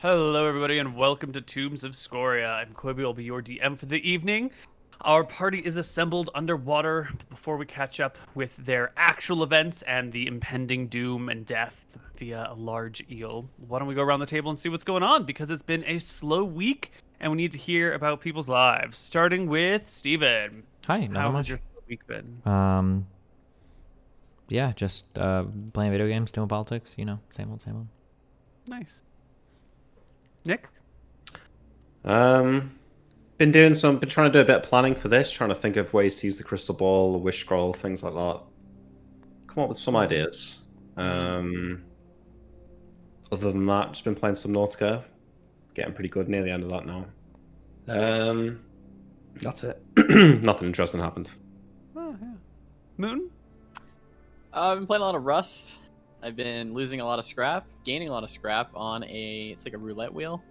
Hello, everybody, and welcome to Tombs of Scoria. I'm Koibu. I'll be your DM for the evening. Our party is assembled underwater before we catch up with their actual events and the impending doom and death via a large eel. Why don't we go around the table and see what's going on? Because it's been a slow week, and we need to hear about people's lives. Starting with Steven. Hi, How has your week been? Yeah, just playing video games, doing politics, same old, same old. Nice. Nick? Been trying to do a bit of planning for this, trying to think of ways to use the crystal ball, the wish scroll, things like that. Come up with some ideas. Other than that, just been playing some Nautica. Getting pretty good near the end of that now. That's it. Nothing interesting happened. Oh, yeah. Moon? I've been playing a lot of Russ. I've been losing a lot of scrap, gaining a lot of scrap on it's like a roulette wheel.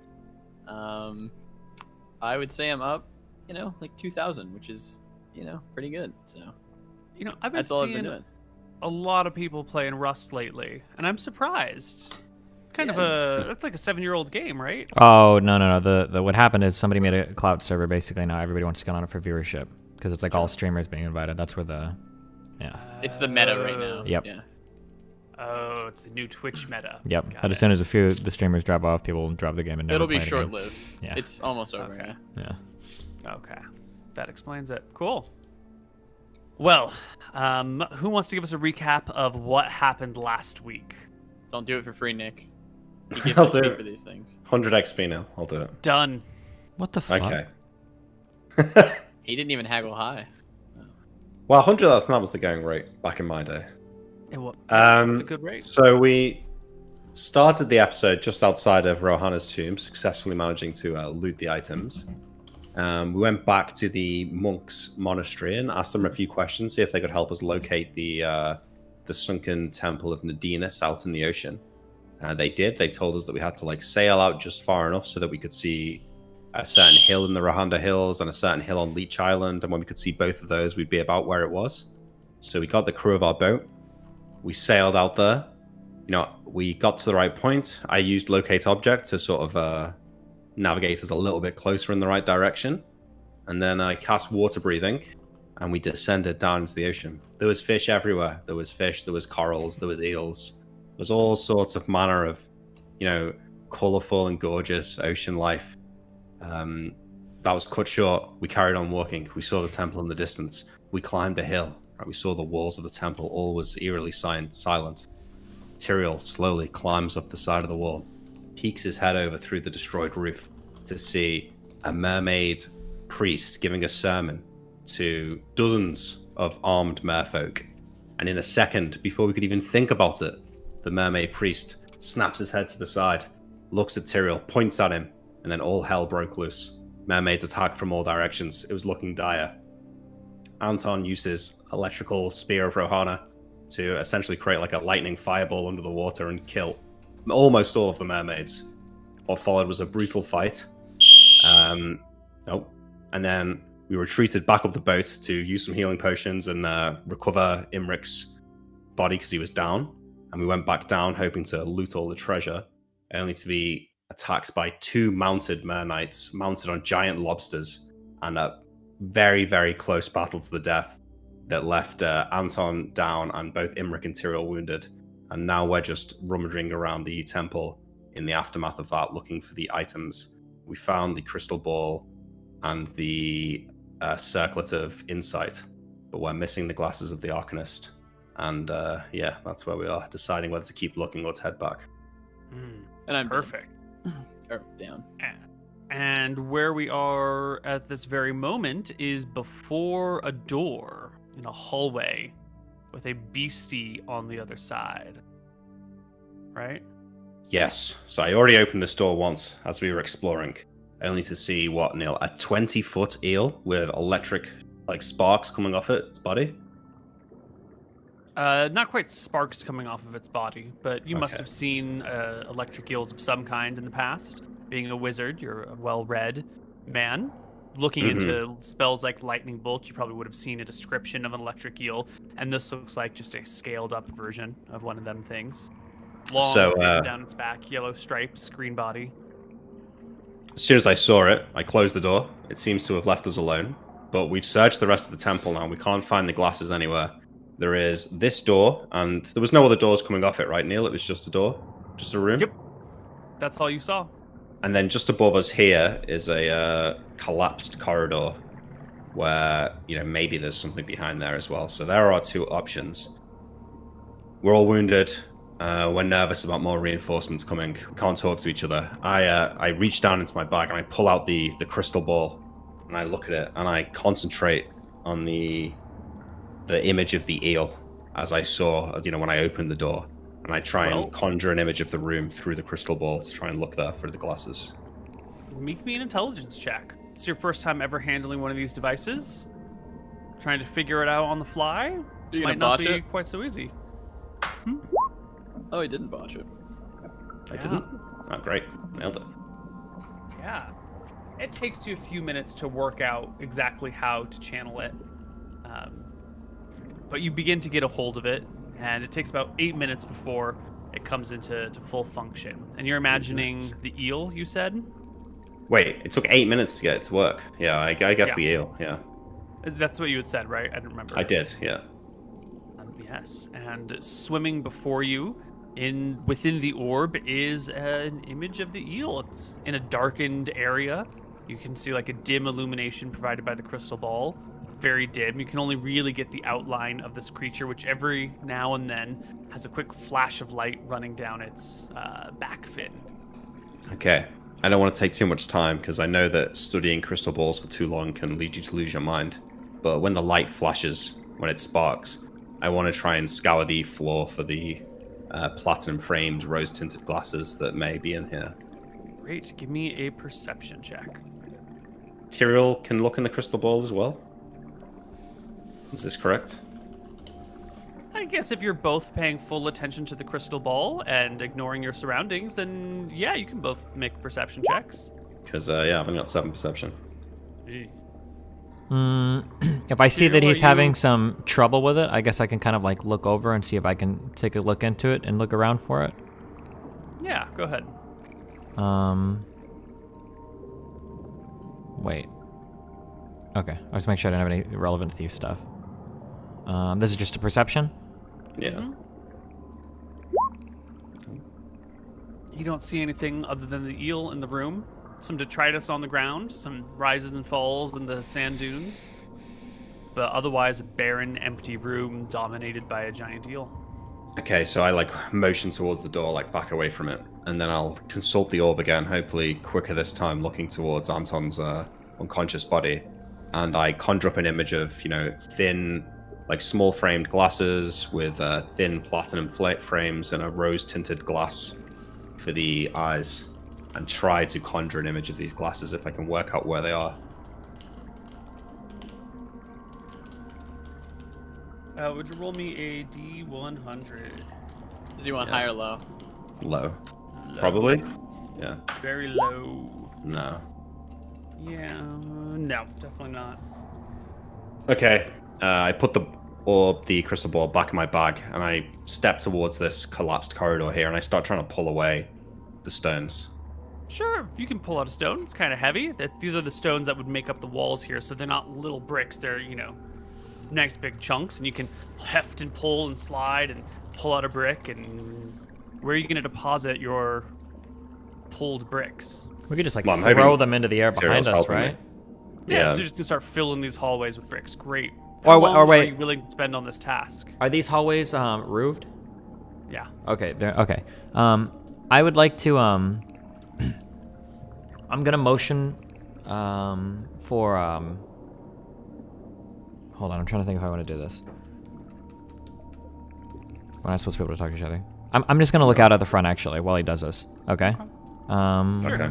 I would say I'm up, like 2,000, which is, pretty good. So, I've been that's all I've seeing been doing. a lot of people playing Rust lately, and I'm surprised. It's like a 7-year-old game, right? Oh no. The what happened is somebody made a cloud server. Basically, now everybody wants to get on it for viewership because it's like all streamers being invited. That's where It's the meta right now. Yep. Yeah. Oh, it's a new Twitch meta. Yep. Got But it. as soon as a few the streamers drop off, people will drop the game and never It'll be play it again. short-lived. Yeah. It's almost over. Okay. Yeah. Yeah. Okay, that explains it. Cool. Well, who wants to give us a recap of what happened last week? Don't do it for free, Nick. He gives I'll us do fee it. for these things. 100 XP now. I'll do it. Done. What the fuck? Okay. He didn't even haggle high. Well, 100, that was the going rate back in my day. It's a good rate. So we started the episode just outside of Rohana's tomb, successfully managing to loot the items. We went back to the monks' monastery and asked them a few questions, see if they could help us locate the sunken temple of Nadinus out in the ocean. They did. They told us that we had to sail out just far enough so that we could see a certain hill in the Rohanda Hills and a certain hill on Leech Island, and when we could see both of those, we'd be about where it was. So we got the crew of our boat. We sailed out there. We got to the right point. I used locate object to sort of navigate us a little bit closer in the right direction. And then I cast water breathing, and we descended down into the ocean. There was fish everywhere. There was fish, there was corals, there was eels. There was all sorts of manner of, colorful and gorgeous ocean life. That was cut short. We carried on walking. We saw the temple in the distance. We climbed a hill. Right? We saw the walls of the temple. All was eerily silent. Tyrael slowly climbs up the side of the wall, peeks his head over through the destroyed roof to see a mermaid priest giving a sermon to dozens of armed merfolk. And in a second, before we could even think about it, the mermaid priest snaps his head to the side, looks at Tyrael, points at him, and then all hell broke loose. Mermaids attacked from all directions. It was looking dire. Anton uses electrical spear of Rohana to essentially create a lightning fireball under the water and kill almost all of the mermaids. What followed was a brutal fight. And then we retreated back up the boat to use some healing potions and recover Imric's body because he was down. And we went back down hoping to loot all the treasure, only to be attacked by 2 mounted mer knights mounted on giant lobsters, and a very, very close battle to the death that left Anton down and both Imric and Tyrael wounded. And now we're just rummaging around the temple in the aftermath of that, looking for the items. We found the crystal ball and the circlet of insight, but we're missing the glasses of the Arcanist. And that's where we are, deciding whether to keep looking or to head back. And I'm Perfect. down. And where we are at this very moment is before a door in a hallway with a beastie on the other side. Right? Yes. So I already opened this door once as we were exploring, only to see what, Neal? A 20-foot eel with electric sparks coming off its body? Not quite sparks coming off of its body, but you must Okay. have seen electric eels of some kind in the past. Being a wizard, you're a well-read man. Looking into spells like Lightning Bolt, you probably would have seen a description of an electric eel, and this looks like just a scaled-up version of one of them things. Long, So, down its back, yellow stripes, green body. As soon as I saw it, I closed the door. It seems to have left us alone. But we've searched the rest of the temple now. We can't find the glasses anywhere. There is this door, and there was no other doors coming off it, right, Neal? It was just a door? Just a room? Yep. That's all you saw. And then just above us here is a collapsed corridor where, maybe there's something behind there as well. So there are our two options. We're all wounded. We're nervous about more reinforcements coming. We can't talk to each other. I reach down into my bag and I pull out the crystal ball and I look at it and I concentrate on the image of the eel as I saw, when I opened the door. And I try and conjure an image of the room through the crystal ball to try and look there for the glasses. Make me an intelligence check. It's your first time ever handling one of these devices. Trying to figure it out on the fly. You Might not be quite so easy. Oh, he didn't botch it. I didn't? Oh, great. Nailed it. Yeah. It takes you a few minutes to work out exactly how to channel it. But you begin to get a hold of it, and it takes about 8 minutes before it comes into full function. And you're imagining the eel, you said? Wait, it took 8 minutes to get it to work. Yeah, I guess the eel, yeah. That's what you had said, right? I didn't remember. I did, yeah. Yes, and swimming before you, within the orb, is an image of the eel. It's in a darkened area. You can see like a dim illumination provided by the crystal ball. Very dim. You can only really get the outline of this creature, which every now and then has a quick flash of light running down its back fin. Okay. I don't want to take too much time, because I know that studying crystal balls for too long can lead you to lose your mind. But when the light flashes, when it sparks, I want to try and scour the floor for the platinum-framed, rose-tinted glasses that may be in here. Great. Give me a perception check. Tyrael can look in the crystal ball as well? Is this correct? I guess if you're both paying full attention to the crystal ball and ignoring your surroundings, then yeah, you can both make perception checks. Because, I've only got 7 perception. If I see that he's having some trouble with it, I guess I can kind of like look over and see if I can take a look into it and look around for it. Yeah, go ahead. Wait. Okay, I just make sure I don't have any relevant thief stuff. This is just a perception? Yeah. Mm-hmm. You don't see anything other than the eel in the room. Some detritus on the ground, some rises and falls in the sand dunes. But otherwise a barren, empty room dominated by a giant eel. Okay, so I motion towards the door, back away from it. And then I'll consult the orb again, hopefully quicker this time, looking towards Anton's unconscious body. And I conjure up an image of, thin, small framed glasses with thin platinum frames and a rose tinted glass for the eyes. And try to conjure an image of these glasses if I can work out where they are. Would you roll me a D100? Does he want high or low? Low. Probably? Yeah. Very low. No. Yeah, no, definitely not. Okay. I put the crystal ball back in my bag, and I step towards this collapsed corridor here, and I start trying to pull away the stones. Sure, you can pull out a stone. It's kind of heavy. These are the stones that would make up the walls here, so they're not little bricks. They're, nice big chunks, and you can heft and pull and slide and pull out a brick. And where are you going to deposit your pulled bricks? We could just throw them into the air behind us, right? Yeah, so you're just going to start filling these hallways with bricks. Great. Or How long wait. are you willing to spend on this task? Are these hallways roofed? Yeah. Okay, okay. I would like to I'm gonna motion for hold on, I'm trying to think if I want to do this. We're not supposed to be able to talk to each other. I'm just gonna look out at the front actually while he does this. Okay. Okay.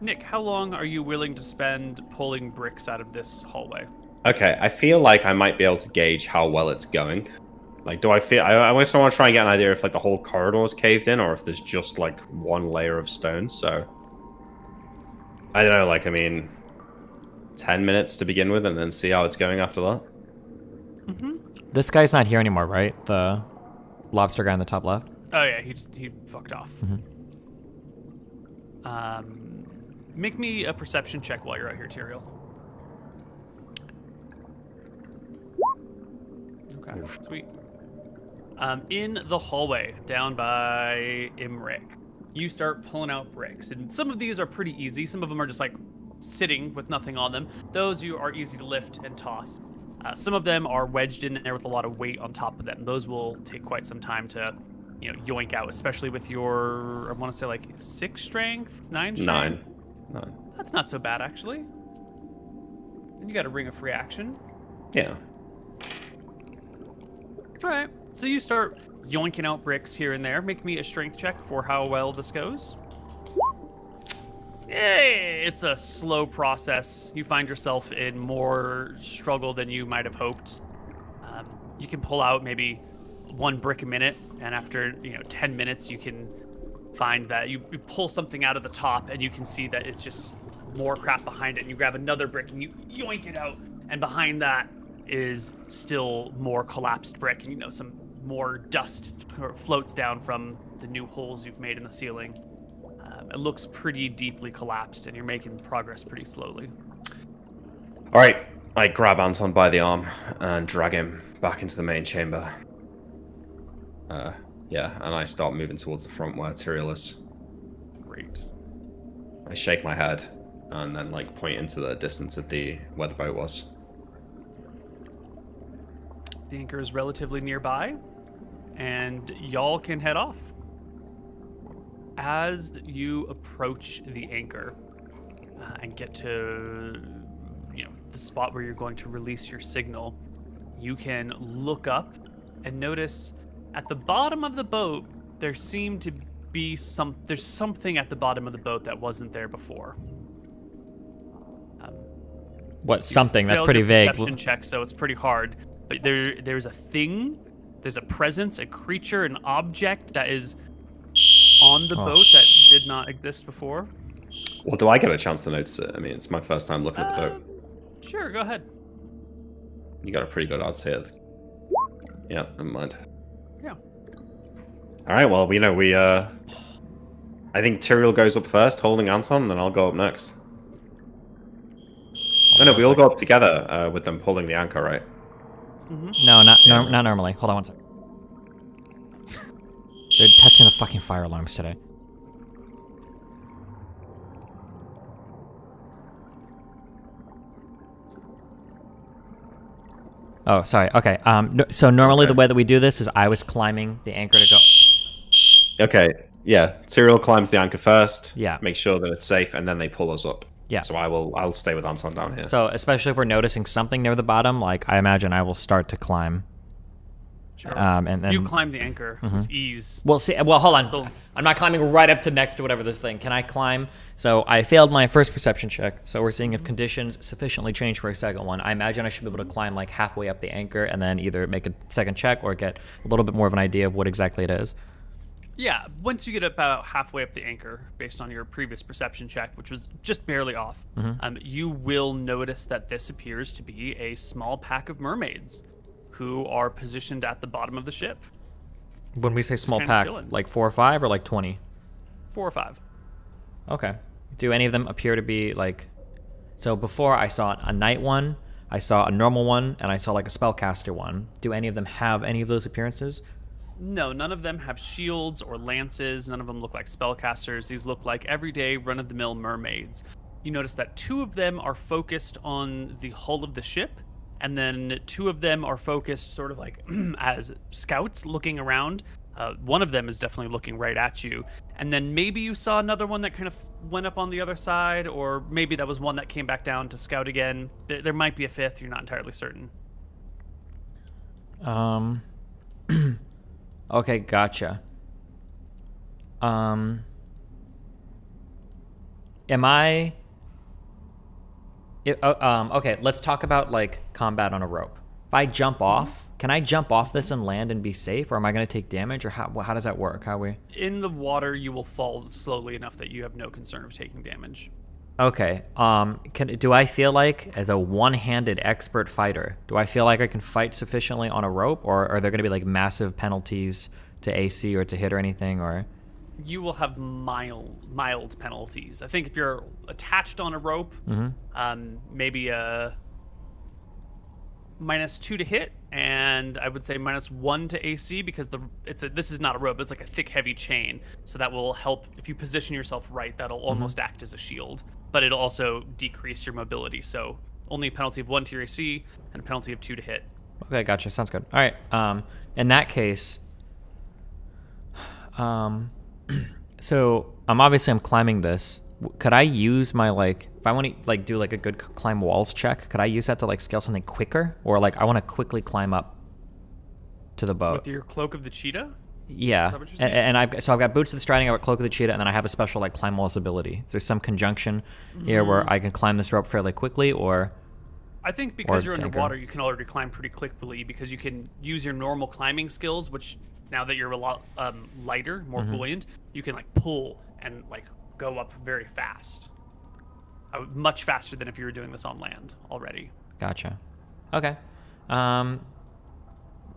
Nick, how long are you willing to spend pulling bricks out of this hallway? Okay, I feel like I might be able to gauge how well it's going. Do I feel... I also want to try and get an idea if, the whole corridor is caved in or if there's just, one layer of stone, so... I don't know, 10 minutes to begin with and then see how it's going after that. Mm-hmm. This guy's not here anymore, right? The lobster guy in the top left? Oh, yeah, he fucked off. Mm-hmm. Make me a perception check while you're out here, Tyrael. Okay, sweet. In the hallway down by Imric, you start pulling out bricks, and some of these are pretty easy. Some of them are just like sitting with nothing on them. Those you are easy to lift and toss. Some of them are wedged in there with a lot of weight on top of them. Those will take quite some time to, yoink out, especially with your, I want to say like 6 strength, 9 strength. 9. That's not so bad, actually. And you got a ring of free action. Yeah. All right, so you start yoinking out bricks here and there. Make me a strength check for how well this goes. It's a slow process. You find yourself in more struggle than you might have hoped. You can pull out maybe 1 brick a minute, and after 10 minutes, you can find that you pull something out of the top, and you can see that it's just more crap behind it. And you grab another brick and you yoink it out, and behind that is still more collapsed brick, and some more dust floats down from the new holes you've made in the ceiling. It looks pretty deeply collapsed, and you're making progress pretty slowly. All right, I grab Anton by the arm and drag him back into the main chamber. And I start moving towards the front where Tyrael is. Great. I shake my head and then point into the distance of where the boat was. The anchor is relatively nearby, and y'all can head off. As you approach the anchor and get to the spot where you're going to release your signal, you can look up and notice at the bottom of the boat there seemed to be there's something at the bottom of the boat that wasn't there before. What something? That's pretty vague. Perception check, so it's pretty hard. But there's a thing, there's a presence, a creature, an object that is on the boat that did not exist before. Well, do I get a chance to notice it? I mean, it's my first time looking at the boat. Sure, go ahead. You got a pretty good odds here. Yeah, never mind. Yeah. All right, well, I think Tyrael goes up first, holding Anton, and then I'll go up next. No, we all go up together with them pulling the anchor, right? Mm-hmm. No, not normally. Hold on one second. They're testing the fucking fire alarms today. Oh, sorry. Okay. So normally the way that we do this is I was climbing the anchor to go. Okay. Yeah. Tyrael climbs the anchor first. Yeah. Make sure that it's safe, and then they pull us up. Yeah. So I'll stay with Anton down here. So especially if we're noticing something near the bottom, I imagine I will start to climb. Sure. And then you climb the anchor with ease. Well, hold on. I'm not climbing right up to next to whatever this thing. Can I climb? So I failed my first perception check. So we're seeing if conditions sufficiently change for a second one. I imagine I should be able to climb halfway up the anchor and then either make a second check or get a little bit more of an idea of what exactly it is. Yeah, once you get about halfway up the anchor, based on your previous perception check, which was just barely off, you will notice that this appears to be a small pack of mermaids who are positioned at the bottom of the ship. When we say small pack, 4 or 5 or 20? 4 or 5. Okay. Do any of them appear to be So before I saw a knight one, I saw a normal one, and I saw a spellcaster one. Do any of them have any of those appearances? No, none of them have shields or lances. None of them look like spellcasters. These look like everyday run-of-the-mill mermaids. You notice that 2 of them are focused on the hull of the ship, and then 2 of them are focused sort of as scouts looking around. One of them is definitely looking right at you. And then maybe you saw another one that kind of went up on the other side, or maybe that was one that came back down to scout again. There might be a 5th, you're not entirely certain. Okay, gotcha. Am I... okay, let's talk about combat on a rope. If I jump off, can I jump off this and land and be safe, or am I going to take damage, or how does that work? In the water, you will fall slowly enough that you have no concern of taking damage. Okay. Do I feel as a one-handed expert fighter, do I feel like I can fight sufficiently on a rope, or are there going to be massive penalties to AC or to hit or anything, or? You will have mild penalties. I think if you're attached on a rope, maybe a -2 to hit, and I would say -1 to AC because this is not a rope, it's like a thick, heavy chain. So that will help if you position yourself right. That'll almost act as a shield, but it'll also decrease your mobility. So only a penalty of 1 to your AC and a penalty of 2 to hit. Okay, gotcha. Sounds good. All right. In that case, so I'm climbing this. Could I use my if I want to do a good climb walls check? Could I use that to scale something quicker, or I want to quickly climb up to the boat with your cloak of the cheetah? Yeah, and I've got boots of the striding, I've got cloak of the cheetah, and then I have a special climb walls ability. Is there some conjunction here where I can climb this rope fairly quickly, or? I think because you're underwater, you can already climb pretty quickly because you can use your normal climbing skills, which now that you're a lot lighter, more buoyant, you can pull and go up very fast. Much faster than if you were doing this on land already. Gotcha. Okay.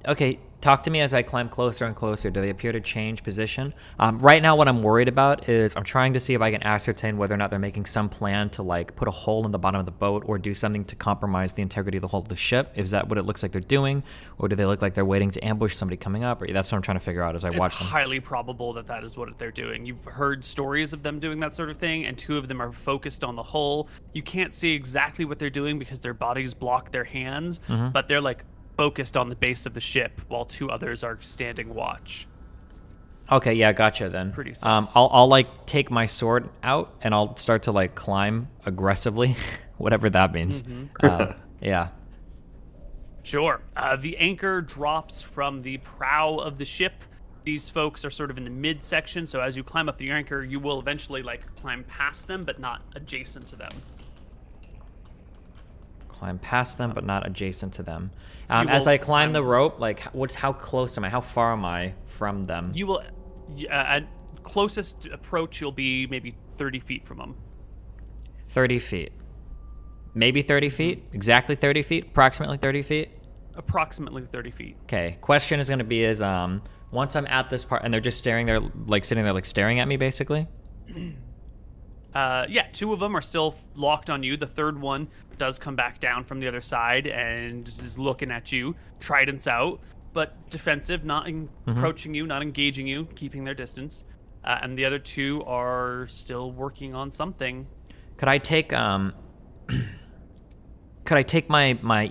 Okay, talk to me as I climb closer and closer. Do they appear to change position? Right now, what I'm worried about is I'm trying to see if I can ascertain whether or not they're making some plan to put a hole in the bottom of the boat or do something to compromise the integrity of the hull of the ship. Is that what it looks like they're doing? Or do they look like they're waiting to ambush somebody coming up? Or that's what I'm trying to figure out as I watch them. It's highly probable that that is what they're doing. You've heard stories of them doing that sort of thing, and 2 of them are focused on the hull. You can't see exactly what they're doing because their bodies block their hands, but they're focused on the base of the ship while 2 others are standing watch. Okay, yeah, gotcha then. Pretty sus. I'll take my sword out and I'll start to climb aggressively, whatever that means. Yeah. Sure. The anchor drops from the prow of the ship. These folks are sort of in the midsection, so as you climb up the anchor, you will eventually climb past them, but not adjacent to them. Climb past them, but not adjacent to them. As I climb the rope, how close am I? How far am I from them? You will, at closest approach, you'll be maybe 30 feet from them. 30 feet. Maybe 30 feet? Exactly 30 feet? Approximately 30 feet? Approximately 30 feet. Okay. Question is going to be once I'm at this part, and they're just staring there, sitting there, staring at me, basically? Yeah, 2 of them are still locked on you. The third one does come back down from the other side and is looking at you, tridents out, but defensive, not approaching you, not engaging you, keeping their distance. And the other 2 are still working on something. Could I take my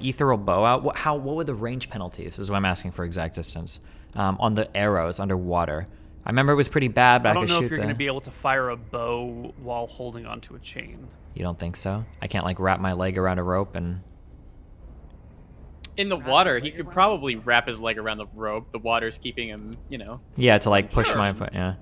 ethereal bow out? What were the range penalties? Is what I'm asking for exact distance. On the arrows underwater. I remember it was pretty bad, but I could shoot I don't know if you're going to be able to fire a bow while holding onto a chain. You don't think so? I can't wrap my leg around a rope and... In the water, he could probably wrap his leg around the rope. The water's keeping him, Yeah, to push my foot, yeah.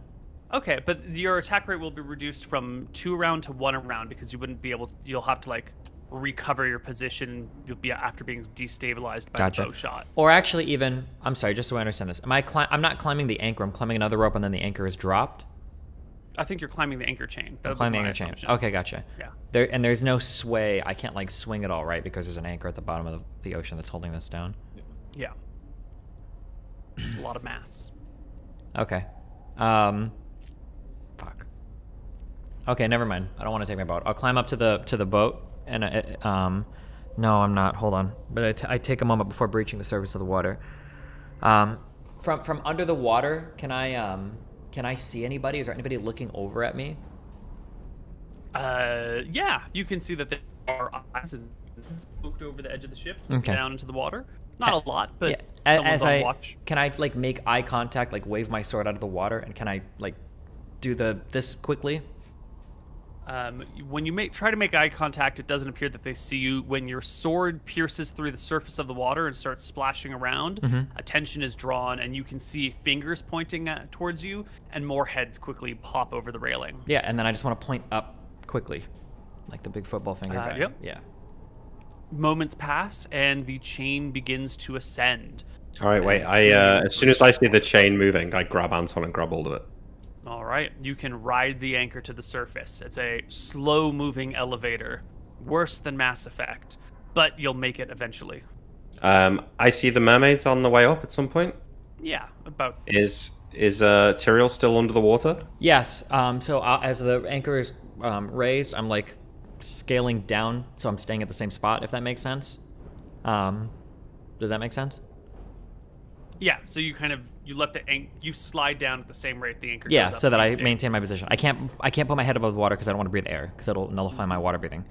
Okay, but your attack rate will be reduced from 2 around to 1 around because you wouldn't be able to, you'll have to recover your position. You'll be after being destabilized by the bow shot. Or actually even, I'm sorry, just so I understand this. I'm not climbing the anchor, I'm climbing another rope and then the anchor is dropped? I think you're climbing the anchor chain. Climbing the anchor chain. Okay, gotcha. Yeah. There's no sway. I can't swing it all, right? Because there's an anchor at the bottom of the ocean that's holding this down. Yeah. A lot of mass. Okay. Fuck. Okay, never mind. I don't want to take my boat. I'll climb up to the boat and no, I'm not. Hold on. But I take a moment before breaching the surface of the water. From under the water, can I see anybody? Is there anybody looking over at me? Yeah, you can see that there are eyes and spooked over the edge of the ship down into the water. Not a lot, but someone's on watch. Can I make eye contact, wave my sword out of the water, and can I do this quickly? When you try to make eye contact, it doesn't appear that they see you. When your sword pierces through the surface of the water and starts splashing around, attention is drawn, and you can see fingers pointing towards you, and more heads quickly pop over the railing. Yeah, and then I just want to point up quickly, like the big football finger guy. Yep. Yeah. Moments pass, and the chain begins to ascend. All right, wait. As soon as I see the chain moving, I grab Anton and grab hold of it. All right, you can ride the anchor to the surface. It's a slow-moving elevator, worse than Mass Effect, but you'll make it eventually. I see the mermaids on the way up at some point. Yeah, about. Is Is Tyrael still under the water? Yes. So as the anchor is raised, I'm like scaling down, so I'm staying at the same spot. If that makes sense. Does that make sense? Yeah. So you kind of let you slide down at the same rate the anchor goes Yeah, up. so that I you do. maintain my position. I can't put my head above the water because I don't want to breathe air because it'll nullify my water breathing.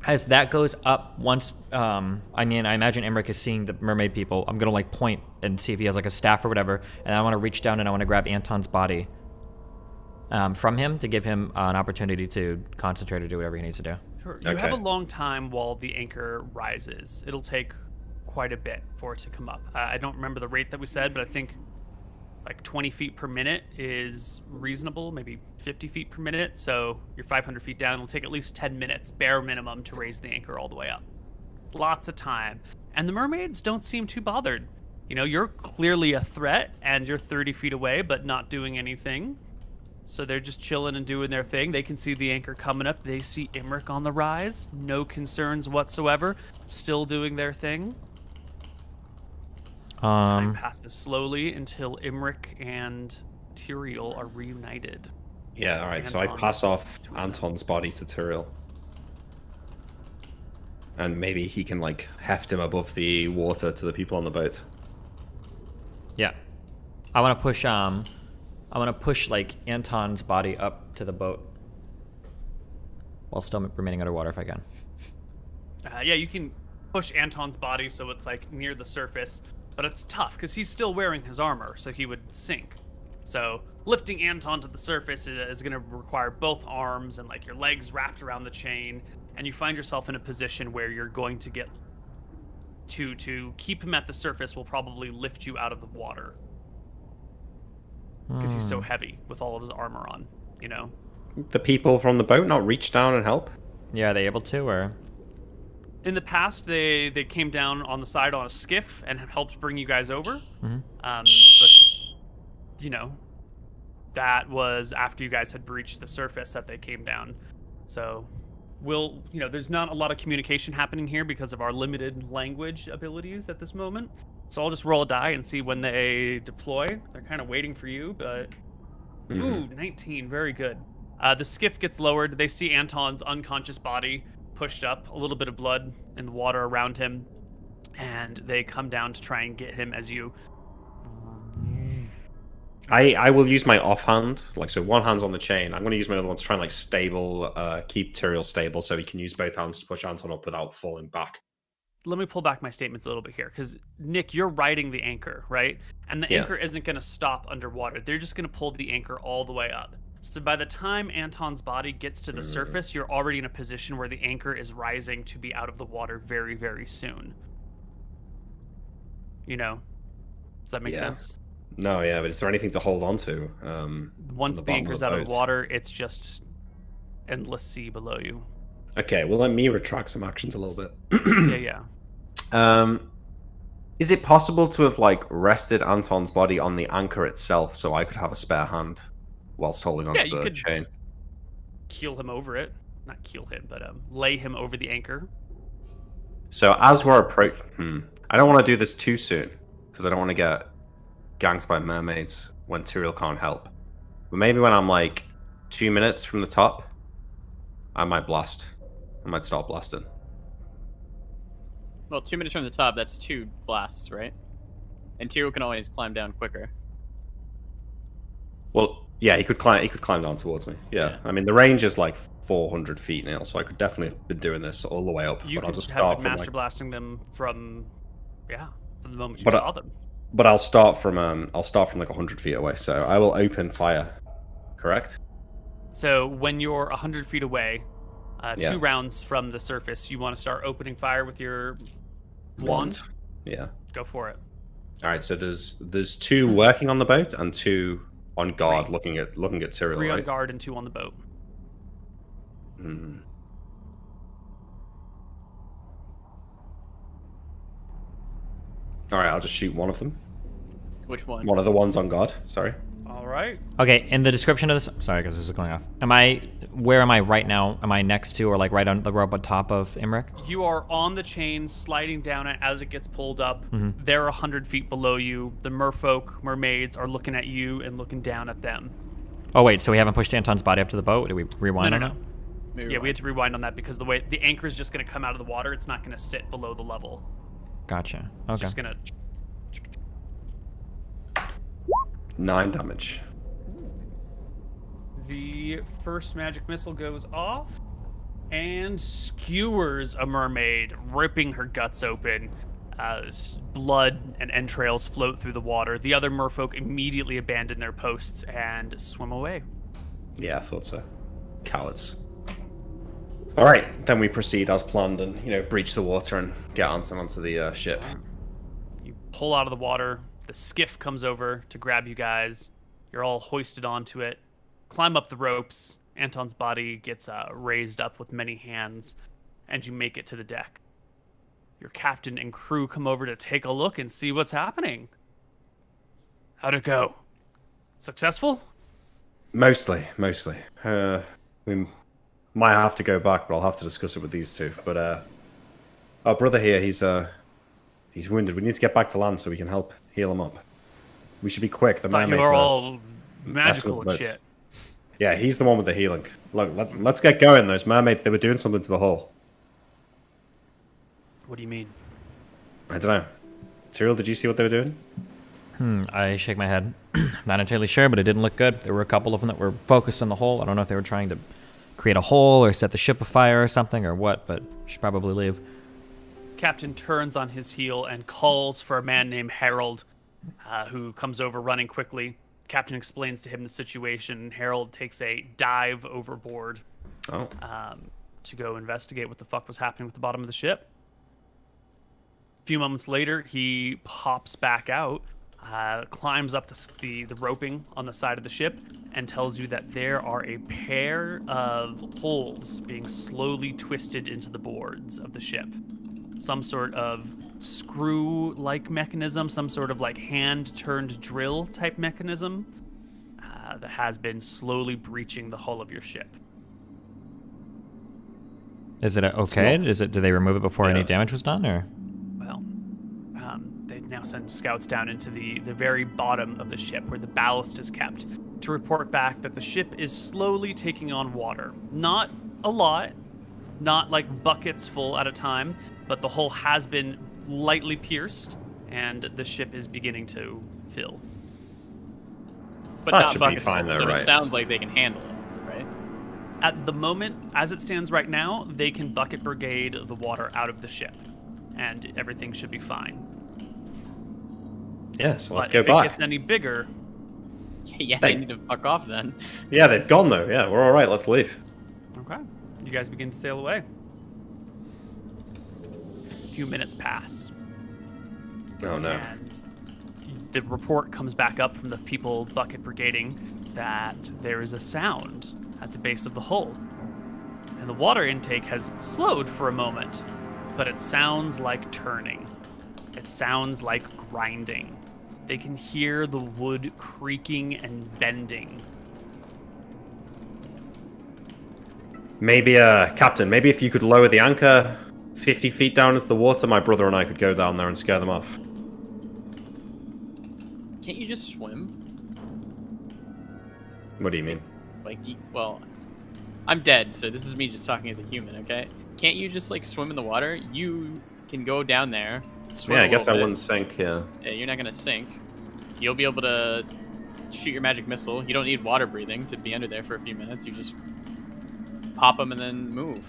As that goes up, once I imagine Emmerich is seeing the mermaid people. I'm gonna like point and see if he has like a staff or whatever, and I want to reach down and I want to grab Anton's body from him to give him an opportunity to concentrate or do whatever he needs to do. Sure. You have a long time while the anchor rises. It'll take quite a bit for it to come up. I don't remember the rate that we said, but I think like 20 feet per minute is reasonable, maybe 50 feet per minute. So you're 500 feet down. It'll take at least 10 minutes, bare minimum, to raise the anchor all the way up. Lots of time. And the mermaids don't seem too bothered. You know, you're clearly a threat and you're 30 feet away, but not doing anything. So they're just chilling and doing their thing. They can see the anchor coming up. They see Emmerich on the rise. No concerns whatsoever. Still doing their thing. Time passes slowly until Emmerich and Tyrael are reunited. Yeah, all right. So I pass off Anton's body to Tyrael. And maybe he can, like, heft him above the water to the people on the boat. Yeah. I want to push, like, Anton's body up to the boat. While still remaining underwater if I can. Yeah, you can push Anton's body so it's, like, near the surface. But it's tough, because he's still wearing his armor, so he would sink. So lifting Anton to the surface is going to require both arms and, like, your legs wrapped around the chain. And you find yourself in a position where you're going to get... To keep him at the surface will probably lift you out of the water. Because he's so heavy with all of his armor on, you know? The people from the boat not reach down and help? Yeah, are they able to, or...? In the past, they came down on the side on a skiff and helped bring you guys over. But, you know, that was after you guys had breached the surface that they came down. So, there's not a lot of communication happening here because of our limited language abilities at this moment. So I'll just roll a die and see when they deploy. They're kind of waiting for you, but... Ooh, 19, very good. The skiff gets lowered. They see Anton's unconscious body pushed up, a little bit of blood in the water around him, and they come down to try and get him as you... I will use my offhand, like, so one hand's on the chain. I'm going to use my other one to try and, like, keep Tyrael stable so he can use both hands to push Anton up without falling back. Let me pull back my statements a little bit here, because, Nick, you're riding the anchor, right? And the anchor isn't going to stop underwater. They're just going to pull the anchor all the way up. So by the time Anton's body gets to the surface, you're already in a position where the anchor is rising to be out of the water very, very soon. You know? Does that make sense? No, yeah, but is there anything to hold on to? Once the anchor's out of the water, it's just endless sea below you. Okay, well, let me retract some actions a little bit. Yeah. Is it possible to have, like, rested Anton's body on the anchor itself so I could have a spare hand whilst holding onto the chain? Keel him over it. Not keel him, but lay him over the anchor. So as we're approaching... I don't want to do this too soon, because I don't want to get ganked by mermaids when Tyrael can't help. But maybe when I'm, like, 2 minutes from the top, I might blast. I might start blasting. Well, 2 minutes from the top, that's 2 blasts, right? And Tyrael can always climb down quicker. Well, yeah, he could climb down towards me. Yeah. I mean, the range is like 400 feet, Neal, so I could definitely have been doing this all the way up. You but I'll just have start been from master like... blasting them from the moment you saw them. But I'll start from like 100 feet away. So I will open fire. Correct? So when you're 100 feet away, 2 rounds from the surface, you want to start opening fire with your wand? Yeah. Go for it. All right. So there's 2 working on the boat and 2 on guard, looking at Tyrael. 3 right? on guard and 2 on the boat. All right. I'll just shoot one of them. Which one? One of the ones on guard. Sorry. All right. Okay, in the description of this, sorry guys, this is going off. Where am I right now? Am I next to or like right on the rope on top of Imric? You are on the chain, sliding down it as it gets pulled up. They're 100 feet below you. The merfolk, mermaids, are looking at you and looking down at them. Oh wait, so we haven't pushed Anton's body up to the boat? Did we rewind on that? Yeah, we had to rewind on that because the way the anchor is just going to come out of the water. It's not going to sit below the level. Gotcha. It's Okay. just going to... 9 damage. The first magic missile goes off and skewers a mermaid, ripping her guts open. Blood and entrails float through the water. The other merfolk immediately abandon their posts and swim away. Yeah, I thought so. Cowards. All right, then we proceed as planned and, breach the water and get Anton onto the ship. You pull out of the water. The skiff comes over to grab you guys. You're all hoisted onto it. Climb up the ropes. Anton's body gets raised up with many hands, and you make it to the deck. Your captain and crew come over to take a look and see what's happening. How'd it go? Successful? Mostly. We might have to go back, but I'll have to discuss it with these two. But our brother here, he's wounded. We need to get back to land so we can help heal him up. We should be quick. The Thought you mermaids were are all magical and shit. Yeah, he's the one with the healing. Look, let's get going. Those mermaids, they were doing something to the hull. What do you mean? I don't know. Tyrell, did you see what they were doing? I shake my head. Not entirely sure, but it didn't look good. There were a couple of them that were focused on the hole. I don't know if they were trying to create a hole or set the ship afire or something or what, but we should probably leave. Captain turns on his heel and calls for a man named Harold, who comes over running quickly. Captain explains to him the situation. Harold takes a dive overboard to go investigate what the fuck was happening with the bottom of the ship. A few moments later, he pops back out, climbs up the roping on the side of the ship, and tells you that there are a pair of holes being slowly twisted into the boards of the ship. Some sort of screw-like mechanism, some sort of like hand-turned drill type mechanism that has been slowly breaching the hull of your ship. Is it okay? Did they remove it before any damage was done, or? Well, they now send scouts down into the very bottom of the ship where the ballast is kept to report back that the ship is slowly taking on water. Not a lot, not like buckets full at a time, but the hull has been lightly pierced, and the ship is beginning to fill. But That not should be buckets fine, full, though, so right? it sounds like they can handle it, right? At the moment, as it stands right now, they can bucket brigade the water out of the ship, and everything should be fine. Yeah, so let's But go if it back. gets any bigger, Yeah, they need to fuck off then. Yeah, they've gone though. Yeah, we're all right. Let's leave. okay, you guys begin to sail away. A few minutes pass. Oh no. And the report comes back up from the people bucket brigading that there is a sound at the base of the hull. And the water intake has slowed for a moment, but it sounds like turning. It sounds like grinding. They can hear the wood creaking and bending. Maybe, Captain, maybe if you could lower the anchor 50 feet down into the water, my brother and I could go down there and scare them off. Can't you just swim? What do you mean? Like, well, I'm dead, so this is me just talking as a human, okay? Can't you just, like, swim in the water? You can go down there, swim Yeah, I a guess I little bit. wouldn't sink, yeah. Yeah, you're not gonna sink. You'll be able to shoot your magic missile. You don't need water breathing to be under there for a few minutes. You just pop them and then move.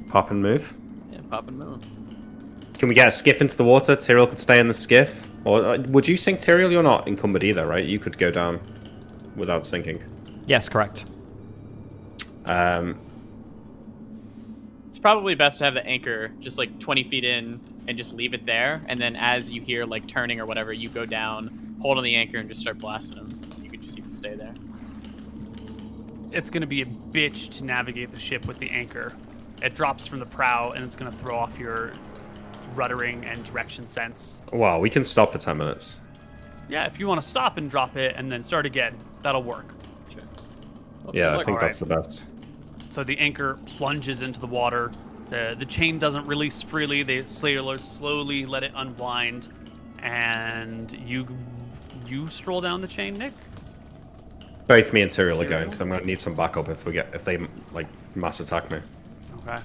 Pop and move. Yeah, pop and move. Can we get a skiff into the water? Tyrell could stay in the skiff. Or would you sink, Tyrell? You're not encumbered either, right? You could go down without sinking. Yes, correct. It's probably best to have the anchor just like 20 feet in and just leave it there. And then as you hear like turning or whatever, you go down, hold on the anchor, and just start blasting them. You can just even stay there. It's going to be a bitch to navigate the ship with the anchor. It drops from the prow, and it's going to throw off your ruddering and direction sense. Well, we can stop for 10 minutes. Yeah, if you want to stop and drop it and then start again, that'll work. Sure. Yeah, I think All that's the best. So the anchor plunges into the water. The chain doesn't release freely. The sailors slowly let it unwind, and you stroll down the chain, Nick. Both me and Tyrael are going because I'm gonna need some backup if they like mass attack me. Okay.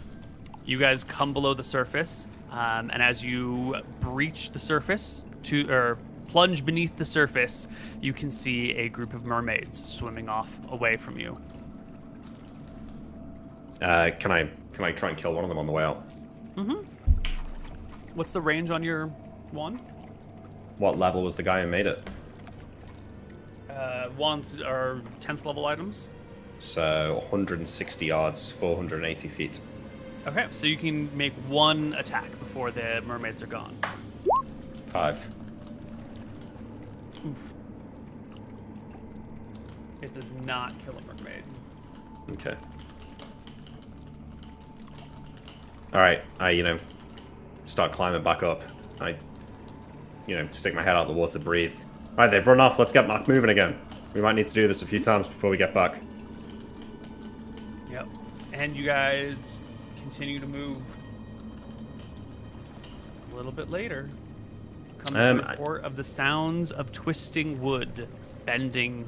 You guys come below the surface, and as you breach the surface or plunge beneath the surface, you can see a group of mermaids swimming off away from you. Can I try and kill one of them on the way out? Mm-hmm. What's the range on your wand? What level was the guy who made it? Wands are 10th level items. So 160 yards, 480 feet. Okay, so you can make one attack before the mermaids are gone. 5. Oof. It does not kill a mermaid. Okay. All right, I start climbing back up. I stick my head out of the water, breathe. All right, they've run off. Let's get back moving again. We might need to do this a few times before we get back. Yep. And you guys continue to move. A little bit later comes the report of the sounds of twisting wood, bending,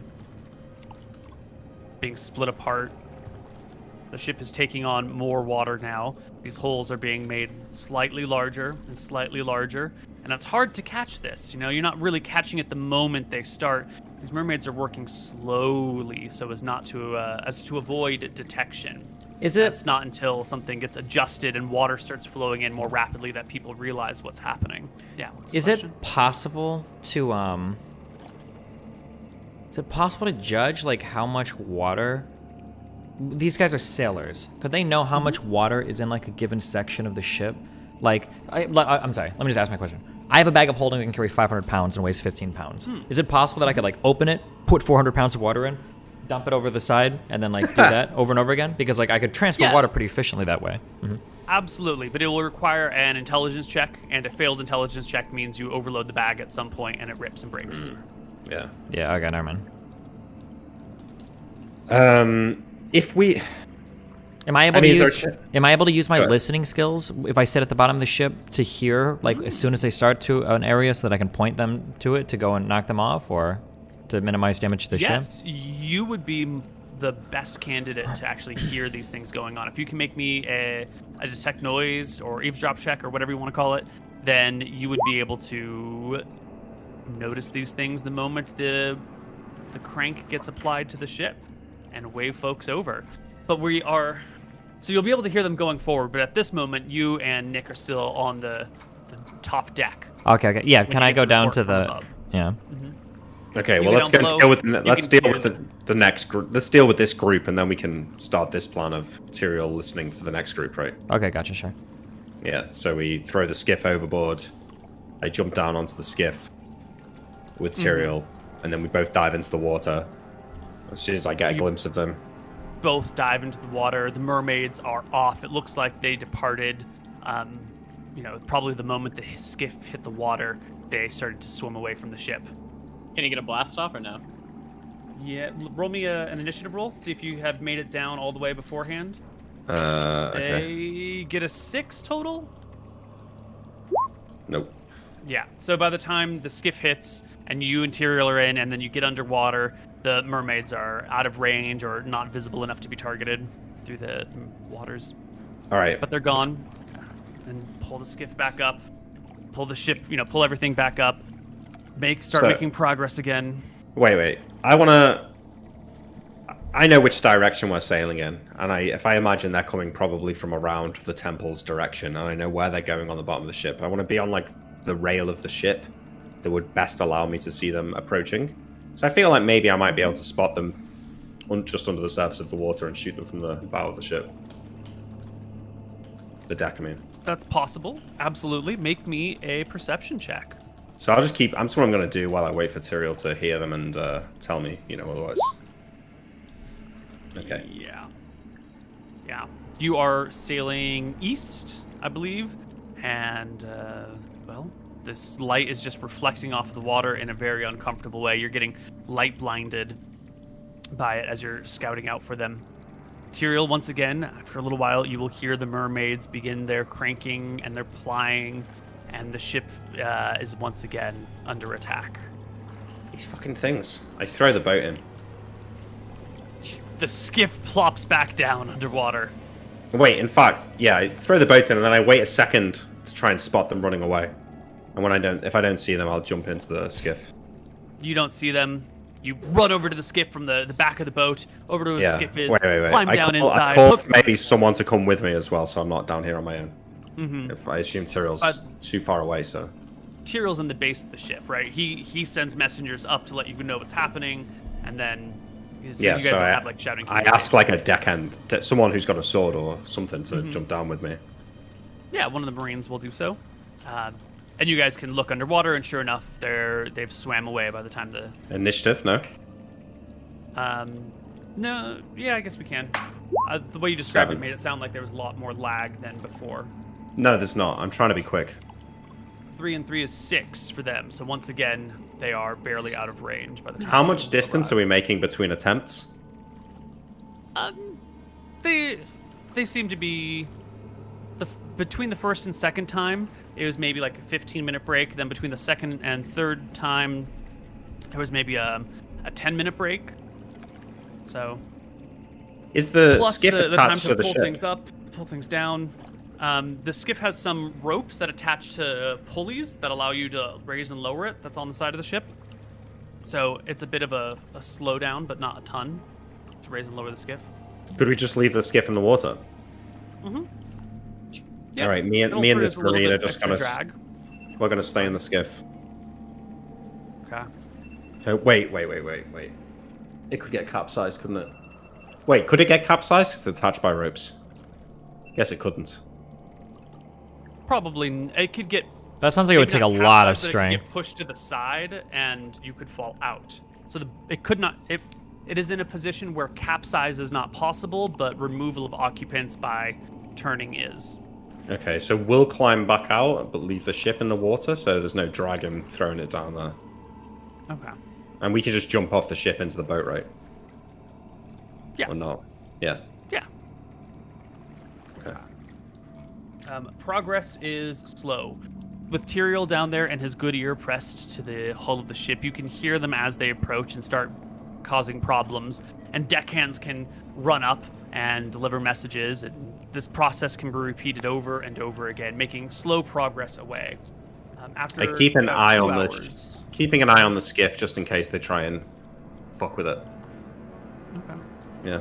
being split apart. The ship is taking on more water now. These holes are being made slightly larger and slightly larger, and it's hard to catch this. You're not really catching it the moment they start. These mermaids are working slowly so as not to avoid detection. It's not until something gets adjusted and water starts flowing in more rapidly that people realize what's happening. Yeah. Is it possible to judge like how much water? These guys are sailors. Could they know how much water is in like a given section of the ship? I'm sorry. Let me just ask my question. I have a bag of holding that can carry 500 pounds and weighs 15 pounds. Is it possible that I could like open it, put 400 pounds of water in, dump it over the side, and then like do that over and over again? Because like I could transport water pretty efficiently that way. Mm-hmm. Absolutely, but it will require an intelligence check, and a failed intelligence check means you overload the bag at some point and it rips and breaks. Yeah. Yeah. Okay. Never mind. If we... Am I able to use my listening skills if I sit at the bottom of the ship to hear, like, as soon as they start to an area so that I can point them to it to go and knock them off, or to minimize damage to the ship? Yes, you would be the best candidate to actually hear these things going on. If you can make me a detect noise or eavesdrop check or whatever you want to call it, then you would be able to notice these things the moment the crank gets applied to the ship and wave folks over. But so you'll be able to hear them going forward, but at this moment, you and Nick are still on the top deck. Okay. Yeah, can I go down to the... Yeah. Mm-hmm. Okay, well, let's deal with the next group. Let's deal with this group, and then we can start this plan of Tyrael listening for the next group, right? Okay, gotcha, sure. Yeah, so we throw the skiff overboard. I jump down onto the skiff with Tyrael, and then we both dive into the water as soon as I get a glimpse of them. Both dive into the water. The mermaids are off. It looks like they departed. Probably the moment the skiff hit the water, they started to swim away from the ship. Can you get a blast off or no? Yeah, roll me an initiative roll. See if you have made it down all the way beforehand. Okay. They get a 6 total. Nope. Yeah. So by the time the skiff hits and you and Tyrael are in, and then you get underwater, the mermaids are out of range or not visible enough to be targeted through the waters. All right. But they're gone. And pull the skiff back up. Pull the ship, pull everything back up. Start making progress again. Wait. I know which direction we're sailing in, and if I imagine they're coming probably from around the temple's direction, and I know where they're going on the bottom of the ship. I want to be on like the rail of the ship that would best allow me to see them approaching. So I feel like maybe I might be able to spot them just under the surface of the water and shoot them from the bow of the ship. The deck, I mean. That's possible. Absolutely. Make me a perception check. So that's what I'm going to do while I wait for Tyrael to hear them and tell me, otherwise. Okay. Yeah. You are sailing east, I believe, and, This light is just reflecting off of the water in a very uncomfortable way. You're getting light blinded by it as you're scouting out for them. Tyrael, once again, after a little while, you will hear the mermaids begin their cranking and their plying, and the ship is once again under attack. These fucking things. I throw the boat in. The skiff plops back down underwater. Wait, in fact, yeah, I throw the boat in and then I wait a second to try and spot them running away. And when if I don't see them, I'll jump into the skiff. You don't see them. You run over to the skiff from the back of the boat, over to where the skiff is, Wait. climb down inside. I call for maybe someone to come with me as well, so I'm not down here on my own. Mm-hmm. If I assume Tyrael's too far away, so... Tyrael's in the base of the ship, right? He sends messengers up to let you know what's happening, and then... So you guys don't have, like, shouting I ask, like, a deckhand, someone who's got a sword or something to jump down with me. Yeah, one of the Marines will do so. And you guys can look underwater, and sure enough, they've swam away by the time the... Initiative, no? No, yeah, I guess we can. The way you described it made it sound like there was a lot more lag than before. No, there's not. I'm trying to be quick. 3 and 3 is 6 for them, so once again, they are barely out of range by the time... How much distance are we making between attempts? They seem to be... Between the first and second time, it was maybe like a 15-minute break. Then between the second and third time, there was maybe a 10-minute break. So... Is the plus skiff the time attached to to the pull ship? things up, pull things down. The skiff has some ropes that attach to pulleys that allow you to raise and lower it. That's on the side of the ship. So it's a bit of a slowdown, but not a ton, to raise and lower the skiff. Could we just leave the skiff in the water? Mm-hmm. Yeah. All right, me and this Marine are just gonna... We're gonna stay in the skiff. Okay. Wait. It could get capsized, couldn't it? Wait, could it get capsized because it's attached by ropes? Guess it couldn't. Probably. It could get... That sounds like it would take a lot of It could strength. get pushed to the side, and you could fall out. So it could not... It is in a position where capsize is not possible, but removal of occupants by turning is. Okay, so we'll climb back out, but leave the ship in the water, so there's no dragon throwing it down there. Okay. And we can just jump off the ship into the boat, right? Yeah. Or not? Yeah. Yeah. Okay. Progress is slow. With Tyrael down there and his good ear pressed to the hull of the ship, you can hear them as they approach and start causing problems. And deckhands can run up and deliver messages, and this process can be repeated over and over again, making slow progress away. After I keep an about eye 2 on hours, keeping an eye on the skiff just in case they try and fuck with it. Okay. Yeah.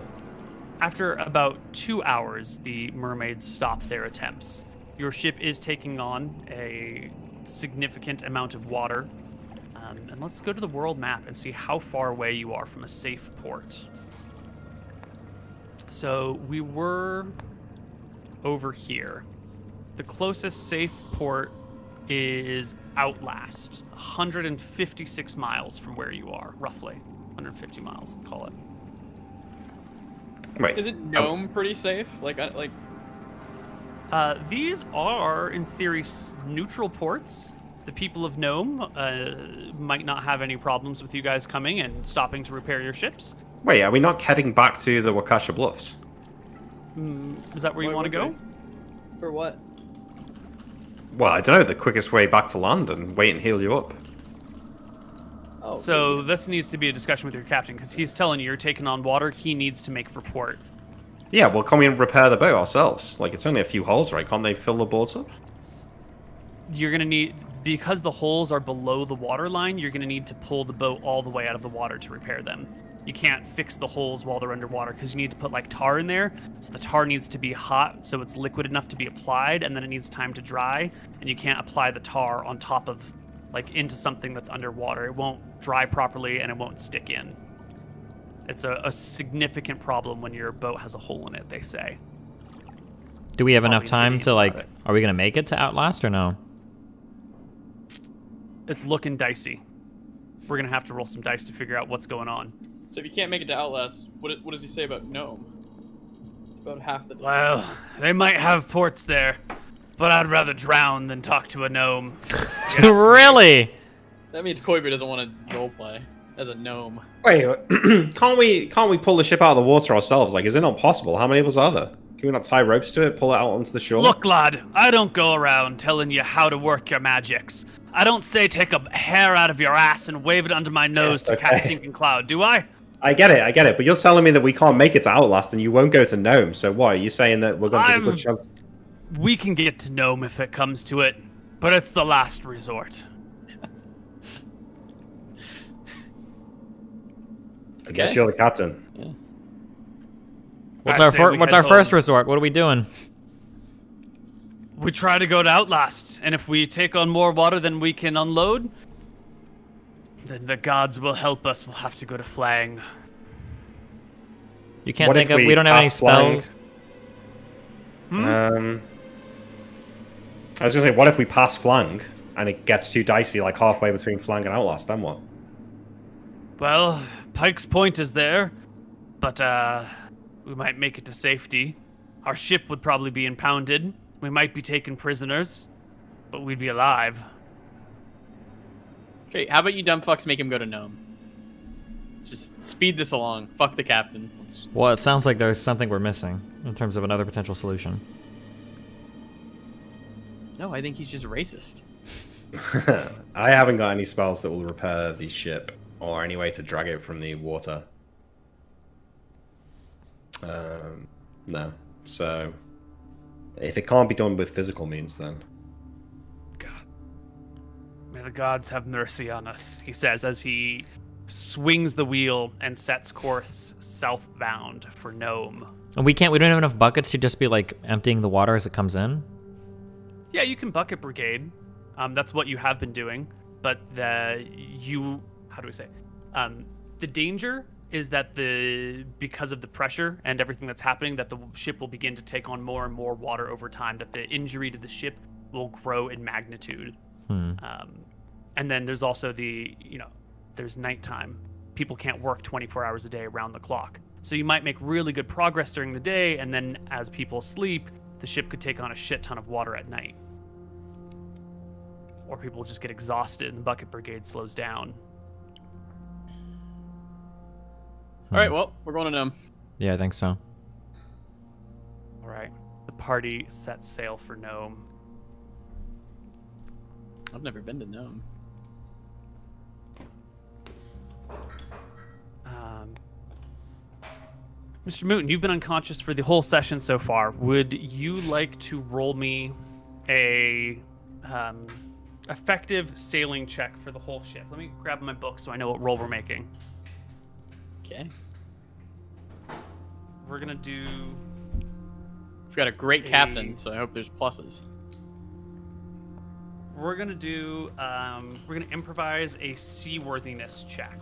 After about 2 hours, the mermaids stop their attempts. Your ship is taking on a significant amount of water. And let's go to the world map and see how far away you are from a safe port. So we were over here. The closest safe port is Outlast, 156 miles from where you are, roughly. 150 miles, call it. Wait. Is it Gnome pretty safe? These are, in theory, neutral ports. The people of Nome might not have any problems with you guys coming and stopping to repair your ships. Wait, are we not heading back to the Wakasha Bluffs? Is that where you want to go? For what? Well, I don't know, the quickest way back to land and wait and heal you up. Oh. So this needs to be a discussion with your captain, because he's telling you you're taking on water. He needs to make for port. Yeah, well, can we repair the boat ourselves? Like, it's only a few holes, right? Can't they fill the boards up? You're going to need, because the holes are below the water line, you're going to need to pull the boat all the way out of the water to repair them. You can't fix the holes while they're underwater, because you need to put, like, tar in there. So the tar needs to be hot, so it's liquid enough to be applied, and then it needs time to dry. And you can't apply the tar on top of, like, into something that's underwater. It won't dry properly, and it won't stick in. It's a significant problem when your boat has a hole in it, they say. Do we have enough Probably time thinking to, like, about it. are we going to make it to Outlast or no? It's looking dicey. We're going to have to roll some dice to figure out what's going on. So if you can't make it to Outlast, what does he say about Gnome? It's about half the distance. Well, they might have ports there, but I'd rather drown than talk to a gnome. Really? That means Koibu doesn't want to roleplay as a gnome. Wait, can't we pull the ship out of the water ourselves? Like, is it not possible? How many of us are there? Can we not tie ropes to it, pull it out onto the shore? Look, lad, I don't go around telling you how to work your magics. I don't say take a hair out of your ass and wave it under my nose to cast Stinking Cloud, do I? I get it, but you're telling me that we can't make it to Outlast and you won't go to Gnome, so what? Are you saying that we're going to have a good chance? We can get to Gnome if it comes to it, but it's the last resort. I guess you're the captain. Yeah. What's our first resort? What are we doing? We try to go to Outlast, and if we take on more water than we can unload, then the gods will help us. We'll have to go to Flang. You can't think of. We don't have any spells. I was gonna say, what if we pass Flang and it gets too dicey, like halfway between Flang and Outlast? Then what? Well, Pike's Point is there, but we might make it to safety. Our ship would probably be impounded. We might be taken prisoners, but we'd be alive. Okay, how about you dumb fucks make him go to Gnome? Just speed this along. Fuck the captain. Well, it sounds like there's something we're missing in terms of another potential solution. No, I think he's just racist. I haven't got any spells that will repair the ship or any way to drag it from the water. No. So, if it can't be done with physical means, then... God. May the gods have mercy on us, he says as he swings the wheel and sets course southbound for Gnome. And we don't have enough buckets to just be like emptying the water as it comes in? Yeah, you can bucket brigade. That's what you have been doing. But how do we say? The danger is that because of the pressure and everything that's happening, that the ship will begin to take on more and more water over time, that the injury to the ship will grow in magnitude. And then there's also there's nighttime. People can't work 24 hours a day around the clock. So you might make really good progress during the day, and then as people sleep, the ship could take on a shit ton of water at night. Or people will just get exhausted and the bucket brigade slows down. All right, well, we're going to Gnome. Yeah, I think so. All right. The party sets sail for Gnome. I've never been to Gnome. MrMouton, you've been unconscious for the whole session so far. Would you like to roll me a effective sailing check for the whole ship? Let me grab my book so I know what roll we're making. Okay. We're gonna do... We've got a great captain, so I hope there's pluses. We're gonna do... we're gonna improvise a seaworthiness check.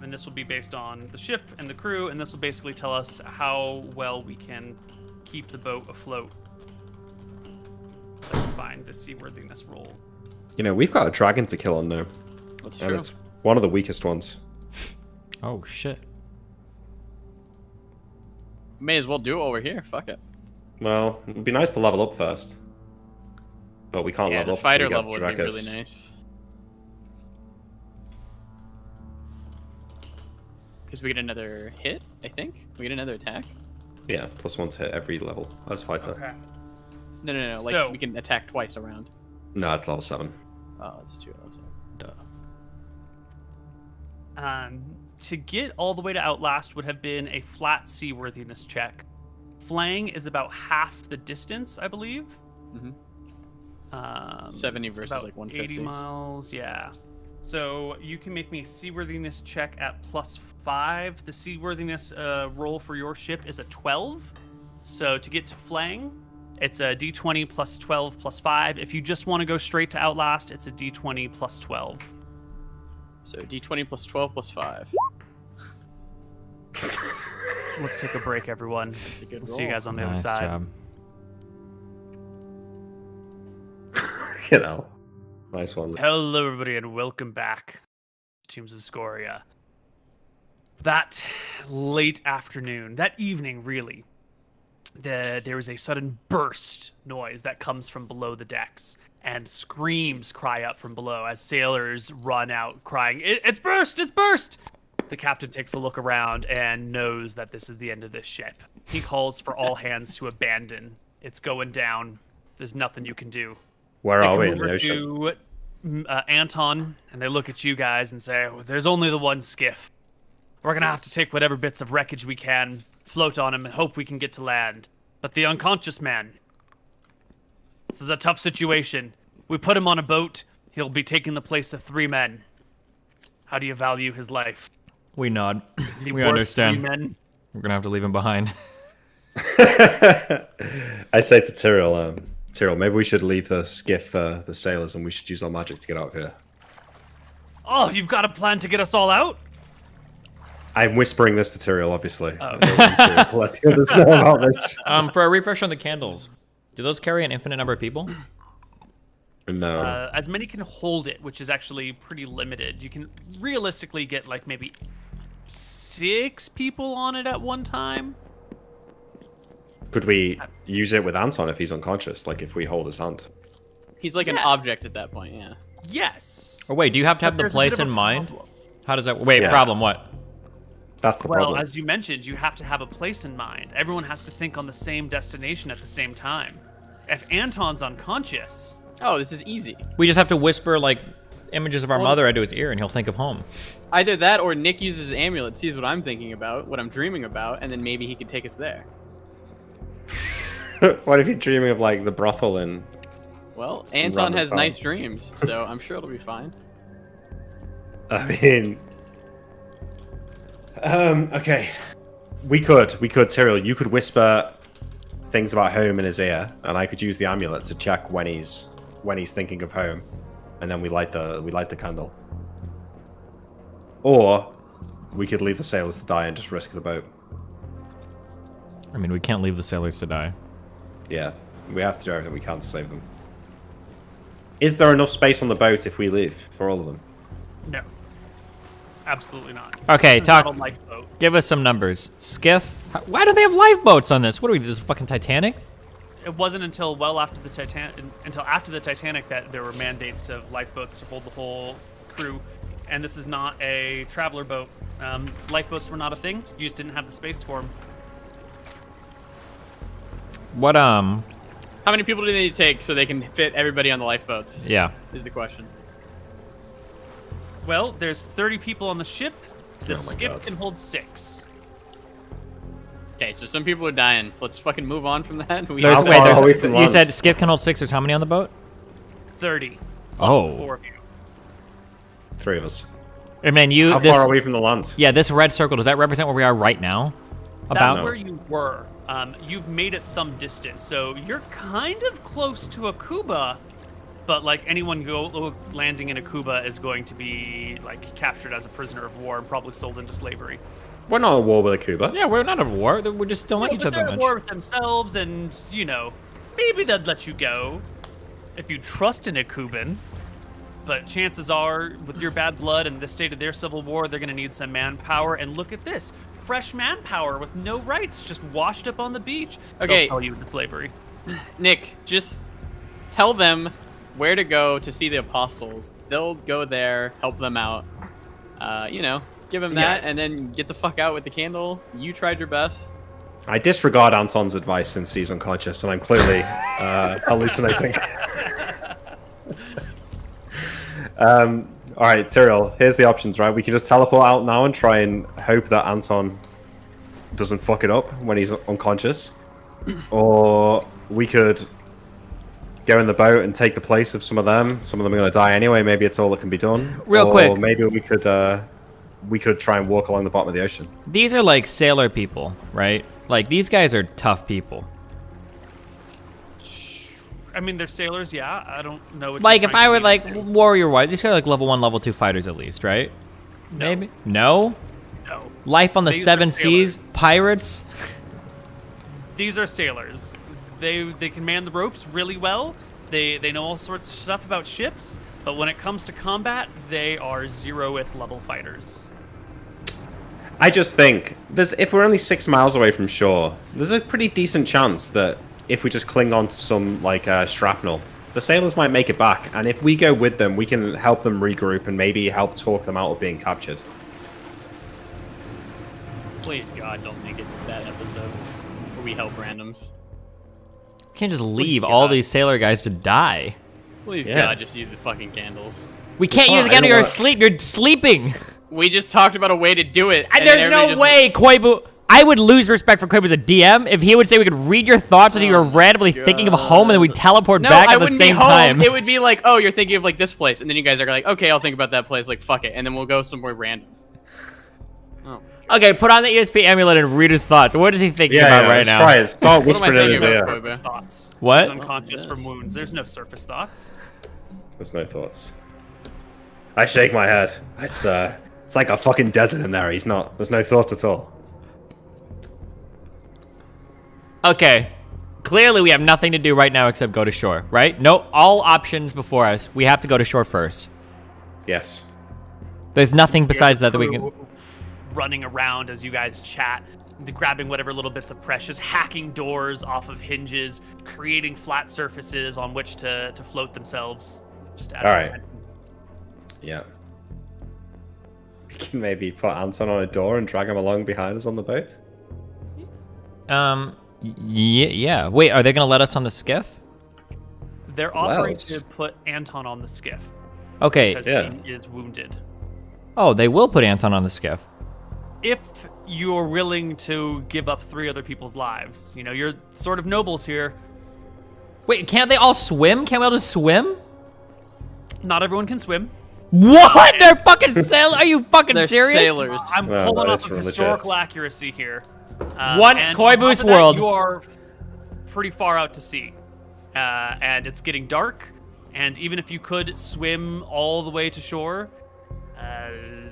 And this will be based on the ship and the crew, and this will basically tell us how well we can keep the boat afloat. So I can find the seaworthiness roll. You know, we've got a dragon to kill on Gnome. That's And true. it's one of the weakest ones. Oh, shit. May as well do it while we're here. Fuck it. Well, it would be nice to level up first. But we can't Yeah, level the up. fighter until we level get would be Drakus. really nice. Because we get another hit, I think. We get another attack. Yeah, +1 to hit every level as fighter. Okay. No. Like, So- we can attack twice around. No, it's level 7. Oh, it's 2 levels. Duh. To get all the way to Outlast would have been a flat seaworthiness check. Flang is about half the distance, I believe. Mm-hmm. 70 it's versus about like 150. 80 miles, yeah. So you can make me a seaworthiness check at +5. The seaworthiness roll for your ship is a 12. So to get to Flang, it's a d20 plus 12 plus 5. If you just want to go straight to Outlast, it's a d20 plus 12. So d20 plus 12 plus 5. Let's take a break, everyone. That's a good We'll roll. see you guys on the other Nice side. job. You know. Nice one. Hello, everybody, and welcome back to Tombs of Scoria. That late afternoon, that evening, really, there was a sudden burst noise that comes from below the decks. and screams cry up from below as sailors run out crying, It's burst! It's burst! The captain takes a look around and knows that this is the end of this ship. He calls for all hands to abandon. It's going down. There's nothing you can do. Where They are come we in the over ocean? to Anton, and they look at you guys and say, there's only the one skiff. We're going to have to take whatever bits of wreckage we can, float on him, and hope we can get to land. But the unconscious man, this is a tough situation. We put him on a boat, he'll be taking the place of 3 men. How do you value his life? We nod. Is he We worth understand. 3 men? We're gonna have to leave him behind. I say to Tyrrell, maybe we should leave the skiff for the sailors and we should use our magic to get out of here. Oh, you've got a plan to get us all out? I'm whispering this to Tyrrell, obviously. Oh. I don't want to let the others know about this. For a refresh on the candles, do those carry an infinite number of people? No. As many can hold it, which is actually pretty limited. You can realistically get like maybe 6 people on it at one time. Could we use it with Anton if he's unconscious? Like if we hold his hand? He's like an Yes. object at that point, yeah. Yes. Or wait, do you have to have But the there's a place bit of in a mind? problem. How does that? Wait, Yeah. problem what? That's the Well, problem. as you mentioned, you have to have a place in mind. Everyone has to think on the same destination at the same time. If Anton's unconscious, Oh, this is easy. We just have to whisper like images of our Well- mother into his ear, and he'll think of home. Either that or Nick uses his amulet, sees what I'm thinking about, what I'm dreaming about, and then maybe he could take us there. What if you're dreaming of like the brothel in? Well, Some Anton random has farm. nice dreams, so I'm sure it'll be fine. I mean, okay, we could, Tyrrell, you could whisper things about home in his ear, and I could use the amulet to check when he's thinking of home, and then we light the candle. Or we could leave the sailors to die and just risk the boat. I mean, we can't leave the sailors to die. Yeah, we have to do everything we can to save them. Is there enough space on the boat if we leave for all of them? no. Absolutely not. Okay, This is not talk- a lifeboat. Give us some numbers. Skiff. Why do they have lifeboats on this? What are we? This fucking Titanic? It wasn't until after the Titanic that there were mandates to have lifeboats to hold the whole crew, and this is not a traveler boat. Lifeboats were not a thing. You just didn't have the space for them. What How many people do they need to take so they can fit everybody on the lifeboats? Yeah. Is the question. Well, there's 30 people on the ship. The Oh my skiff God. can hold 6. Okay, so some people are dying. Let's fucking move on from that. We There's, How wait, far there's, are we from you land? said Skip can hold 6. There's how many on the boat? 30. Plus Oh. the 4 of you. 3 of us. And man, you. How this, far are we from the land? Yeah, this red circle. Does that represent where we are right now? That's About. where you were. You've made it some distance, so you're kind of close to a Cuba, but like anyone landing in a Cuba is going to be like captured as a prisoner of war and probably sold into slavery. We're not at war with a Cuba. Yeah, we're not at war. We just don't like Yeah, each but other they're much. at war with themselves, and maybe they'd let you go if you trust in a Cuban. But chances are, with your bad blood and the state of their civil war, they're going to need some manpower. And look at this. Fresh manpower with no rights, just washed up on the beach. Okay. They'll sell you into slavery. Nick, just tell them where to go to see the apostles. They'll go there, help them out. Give them that, and then get the fuck out with the candle. You tried your best. I disregard Anton's advice since he's unconscious, and I'm clearly hallucinating. All right, Tyrrell, here's the options, right? We can just teleport out now and try and hope that Anton doesn't fuck it up when he's unconscious. Or we could go in the boat and take the place of some of them. Some of them are going to die anyway. Maybe it's all that can be done. Real or quick. Maybe we could try and walk along the bottom of the ocean. These are like sailor people, right? Like these guys are tough people. I mean, they're sailors, yeah. I don't know. What Like you're if trying I to were do. like warrior-wise, these guys are like level 1, level 2 fighters at least, right? No. Maybe. No. No. Life on the These are 7 sailors. seas, pirates. These are sailors. They can man the ropes really well. They know all sorts of stuff about ships, but when it comes to combat, they are 0th level fighters. I just think if we're only 6 miles away from shore, there's a pretty decent chance that if we just cling on to some like shrapnel The sailors might make it back, and if we go with them, we can help them regroup and maybe help talk them out of being captured. Please, God, don't make it that episode where we help randoms. We can't just leave all these sailor guys to die. Please, Yeah. God, just use the fucking candles. We can't fine, use a I candle. don't You're wanna- asleep. You're sleeping. We just talked about a way to do it. and then There's everybody no just- way, Koibu. I would lose respect for Koibu as a DM if he would say we could read your thoughts and you were randomly thinking of home and then we teleport No, back I at the wouldn't same be home. time. It would be like, oh, you're thinking of like this place, and then you guys are like, okay, I'll think about that place. Like, fuck it, and then we'll go somewhere random. Oh. Okay, put on the ESP amulet and read his thoughts. What is he thinking about right let's now? try it. Start What am I whispering in his thinking ear. about, Koibu? Surface thoughts. What? He's unconscious from wounds. There's no surface thoughts. There's no thoughts. I shake my head. It's like a fucking desert in there. He's not. There's no thoughts at all. Okay. Clearly, we have nothing to do right now except go to shore, right? No, all options before us. We have to go to shore first. Yes. There's nothing besides Hear that the we can... crew running around as you guys chat, grabbing whatever little bits of precious, hacking doors off of hinges, creating flat surfaces on which to float themselves. Just All right. Yeah. We can maybe put Anton on a door and drag him along behind us on the boat. Yeah. Wait, are they gonna let us on the skiff? They're offering Well, to put Anton on the skiff Okay. because Yeah. he is wounded. Oh, they will put Anton on the skiff. If you're willing to give up 3 other people's lives, you know, you're sort of nobles here. Wait, can't they all swim? Can't we all just swim? Not everyone can swim. What? They're fucking sailors? Are you fucking They're serious? sailors. I'm No, pulling that off is of for legit. historical accuracy here. One and Koibu's on top of that, world. You are pretty far out to sea, and it's getting dark. And even if you could swim all the way to shore,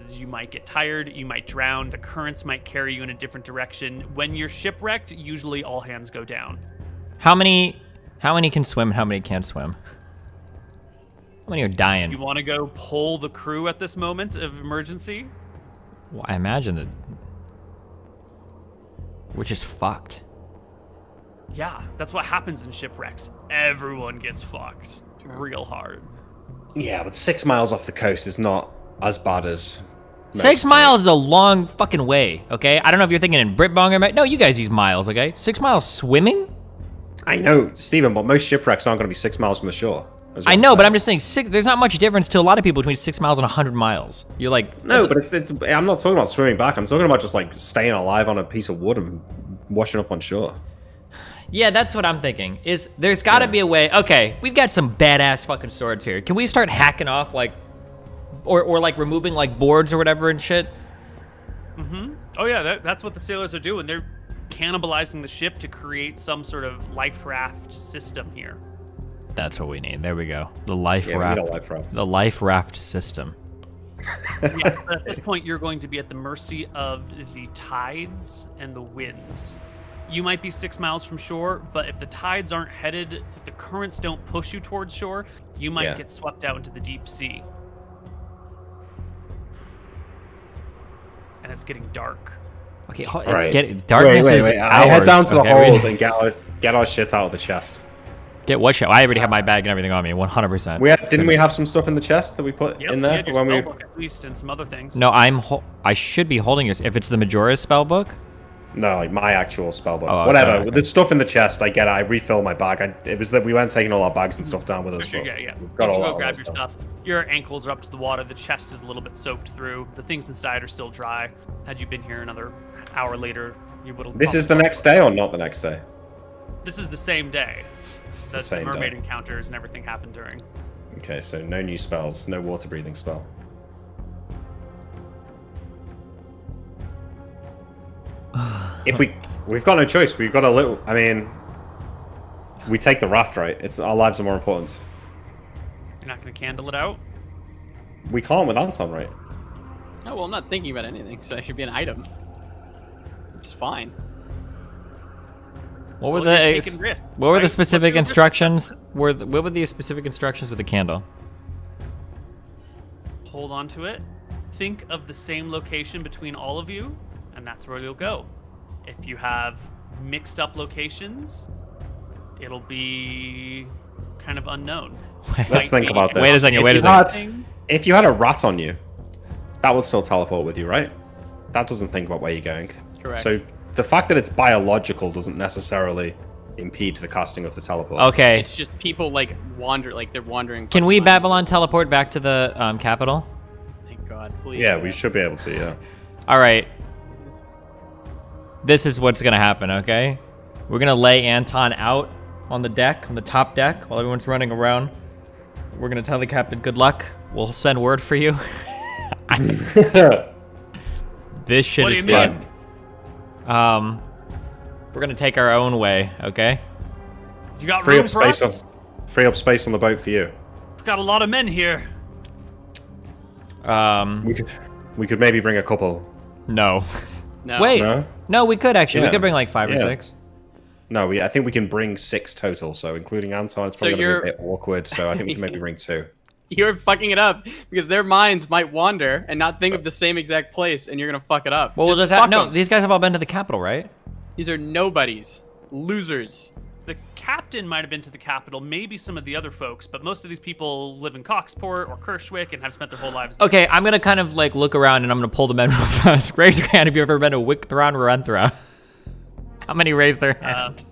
you might get tired. You might drown. The currents might carry you in a different direction. When you're shipwrecked, usually all hands go down. How many can swim? How many can't swim? How many are Do you dying? want to go pull the crew at this moment of emergency? Well, I imagine that we're just fucked. Yeah, that's what happens in shipwrecks. Everyone gets fucked real hard. Yeah, but 6 miles off the coast is not as bad as... 6 miles is a long fucking way, okay? I don't know if you're thinking in Britbong or... No, you guys use miles, okay? 6 miles swimming? I know, Stephen, but most shipwrecks aren't going to be 6 miles from the shore. is what I know, but I'm saying. just saying, there's not much difference to a lot of people between 6 miles and 100 miles. You're like... No, but it's I'm not talking about swimming back. I'm talking about just like staying alive on a piece of wood and washing up on shore. Yeah, that's what I'm thinking. Is there's got to be a way. Okay, we've got some badass fucking swords here. Can we start hacking off like, or like removing like boards or whatever and shit? Oh yeah, that's what the sailors are doing. They're cannibalizing the ship to create some sort of life raft system here. That's what we need. There we go. The life Yeah, we raft. need a life raft. The life raft system. Yeah, but at this point, you're going to be at the mercy of the tides and the winds. You might be 6 miles from shore, but if the tides aren't headed, if the currents don't push you towards shore, you might Yeah. get swept out into the deep sea. And it's getting dark. Okay, it's Right. getting darkness is I head hours, down to the okay? hold and get our shit out of the chest. Get what shit? I already have my bag and everything on me, 100%. Didn't we have some stuff in the chest that we put Yep, in you there had your when we? spellbook at least and some other things. No, I should be holding yours. If it's the Majora's spell book. No, like my actual spellbook. Oh, Whatever. sorry, okay. The stuff in the chest, I get it. I refill my bag. It was that we weren't taking all our bags and stuff down with us. Sure, but yeah. We've You got can all go that grab other your stuff. Your ankles are up to the water. The chest is a little bit soaked through. The things inside are still dry. Had you been here another hour later, you would have. This is the next day or not the next day? This is the same day. It's that the same mermaid day. encounters and everything happened during. Okay, so no new spells, no water breathing spell. If we've got no choice, we've got a little. I mean, we take the raft, right? It's our lives are more important. You're not going to candle it out? We can't with Anton, right? Oh, well, I'm not thinking about anything, so it should be an item. It's fine. What were Well, you're the taking risks, what were right? the What's specific your risk instructions? What were the specific instructions with the candle? Hold on to it. Think of the same location between all of you, and that's where you'll go. If you have mixed up locations, it'll be kind of unknown. Let's think about this. Wait a second, If wait a you had- second. If you had a rat on you, that would still teleport with you, right? That doesn't think about where you're going. Correct. So the fact that it's biological doesn't necessarily impede the casting of the teleport. Okay. It's just people like wander, like they're wandering. Can we fucking Babylon teleport back to the capital? Thank God, please. Yeah, we should be able to, yeah. All right. This is what's gonna happen, okay? We're gonna lay Anton out on the deck, on the top deck, while everyone's running around. We're gonna tell the captain good luck. We'll send word for you. This shit What do is you mean? fun. We're gonna take our own way, okay? You got Free room up for space us? free up space on the boat for you. We've got a lot of men here. We could maybe bring a couple. No. No. Wait. No? No, we could actually. We Yeah. could bring like 5 or Yeah. 6. No, I think we can bring 6 total, so including Anton, it's probably So gonna you're- be a bit awkward, so I think we can maybe bring 2. You're fucking it up because their minds might wander and not think of the same exact place, and you're gonna fuck it up. Well, we'll just fuck have, no, 'em. these guys have all been to the capital, right? These are nobodies, losers. The captain might have been to the capital, maybe some of the other folks, but most of these people live in Coxport or Kershwick and have spent their whole lives there. Okay, I'm gonna kind of like look around and I'm gonna pull the men real fast. Raise your hand if you've ever been to Wicktron Renthra. How many raised their hand?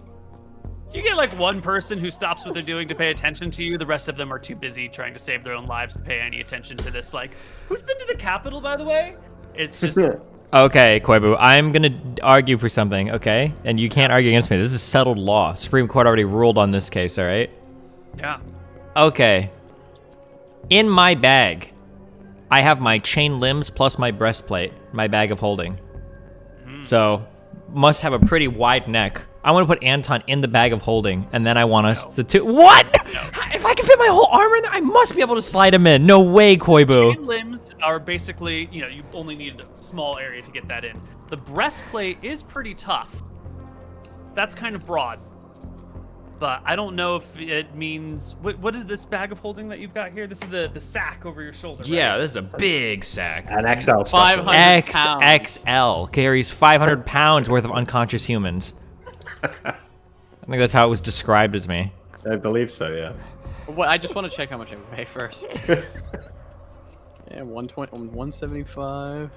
You get like one person who stops what they're doing to pay attention to you. The rest of them are too busy trying to save their own lives to pay any attention to this. Like, who's been to the capital, by the way? It's just Okay, Koibu, I'm gonna argue for something, okay? And you can't argue against me. This is settled law. Supreme Court already ruled on this case, all right? yeah. Okay. In my bag, I have my chain limbs plus my breastplate, my bag of holding. So, must have a pretty wide neck. I want to put Anton in the bag of holding, and then I want us to What? If I can fit my whole armor in there, I must be able to slide him in. No way, Koibu. Chain limbs are basically, you only need a small area to get that in. The breastplate is pretty tough. That's kind of broad. But I don't know if it means... What is this bag of holding that you've got here? This is the sack over your shoulder, right? Yeah, this is a big sack. An XL special. 500 pounds. XXL carries 500 pounds worth of unconscious humans. I think that's how it was described as me. I believe so, yeah. What? I just want to check how much I weigh first. Yeah, 120, 175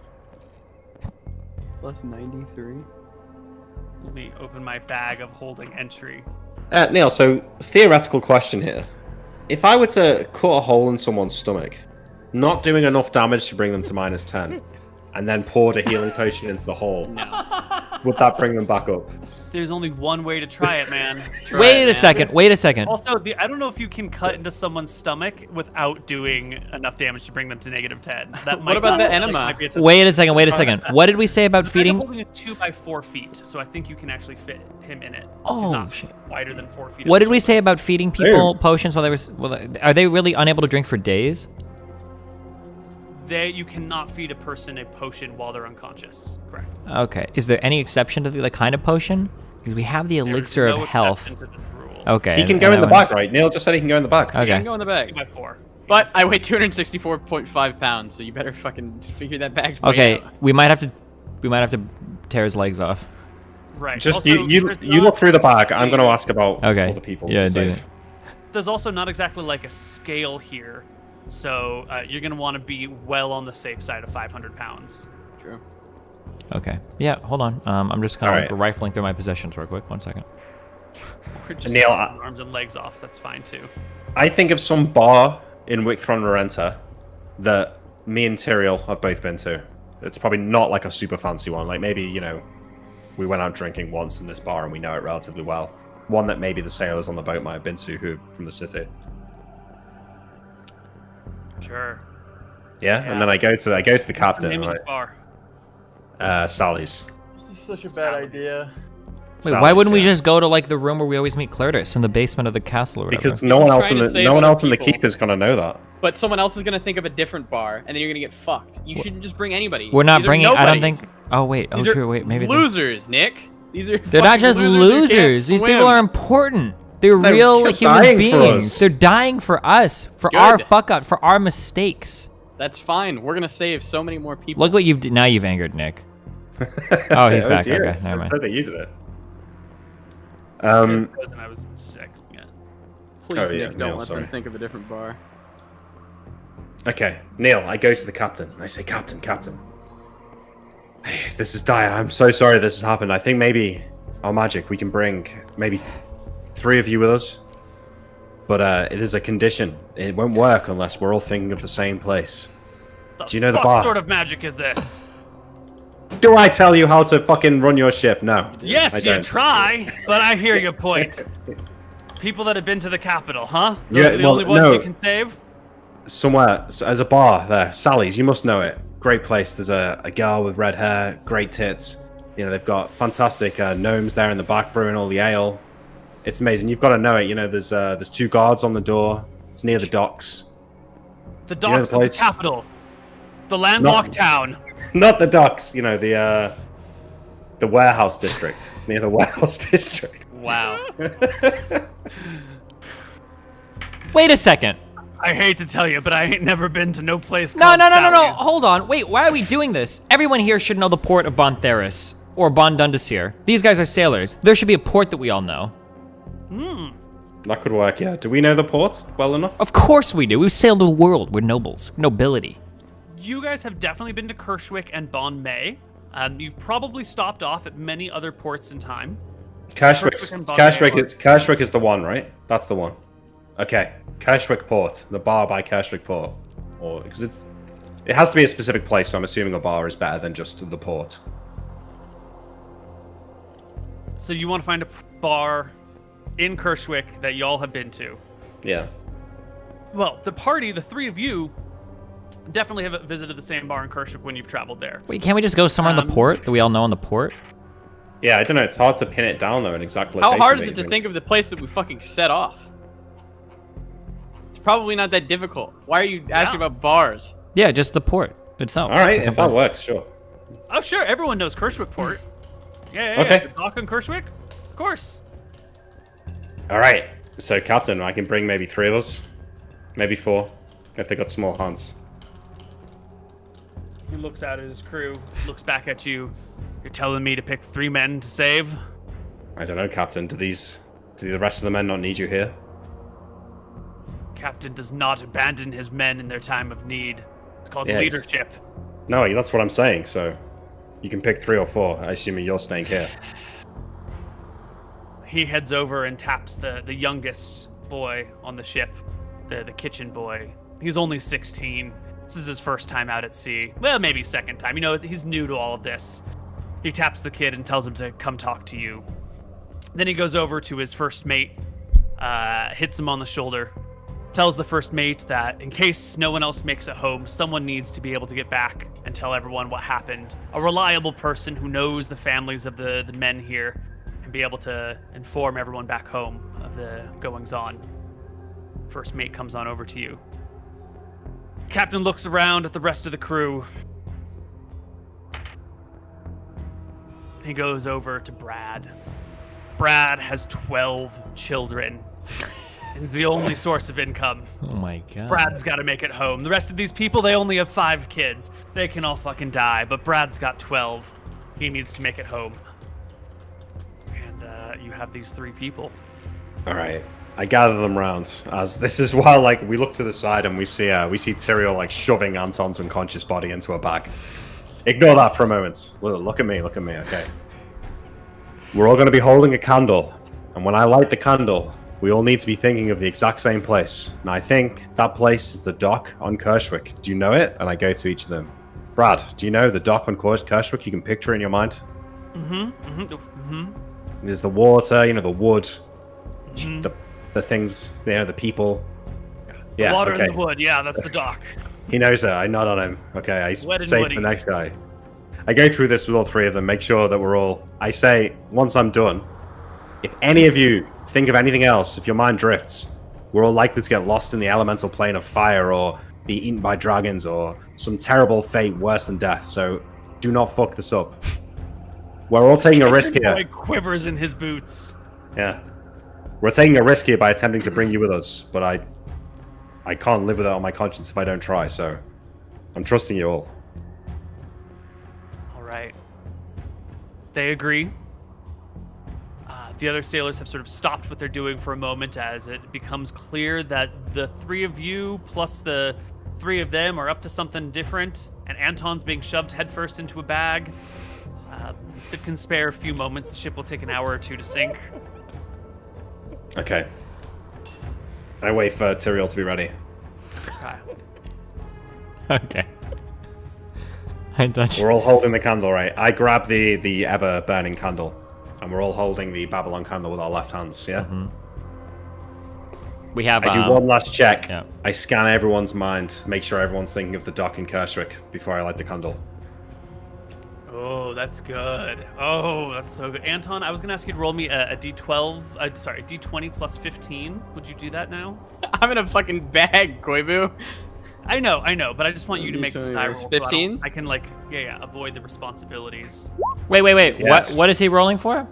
plus 93. Let me open my bag of holding entry. Neal, so theoretical question here. If I were to cut a hole in someone's stomach, not doing enough damage to bring them to -10, and then poured a healing potion into the hole, would that bring them back up? There's only one way to try it, man. Wait a second. Wait a second. Also, I don't know if you can cut into someone's stomach without doing enough damage to bring them to -10. That What about the enema? Wait a second. Wait a second. What did we say about Feeding? feeding? Holding is 2 by 4 feet, so I think you can actually fit him in it. Oh, He's not shit. wider than 4 feet. What at the did we shoulder. say about feeding people potions while they were? Are they really unable to drink for days? You cannot feed a person a potion while they're unconscious. Correct. Okay. Is there any exception to the kind of potion? Because we have the There's elixir no of health. exception to this rule. Okay. He can and go in that the one- bag, right? Neal just said he can go in the bag. You Okay. can go in the 2 bag. by 4. But I weigh 264.5 pounds, so you better fucking figure that bag. Okay. out. We might have to tear his legs off. Right. Just Also, you there's you not- look through the bag. I'm going to ask about Okay. all the people. Yeah, to do save. that. There's also not exactly like a scale here, so you're gonna want to be well on the safe side of 500 pounds. True. Okay. Yeah. Hold on. I'm just kind of Alright. rifling through my possessions real quick. 1 second. Or just Neal, cutting arms and legs off. That's fine too. I think of some bar in Wicktron Rorenta that me and Tyrael have both been to. It's probably not like a super fancy one. Like maybe, we went out drinking once in this bar and we know it relatively well. One that maybe the sailors on the boat might have been to who from the city. Sure. Yeah? Yeah. And then I go to the Name captain, of this right? bar. Sally's. This is such a bad idea. Wait, why Sally's, wouldn't we yeah. just go to like the room where we always meet Clertus in the basement of the castle or whatever? Because no one just else trying in to the save no one other else in the people. keep is gonna know that. But someone else is gonna think of a different bar, and then you're gonna get fucked. You shouldn't just bring anybody. We're not These are bringing. I don't nobodies. think. Oh wait. Oh These are true. Wait. Maybe losers, Nick. These are. they're not fucking just losers who losers. can't These people swim. are important. They're They're real dying human for beings. us. They're dying for us, for Good. our fuck up, for our mistakes. That's fine. We're gonna save so many more people. Look what now you've angered Nick. Oh, he's It back. was you. Okay, It never mind. said that you did it. I was mistaken. Yeah. Please, Oh, yeah, Nick, don't Neal, let sorry. them think of a different bar. Okay, Neal, I go to the captain. I say, Captain. Hey, this is dire. I'm so sorry this has happened. I think maybe our magic, we can bring maybe 3 of you with us. But it is a condition. It won't work unless we're all thinking of the same place. Do you know the bar? What sort of magic is this? Do I tell you how to fucking run your ship? No. Yes, I you don't. try, but I hear your point. People that have been to the capital, huh? Those Yeah, are the well, only ones no. you can save? Somewhere, there's a bar there. Sally's, you must know it. Great place. There's a girl with red hair, great tits. You know, they've got fantastic gnomes there in the back brewing all the ale. It's amazing. You've got to know it. You know, there's 2 guards on the door. It's near the docks. The Do you know docks the of the place? capital. The landlocked town. Not the docks. You know, the warehouse district. It's near the warehouse district. Wow. Wait a second. I hate to tell you, but I ain't never been to no place No, called no. Sally's. Hold on. Wait, why are we doing this? Everyone here should know the port of Bontheris or Bondundasir. These guys are sailors. There should be a port that we all know. That could work, yeah. Do we know the port well enough? Of course we do. We've sailed the world. We're nobles. Nobility. You guys have definitely been to Kershwick and Bon May. You've probably stopped off at many other ports in time. Kershwick Kershwick is the one, right? That's the one. Okay, Kershwick Port, the bar by Kershwick Port, or because it has to be a specific place. So I'm assuming a bar is better than just the port. So you want to find a bar in Kershwick that y'all have been to. Yeah. Well, the party, the 3 of you, definitely have visited the same bar in Kershwick when you've traveled there. Wait, can't we just go somewhere in the port that we all know in the port? Yeah, I don't know. It's hard to pin it down though. An exact How location. hard is it to think of the place that we fucking set off? It's probably not that difficult. Why are you asking about bars? Yeah, just the port itself. All right, if that works, sure. Oh, sure. Everyone knows Kershwick Port. Yeah. Okay. The dock in Kershwick? Of course. All right. So, Captain, I can bring maybe 3 of us, maybe 4, if they got small hands. He looks out at his crew, looks back at you. You're telling me to pick 3 men to save? I don't know, Captain. Do the rest of the men not need you here? Captain does not abandon his men in their time of need. It's called Yes. leadership. No, that's what I'm saying. So, you can pick 3 or 4. I assume you're staying here. He heads over and taps the youngest boy on the ship, the kitchen boy. He's only 16. This is his first time out at sea. Well, maybe second time. You know, he's new to all of this. He taps the kid and tells him to come talk to you. Then he goes over to his first mate, hits him on the shoulder, tells the first mate that in case no one else makes it home, someone needs to be able to get back and tell everyone what happened. A reliable person who knows the families of the men here and be able to inform everyone back home of the goings-on. First mate comes on over to you. Captain looks around at the rest of the crew. He goes over to Brad. Brad has 12 children. He's the only source of income. Oh my god. Brad's got to make it home. The rest of these people, they only have 5 kids. They can all fucking die, but Brad's got 12. He needs to make it home. And you have these 3 people. All right. I gather them round as this is while like we look to the side and we see Tyrael like shoving Anton's unconscious body into a bag. Ignore that for a moment. Look at me, okay. We're all going to be holding a candle, and when I light the candle, we all need to be thinking of the exact same place. And I think that place is the dock on Kershwick. Do you know it? And I go to each of them. Brad, do you know the dock on Kershwick? You can picture it in your mind. There's the water, you know, the wood, the things, you know, the people. Yeah, The water okay. and the wood, yeah, that's the dock. He knows it. I nod on him. Okay, I Wet and say woody. for the next guy. I go through this with all 3 of them, make sure that we're all... I say, once I'm done, if any of you think of anything else, if your mind drifts, we're all likely to get lost in the elemental plane of fire or be eaten by dragons or some terrible fate worse than death, so do not fuck this up. We're all taking a risk here. Boy quivers in his boots. Yeah. We're taking a risk here by attempting to bring you with us, but I can't live with it on my conscience if I don't try, so I'm trusting you all. All right. They agree. The other sailors have sort of stopped what they're doing for a moment as it becomes clear that the three of you plus the three of them are up to something different, and Anton's being shoved headfirst into a bag. If it can spare a few moments, the ship will take an hour or two to sink. Okay. I wait for Tyrael to be ready. Okay. I touch. We're all holding the candle, right? I grab the ever-burning candle, and we're all holding the Babylon candle with our left hands, yeah? Mm-hmm. We have. I do one last check. Yeah. I scan everyone's mind, make sure everyone's thinking of the dock in Kershwick before I light the candle. Oh, that's good. Oh, that's so good. Anton, I was going to ask you to roll me a D12, sorry, a D20 plus 15. Would you do that now? I'm in a fucking bag, Koibu. I know, but I just want you to make some die rolls. 15? I can, like, avoid the responsibilities. Wait. Yes. What is he rolling for?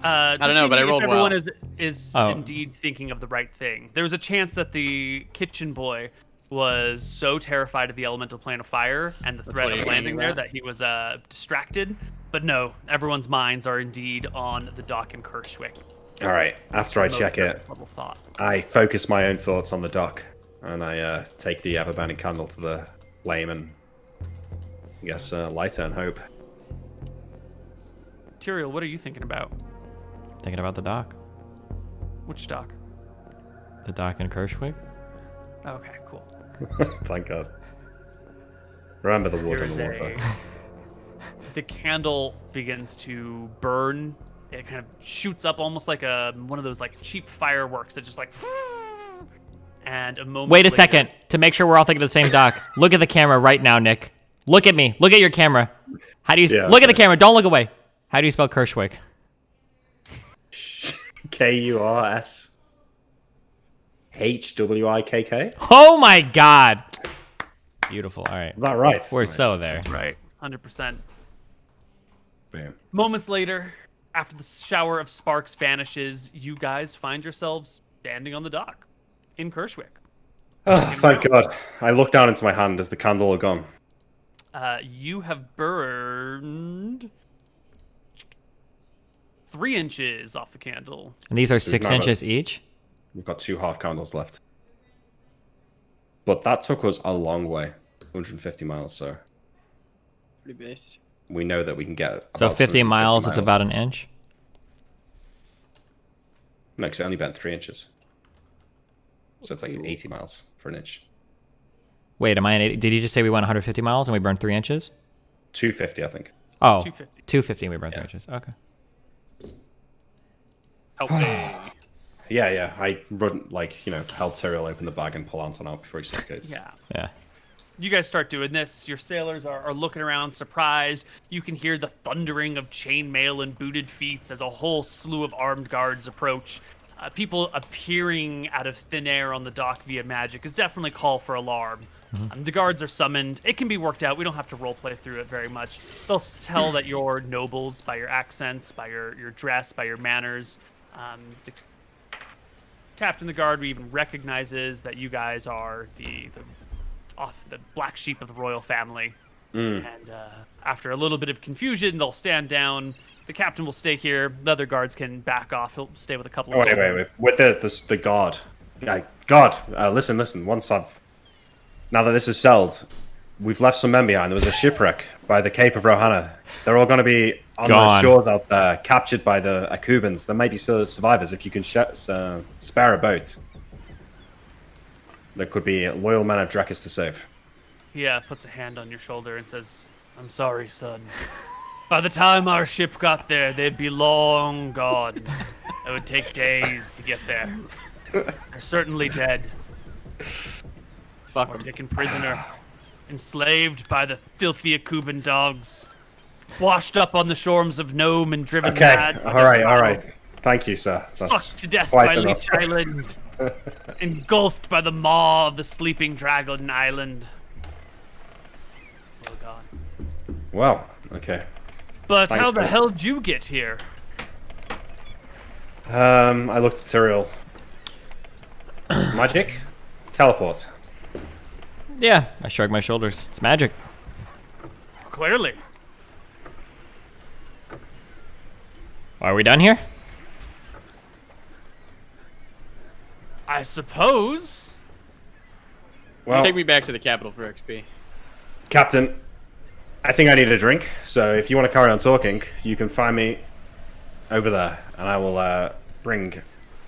I don't know, but I rolled everyone well. is Oh. indeed thinking of the right thing. There was a chance that the kitchen boy was so terrified of the elemental plane of fire and the threat what of he's landing thinking there about? that he was distracted. But no, everyone's minds are indeed on the dock in Kershwick. All right, after I check it, Level thought. I focus my own thoughts on the dock, and I take the ever-burning candle to the flame and, I guess, light it and hope. Tyrael, what are you thinking about? Thinking about the dock. Which dock? The dock in Kershwick. Okay, cool. Thank God. Remember the wood There and is the water. the candle begins to burn. It kind of shoots up almost like one of those like cheap fireworks that just like. And a moment. Wait a later- second. To make sure we're all thinking of the same dock, look at the camera right now, Nick. Look at me. Look at your camera. How do you Yeah, look at the okay. camera? Don't look away. How do you spell Kershwick? Kurshwikk. Oh my God. Beautiful. All right. Is that right? We're Nice. so there. Right, 100%. Boom. Moments later, after the shower of sparks vanishes, you guys find yourselves standing on the dock in Kershwick. Oh, thank God. I look down into my hand as the candle are gone. You have burned 3 inches off the candle. And these are 6 not a- inches each. We've got 2 half candles left. But that took us a long way. 150 miles, so Pretty based. we know that we can get So about 50 250 miles is about an inch. No, because it only bent 3 inches. So it's like 80 miles for an inch. Wait, am I in 80? Did you just say we went 150 miles and we burned 3 inches? 250, I think. Oh, 250. 250 and we burned 3 inches. Okay. Help me. Yeah. I run, like, help Tyrael open the bag and pull Anton out before he suffocates. Yeah. Yeah. You guys start doing this. Your sailors are looking around surprised. You can hear the thundering of chainmail and booted feet as a whole slew of armed guards approach. People appearing out of thin air on the dock via magic is definitely call for alarm. The guards are summoned. It can be worked out. We don't have to roleplay through it very much. They'll tell that you're nobles by your accents, by your dress, by your manners. The captain of the guard even recognizes that you guys are the black sheep of the royal family. And after a little bit of confusion, they'll stand down. The captain will stay here. The other guards can back off. He'll stay with a couple of Wait. With the guard. Listen. Now that this is settled, we've left some men behind. There was a shipwreck by the Cape of Rohanna. They're all going to be on the Gone. shores out there, captured by the Akubans. There may be still survivors if you can spare a boat. There could be loyal men of Drekis to save. He puts a hand on your shoulder and says, "I'm sorry, son. By the time our ship got there, they'd be long gone. It would take days to get there. They're certainly dead. Fuck Or 'em. taken prisoner. Enslaved by the filthy Akuban dogs. Washed up on the shores of Nome and driven Okay, mad. by all their right. power. Thank you, sir. That's Sucked to death quite by enough. Leech Island. Engulfed by the maw of the sleeping dragon island. Well gone. Well, okay. But Thanks, how the mate. hell did you get here? I looked at Tyrael. Magic? Teleport. Yeah. I shrug my shoulders. It's magic. Clearly. Are we done here? I suppose. Well, Take me back to the capital for XP. Captain, I think I need a drink. So if you want to carry on talking, you can find me over there, and I will bring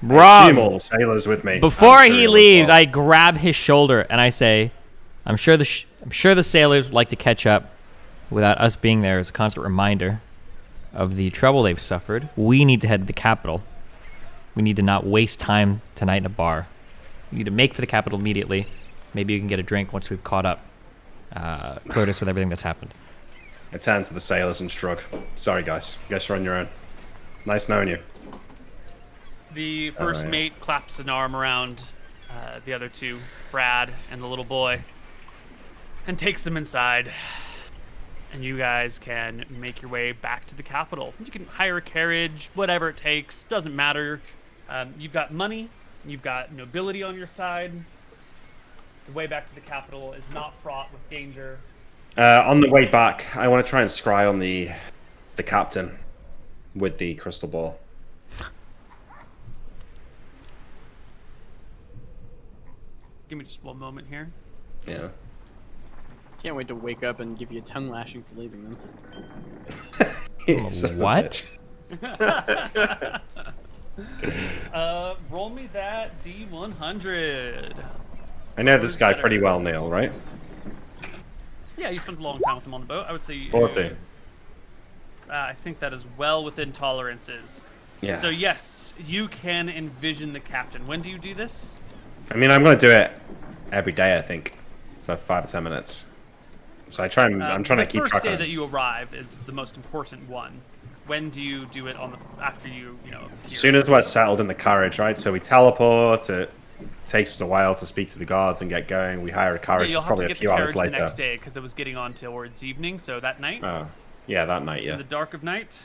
all sailors with me. Before and he Cyril as leaves, well. I grab his shoulder and I say, I'm sure the sailors would like to catch up without us being there as a constant reminder of the trouble they've suffered. We need to head to the capital. We need to not waste time tonight in a bar. We need to make for the capital immediately. Maybe you can get a drink once we've caught up Cartos with everything that's happened. I turn to the sailors and shrug. Sorry, guys. You guys are on your own. Nice knowing you. The first mate claps an arm around the other two, Brad and the little boy, and takes them inside. And you guys can make your way back to the capital. You can hire a carriage, whatever it takes, doesn't matter. You've got money, you've got nobility on your side. The way back to the capital is not fraught with danger. On the way back, I want to try and scry on the captain with the crystal ball. Give me just one moment here. Yeah. Can't wait to wake up and give you a tongue lashing for leaving them. What? Roll me that D100. I know this guy pretty well, Neal, right? Yeah, you spent a long time with him on the boat. I would say 40. I think that is well within tolerances. Yeah. So yes, you can envision the captain. When do you do this? I mean, I'm going to do it every day, I think, for 5 to 10 minutes. So I'm trying to keep the track first day of that it. you arrive is the most important one. When do you do it after you appear? As soon as we're settled in the carriage, right? So we teleport. It takes us a while to speak to the guards and get going. We hire a carriage. You'll It's have to probably a get few the hours carriage the later. next day because it was getting on towards evening. So that night, Oh, yeah, that night, yeah. in the dark of night,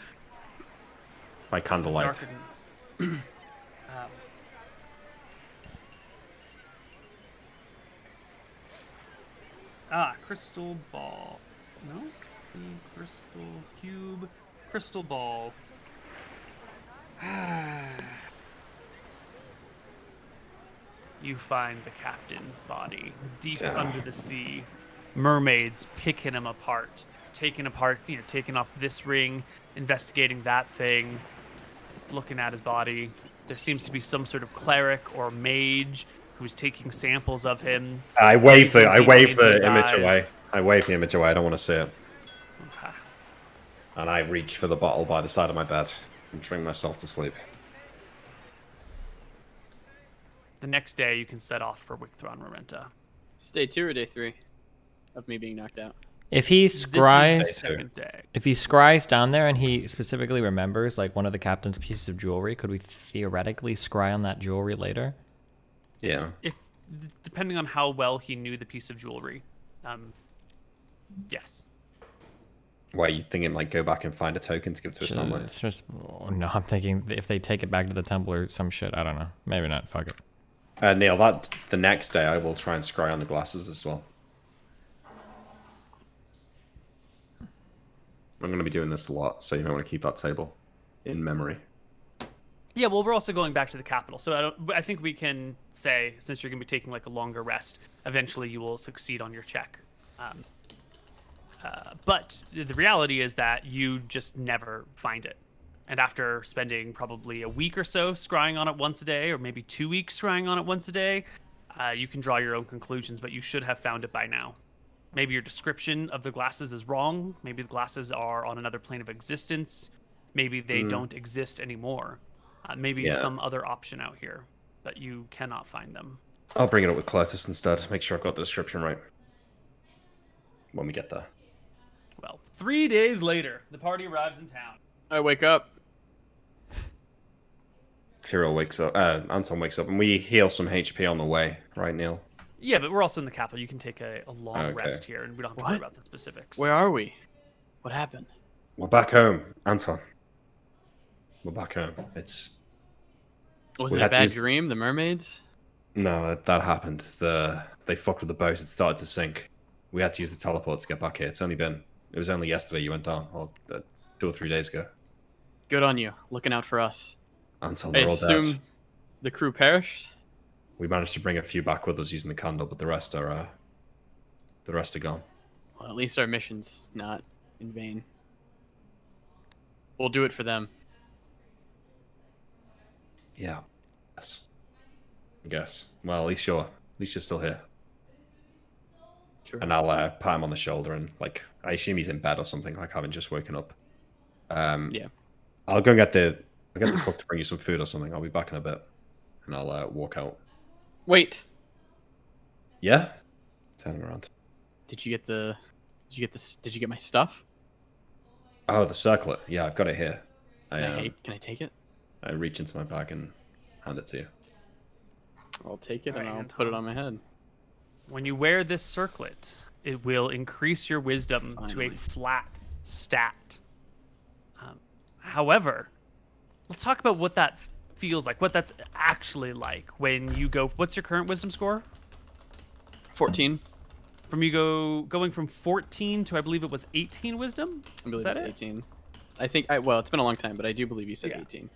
By candlelight. Crystal ball. No? The crystal cube. Crystal ball. You find the captain's body deep under the sea. Mermaids picking him apart. Taking off this ring, investigating that thing, looking at his body. There seems to be some sort of cleric or mage who's taking samples of him. I wave the his image eyes. away. I wave the image away. I don't want to see it. Okay. And I reach for the bottle by the side of my bed and drink myself to sleep. The next day, you can set off for Wicthron Rorenta. It's day 2 or day 3 of me being knocked out. If he This is the scries, second day. if he scries down there and he specifically remembers like one of the captain's pieces of jewelry, could we theoretically scry on that jewelry later? Yeah. Depending on how well he knew the piece of jewelry, yes. Why, you thinking like go back and find a token to give to his family? It's just, no, I'm thinking if they take it back to the temple or some shit. I don't know. Maybe not. Fuck it. Neal, the next day I will try and scry on the glasses as well. I'm going to be doing this a lot, so you might want to keep that table in memory. Yeah, well, we're also going back to the capital, so I think we can say, since you're going to be taking like a longer rest, eventually you will succeed on your check. But the reality is that you just never find it. And after spending probably a week or so scrying on it once a day, or maybe 2 weeks scrying on it once a day, you can draw your own conclusions, but you should have found it by now. Maybe your description of the glasses is wrong. Maybe the glasses are on another plane of existence. Maybe they don't exist anymore. Maybe some other option out here, but you cannot find them. I'll bring it up with Cartos instead. Make sure I've got the description right when we get there. Well, 3 days later, the party arrives in town. I wake up. Tyrell wakes up. Anton wakes up, and we heal some HP on the way, right, Neal? Yeah, but we're also in the capital. You can take a long rest here, and we don't have to worry about the specifics. Where are we? What happened? We're back home, Anton. We're back home. Was We it a had to bad use- dream? The mermaids? No, that happened. They fucked with the boat. It started to sink. We had to use the teleport to get back here. It was only yesterday you went down, or 2 or 3 days ago. Good on you. Looking out for us. Anton, I they're all assume dead. the crew perished? We managed to bring a few back with us using the candle, but the rest are gone. Well, at least our mission's not in vain. We'll do it for them. Yeah. Yes. I guess. Well, at least you're still here. Sure. And I'll pat him on the shoulder and I assume he's in bed or something, having just woken up. Yeah. I'll go get the cook to bring you some food or something. I'll be back in a bit, and I'll walk out. Wait. Yeah. Turn him around. Did you get my stuff? Oh, the circlet. Yeah, I've got it here. Can I take it? I reach into my bag and hand it to you. I'll take it and Alright, I'll put it on my head. When you wear this circlet, it will increase your wisdom to a Finally. flat stat. However, let's talk about what that feels like, what that's actually like when you go. What's your current wisdom score? 14. Going from 14 to I believe it was 18 wisdom. I believe Is that it's it? 18. I think it's been a long time, but I do believe you said Yeah. 18.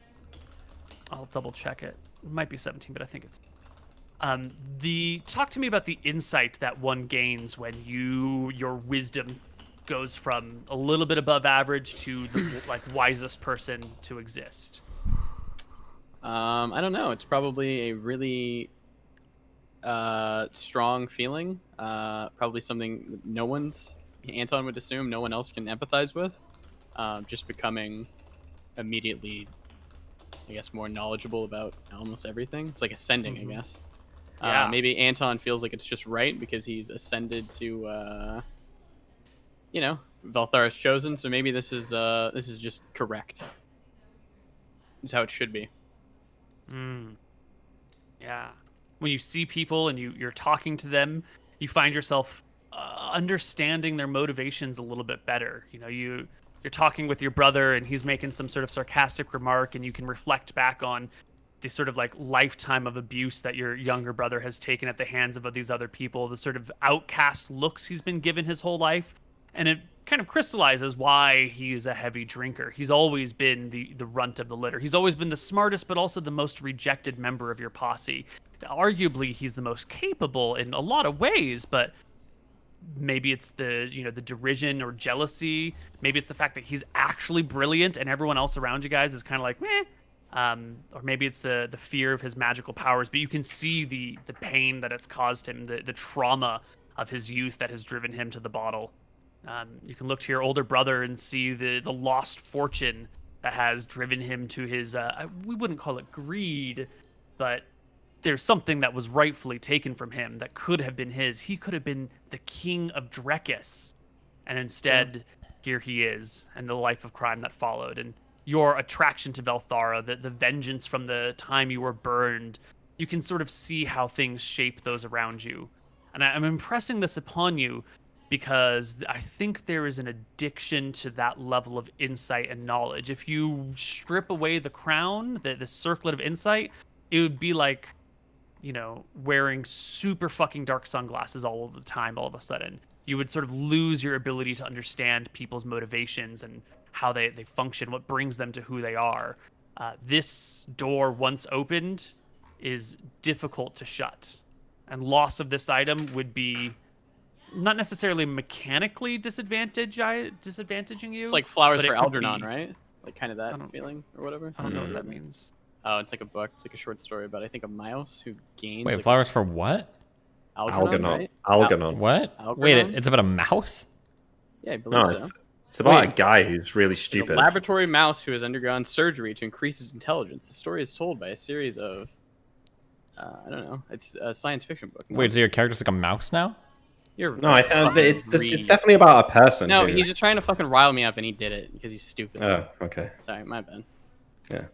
I'll double check it. It might be 17, but I think it's. Talk to me about the insight that one gains when your wisdom goes from a little bit above average to the wisest person to exist. I don't know. It's probably a really strong feeling. Probably something that Anton would assume no one else can empathize with. Just becoming immediately, I guess, more knowledgeable about almost everything. It's like ascending, I guess. Yeah. Maybe Anton feels like it's just right because he's ascended to, Valthara's chosen. So maybe this is just correct. It's how it should be. Yeah. When you see people and you're talking to them, you find yourself understanding their motivations a little bit better. You're talking with your brother and he's making some sort of sarcastic remark, and you can reflect back on the sort of lifetime of abuse that your younger brother has taken at the hands of these other people, the sort of outcast looks he's been given his whole life. And it kind of crystallizes why he is a heavy drinker. He's always been the runt of the litter. He's always been the smartest, but also the most rejected member of your posse. Arguably, he's the most capable in a lot of ways, but maybe it's the derision or jealousy. Maybe it's the fact that he's actually brilliant and everyone else around you guys is kind of like, meh. Or maybe it's the fear of his magical powers, but you can see the pain that it's caused him, the trauma of his youth that has driven him to the bottle. You can look to your older brother and see the lost fortune that has driven him to his, we wouldn't call it greed, but there's something that was rightfully taken from him that could have been his. He could have been the king of Drekis, and instead, here he is, and the life of crime that followed. And your attraction to Valthara, the vengeance from the time you were burned, you can sort of see how things shape those around you. And I'm impressing this upon you because I think there is an addiction to that level of insight and knowledge. If you strip away the crown, the circlet of insight, it would be like, wearing super fucking dark sunglasses all of the time all of a sudden. You would sort of lose your ability to understand people's motivations and how they function, what brings them to who they are. This door, once opened, is difficult to shut. And loss of this item would be not necessarily mechanically disadvantaging you. It's like Flowers but for it could Algernon, be- right? Like kind of that feeling or whatever. I don't know what that means. Oh, it's like a book. It's like a short story about, I think, a mouse who gains. Wait, like, flowers for what? Algernon, right? Algernon. What? Algernon? Wait, it's about a mouse? Yeah, I believe No, so. it's about Wait. a guy who's really A stupid. laboratory mouse who has undergone surgery to increase his intelligence. The story is told by a series of, I don't know. It's a science fiction book. No, Wait, so your character's like a mouse now? you're No, I found fucking it's read. definitely about a person. No, who- he's just trying to fucking rile me up, and he did it because he's stupid. Oh, okay. Sorry, my bad. Yeah.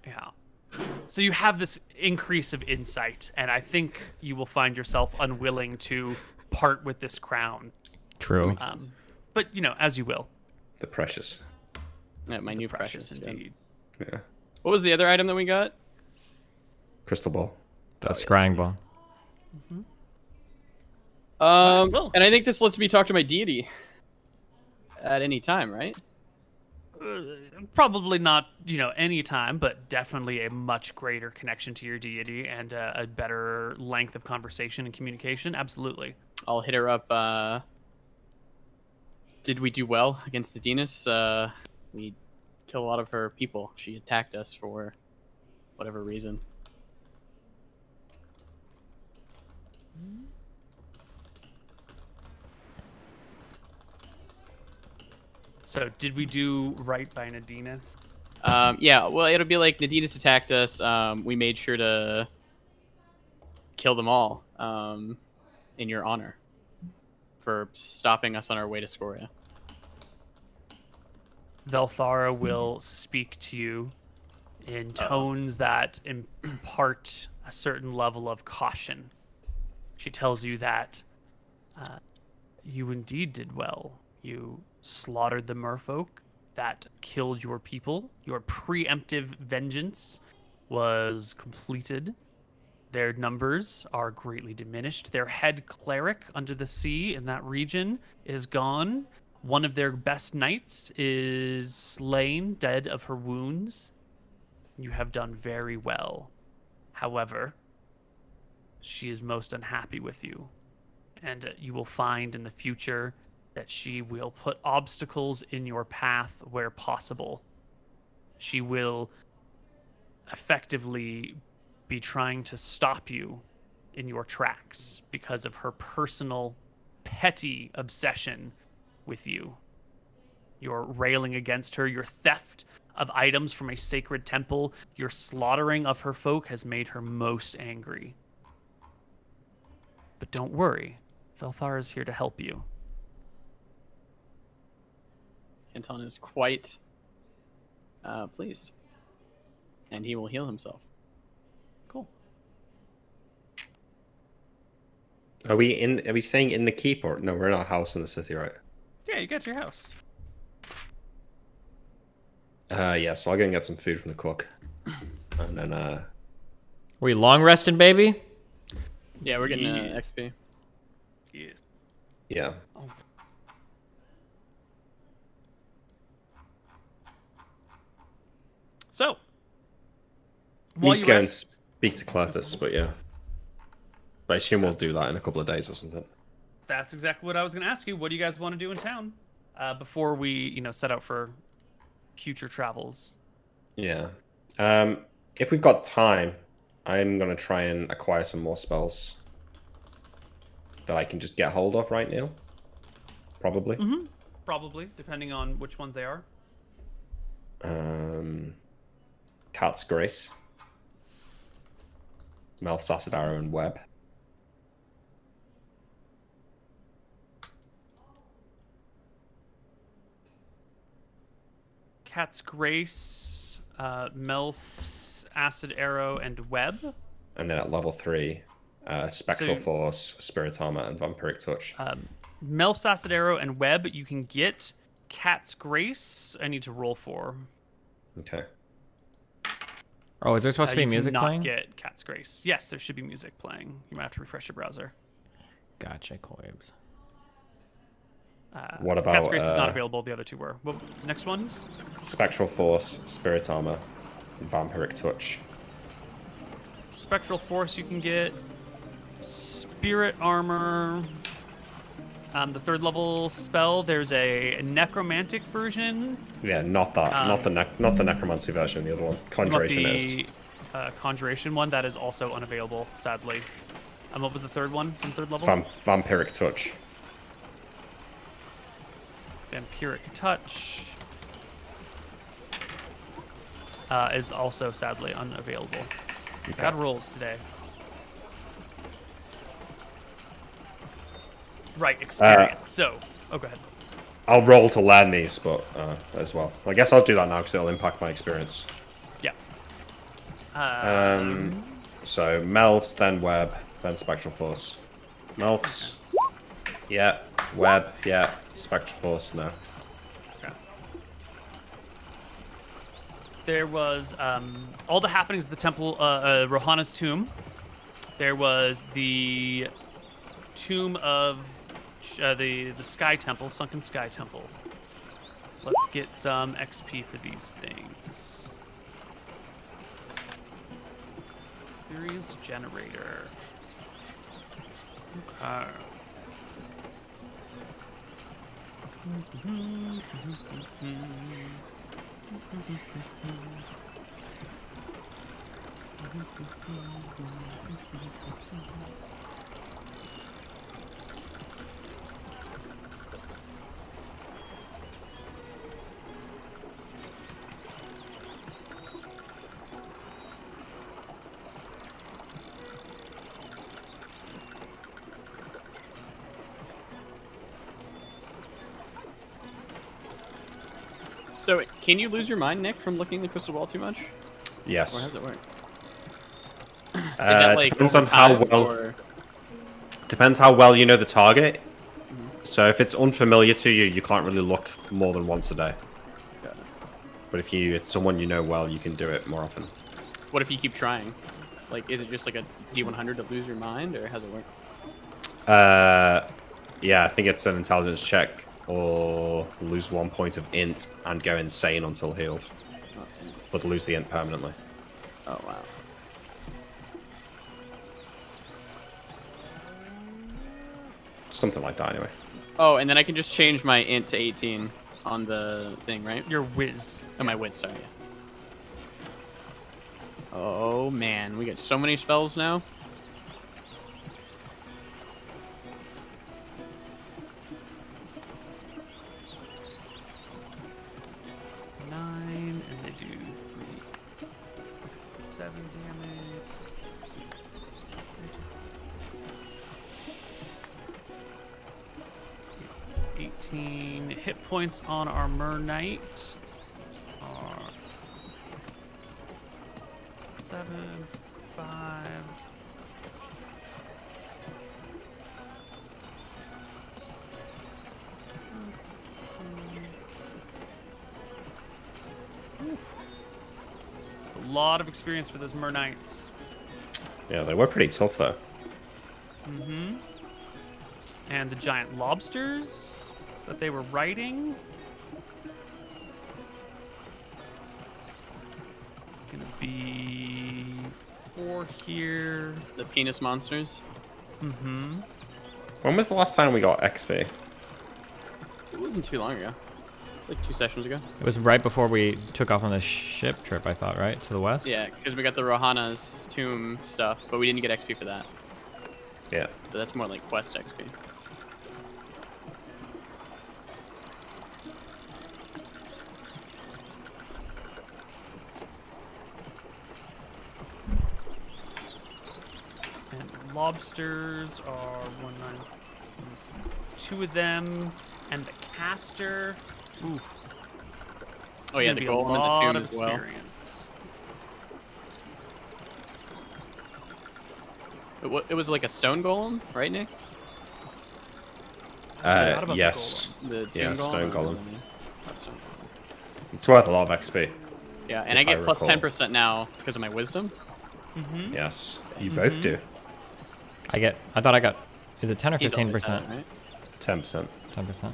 Yeah. So you have this increase of insight, and I think you will find yourself unwilling to part with this crown. True. But, as you will. The precious. Yeah, my new Precious precious. yeah. indeed. Yeah. What was the other item that we got? Crystal ball. That's scrying ball. And I think this lets me talk to my deity at any time, right? probably not, any time, but definitely a much greater connection to your deity and a better length of conversation and communication. Absolutely. I'll hit her up. Did we do well against Adinus? We killed a lot of her people. She attacked us for whatever reason. So, did we do right by Nadinus? Yeah, well, it'll be like Nadinus attacked us. We made sure to kill them all in your honor for stopping us on our way to Scoria. Velthara will speak to you in tones that impart a certain level of caution. She tells you that you indeed did well. You slaughtered the merfolk that killed your people. Your preemptive vengeance was completed. Their numbers are greatly diminished. Their head cleric under the sea in that region is gone. One of their best knights is slain, dead of her wounds. You have done very well. However, she is most unhappy with you. And you will find in the future that she will put obstacles in your path where possible. She will effectively be trying to stop you in your tracks because of her personal, petty obsession with you. Your railing against her, your theft of items from a sacred temple, your slaughtering of her folk has made her most angry. But don't worry, Velthara is here to help you. Anton is quite pleased, and he will heal himself. Cool. Are we staying in the keep or no? We're in our house in the city, right? Yeah, you got your house. Yeah. So I'll go and get some food from the cook, and then Were you long resting, baby? Yeah, we're getting XP. Yes. yeah. Oh. So, Need to go and speak to Cartos, but yeah. But I assume we'll do that in a couple of days or something. That's exactly what I was going to ask you. What do you guys want to do in town before we, set out for future travels? Yeah. If we've got time, I'm gonna try and acquire some more spells that I can just get hold of, right, Neal? Probably. Mm-hmm. Probably, depending on which ones they are. Cat's Grace, Melf's Acid Arrow, and Web. Cat's Grace, Melf's Acid Arrow, and Web. And then at level 3, Spectral Force, Spirit Armor, and Vampiric Touch. Melf's Acid Arrow and Web you can get. Cat's Grace I need to roll for. Okay. Oh, is there supposed to be music playing? You cannot get Cat's Grace. Yes, there should be music playing. You might have to refresh your browser. Gotcha, Koibs. What about Cat's Grace is not available. The other two were. Well, next ones? Spectral Force, Spirit Armor, and Vampiric Touch? Spectral Force you can get. Spirit Armor. The third level spell. There's a necromantic version. Yeah, not that. Not the necromancy version. The other one, Conjuration is. Conjuration one that is also unavailable, sadly. What was the third one from third level? Vampiric Touch. Vampiric Touch is also sadly unavailable. Okay. Got rolls today. Right, experience. So, go ahead. I'll roll to learn these, but as well. I guess I'll do that now because it'll impact my experience. Yeah. So Melf's, then Web, then Spectral Force. Melf's, yeah. Web, yeah. Spectral Force, no. Okay. There was all the happenings of the temple, Rohana's tomb. There was the tomb of the Sky Temple, Sunken Sky Temple. Let's get some XP for these things. Experience generator. Okay. So, can you lose your mind, Nick, from looking at the crystal ball too much? Or how Yes. does it work? Is that like Depends over on how time, well. or... Depends how well you know the target. So if it's unfamiliar to you, you can't really look more than once a day. Got it. But if it's someone you know well, you can do it more often. What if you keep trying? Like, is it just like a D100 to lose your mind, or how's it work? Yeah, I think it's an intelligence check or lose 1 point of int and go insane until healed. Oh, But lose the int permanently. oh wow. Something like that, anyway. Oh, and then I can just change my int to 18 on the thing, right? Your whiz. Oh, my wit, sorry. Oh man, we got so many spells now. Nine, and they do 7 damage. He's 18 hit points on our Knight. Are 7, 5. It's a lot of experience for those Knights. Yeah, they were pretty tough, though. Mm-hmm. And the giant lobsters that they were riding. Gonna be 4 here. The penis monsters. Mm-hmm. When was the last time we got XP? It wasn't too long ago. Like 2 sessions ago. It was right before we took off on the ship trip, I thought, right? To the west? Yeah, because we got the Rohana's tomb stuff, but we didn't get XP for that. Yeah. But that's more like quest XP. And the lobsters are 1, 9. 2 of them. And the caster. Oof. Oh yeah, It's the gonna be a golem and the lot tomb of as well. experience. It was like a stone golem, right, Nick? forgot about the Yes. The tomb Yeah, golem. stone golem. Oh, stone golem. It's worth a lot of XP. Yeah, and If I I get plus recall. 10% now because of my wisdom. Mm-hmm. Yes, you both do. I thought I got, is it 10 or He's always 15%? had it, right? 10%. 10%.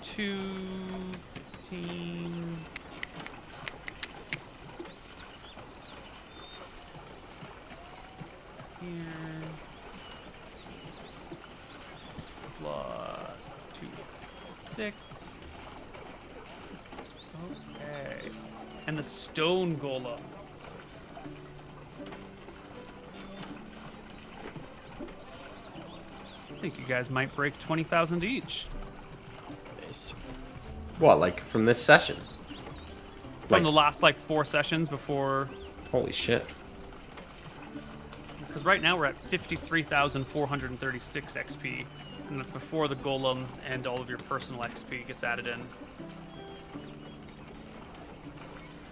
Two, 15. Here. Plus 2, 6. Okay. And the stone golem. I think you guys might break 20,000 each. Base. What, like from this session? From the last like 4 sessions before, Holy shit. because right now we're at 53,436 XP, and that's before the golem and all of your personal XP gets added in.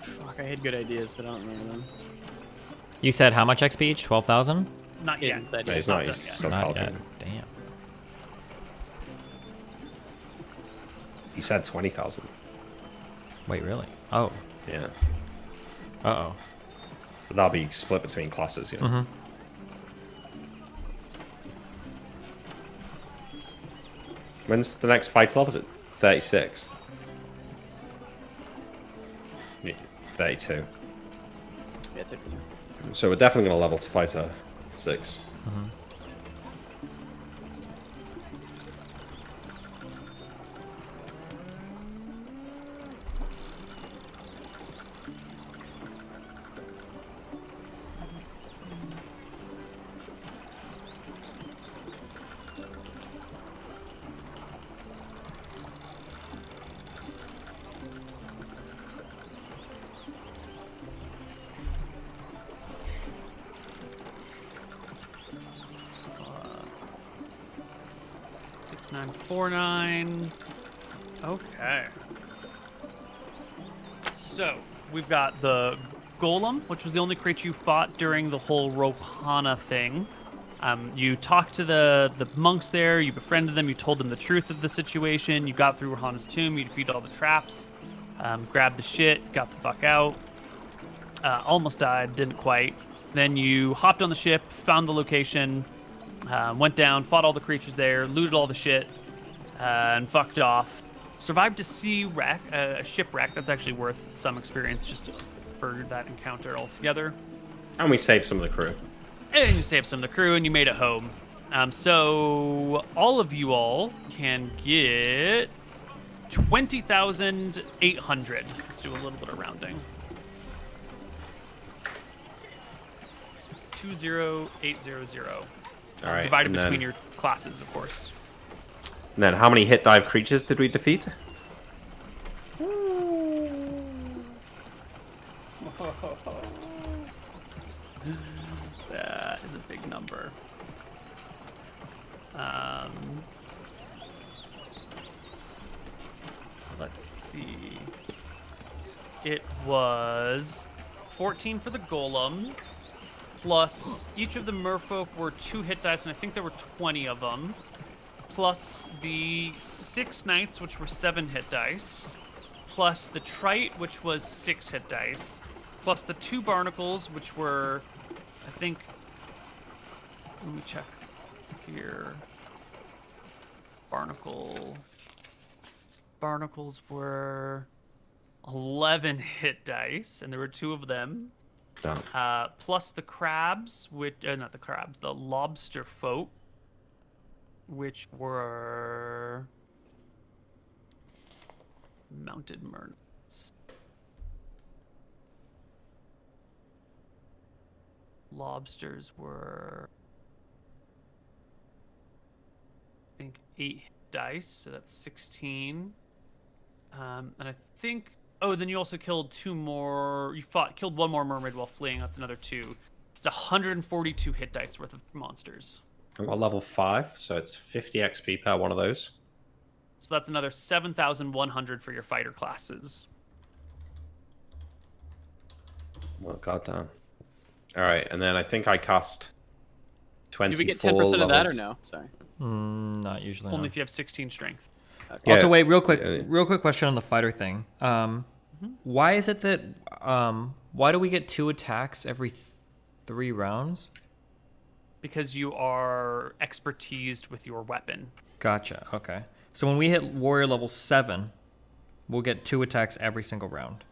Fuck, I had good ideas, but I don't remember them. You said how much XP each? 12,000? Not He yet. hasn't said No, yet. he's not. done He's yet. still Not yet. talking. Damn. He said 20,000. Wait, really? Oh. Yeah. Uh-oh. But that'll be split between classes, you know. When's the next fight level? Is it 36? Yeah, 32. Yeah, 32. So we're definitely going to level to fighter 6. $6949. Okay. So we've got the Golem, which was the only creature you fought during the whole Rohana thing. You talked to the monks there, you befriended them, you told them the truth of the situation, you got through Rohana's tomb, you defeated all the traps, grabbed the shit, got the fuck out. Almost died, didn't quite. Then you hopped on the ship, found the location, went down, fought all the creatures there, looted all the shit, and fucked off. Survived a shipwreck. That's actually worth some experience just for that encounter altogether. And we saved some of the crew. And you saved some of the crew, and you made it home. So all of you all can get 20,800. Let's do a little bit of rounding. 20800. All right. Divided and between then, your classes, of course. And then how many hit dive creatures did we defeat? That is a big number. Let's see. It was 14 for the Golem, plus each of the merfolk were 2 hit dice, and I think there were 20 of them, plus the 6 knights, which were 7 hit dice, plus the trite, which was 6 hit dice, plus the 2 barnacles, which were, I think, let me check here. Barnacles were 11 hit dice, and there were 2 of them. Damn. Plus the crabs, which not the crabs, the lobster folk, which were mounted mermaids. Lobsters were, I think, 8 dice, so that's 16. And I think, oh, then you also killed 2 more. Killed 1 more mermaid while fleeing. That's another 2. It's 142 hit dice worth of monsters. I'm on level 5, so it's 50 XP per one of those. So that's another 7,100 for your fighter classes. Well, goddamn. All right, and then I think I cast 24 Do we get 10% of that or levels. no? Sorry. Not usually. Only no. if you have 16 strength. Okay. Also, Yeah. wait, real quick question on the fighter thing. Why is it that why do we get 2 attacks every 3 rounds? Because you are expertised with your weapon. Gotcha. Okay. So when we hit warrior level 7, we'll get 2 attacks every single round.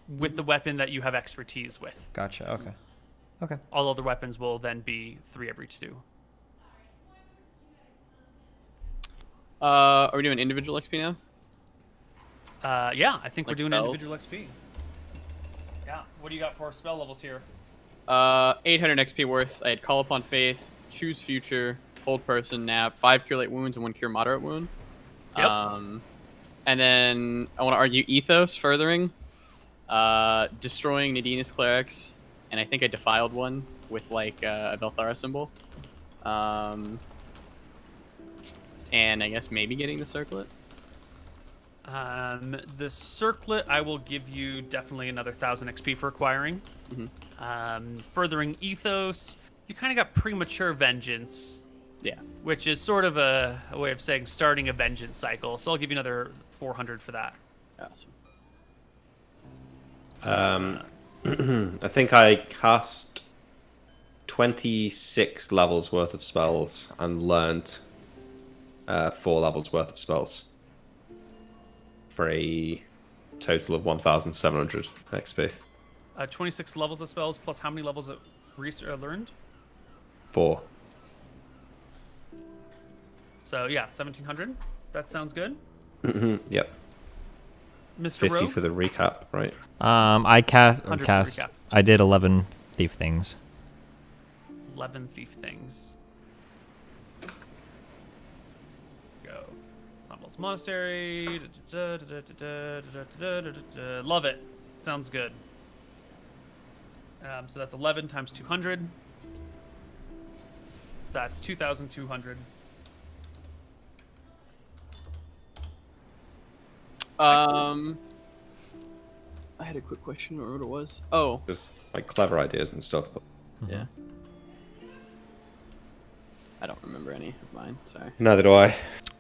With the weapon that you have expertise with. Gotcha. Okay. Okay. All other weapons will then be 3 every 2. Are we doing individual XP now? Yeah, I think Like we're doing spells? individual XP. Yeah. What do you got for spell levels here? 800 XP worth. I had Call Upon Faith, Choose Future, Hold Person, Nap, 5 Cure Light Wounds, and 1 Cure Moderate Wound. Yep. And then I want to argue Ethos, Furthering, Destroying Nadina's Clerics, and I think I defiled one with like a Velthara symbol. And I guess maybe getting the Circlet. The circlet, I will give you definitely another 1,000 XP for acquiring. Furthering Ethos, you kind of got Premature Vengeance. Yeah. Which is sort of a way of saying starting a vengeance cycle. So I'll give you another 400 for that. Awesome. I think I cast 26 levels worth of spells and learned 4 levels worth of spells for a total of 1,700 XP. 26 levels of spells plus how many levels of learned? 4. So yeah, 1,700. That sounds good. Yep. Mr. 50 Rowe? for the recap, right? I cast. 100 for recap. I did 11 thief things. 11 thief things. Go. Humbles Monastery. Love it. Sounds good. So that's 11 times 200. That's 2,200. I had a quick question. I don't remember what it was. Oh, There's like clever ideas and stuff. But yeah. I don't remember any of mine. Sorry. neither do I.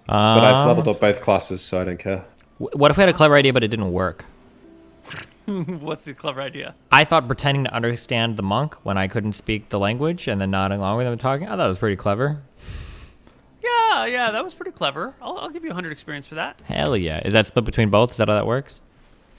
But I've leveled up both classes, so I don't care. What if we had a clever idea but it didn't work? What's the clever idea? I thought pretending to understand the monk when I couldn't speak the language and then nodding along with him and talking. I thought it was pretty clever. Yeah, that was pretty clever. I'll give you 100 experience for that. Hell yeah. Is that split between both? Is that how that works?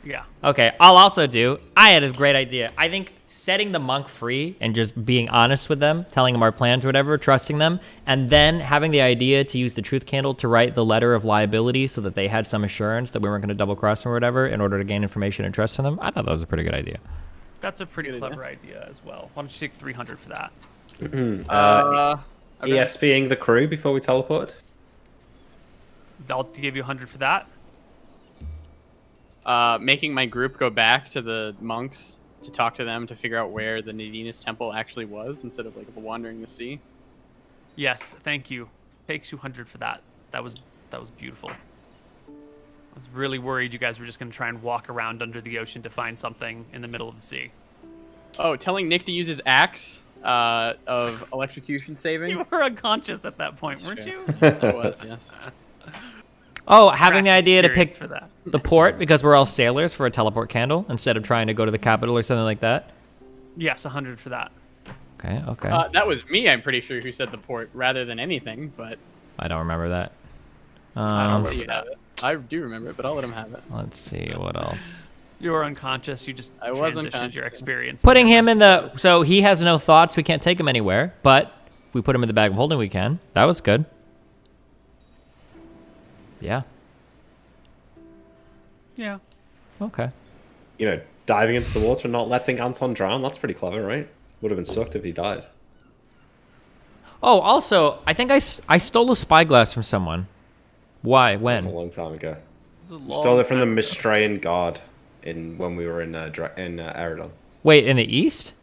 Yeah. Okay, I'll also do. I had a great idea. I think setting the monk free and just being honest with them, telling them our plans or whatever, trusting them, and then having the idea to use the truth candle to write the letter of liability so that they had some assurance that we weren't going to double cross them or whatever in order to gain information and trust from them. I thought that was a pretty good idea. That's a pretty clever idea as well. Why don't you take 300 for that? Okay. ESPing the crew before we teleport. I'll give you 100 for that. Making my group go back to the monks to talk to them to figure out where the Nadina's temple actually was instead of like wandering the sea. Yes, thank you. Take 200 for that. That was beautiful. I was really worried you guys were just going to try and walk around under the ocean to find something in the middle of the sea. Oh, telling Nick to use his axe of electrocution saving. You were unconscious at that point, weren't you? I was, yes. Oh, having the Crack idea to experience pick for that. the port because we're all sailors for a teleport candle instead of trying to go to the capital or something like that. Yes, 100 for that. Okay, okay. That was me, I'm pretty sure, who said the port rather than anything, but I don't remember that. I don't I'll let remember you have it. I do remember it, but I'll let him have it. Let's see what else. You were unconscious. You just I was transitioned unconscious, your yeah. experience. Putting him in the... So he has no thoughts. We can't take him anywhere. But if we put him in the bag of holding, we can. That was good. Yeah. Yeah. Okay. You know, diving into the water and not letting Anton drown. That's pretty clever, right? Would have been sucked if he died. Oh, also, I think I stole a spyglass from someone. Why? That was a When? long time ago. It was a We stole it from the long time ago. Mistrayan guard when we were in Eridon. Wait, in the east?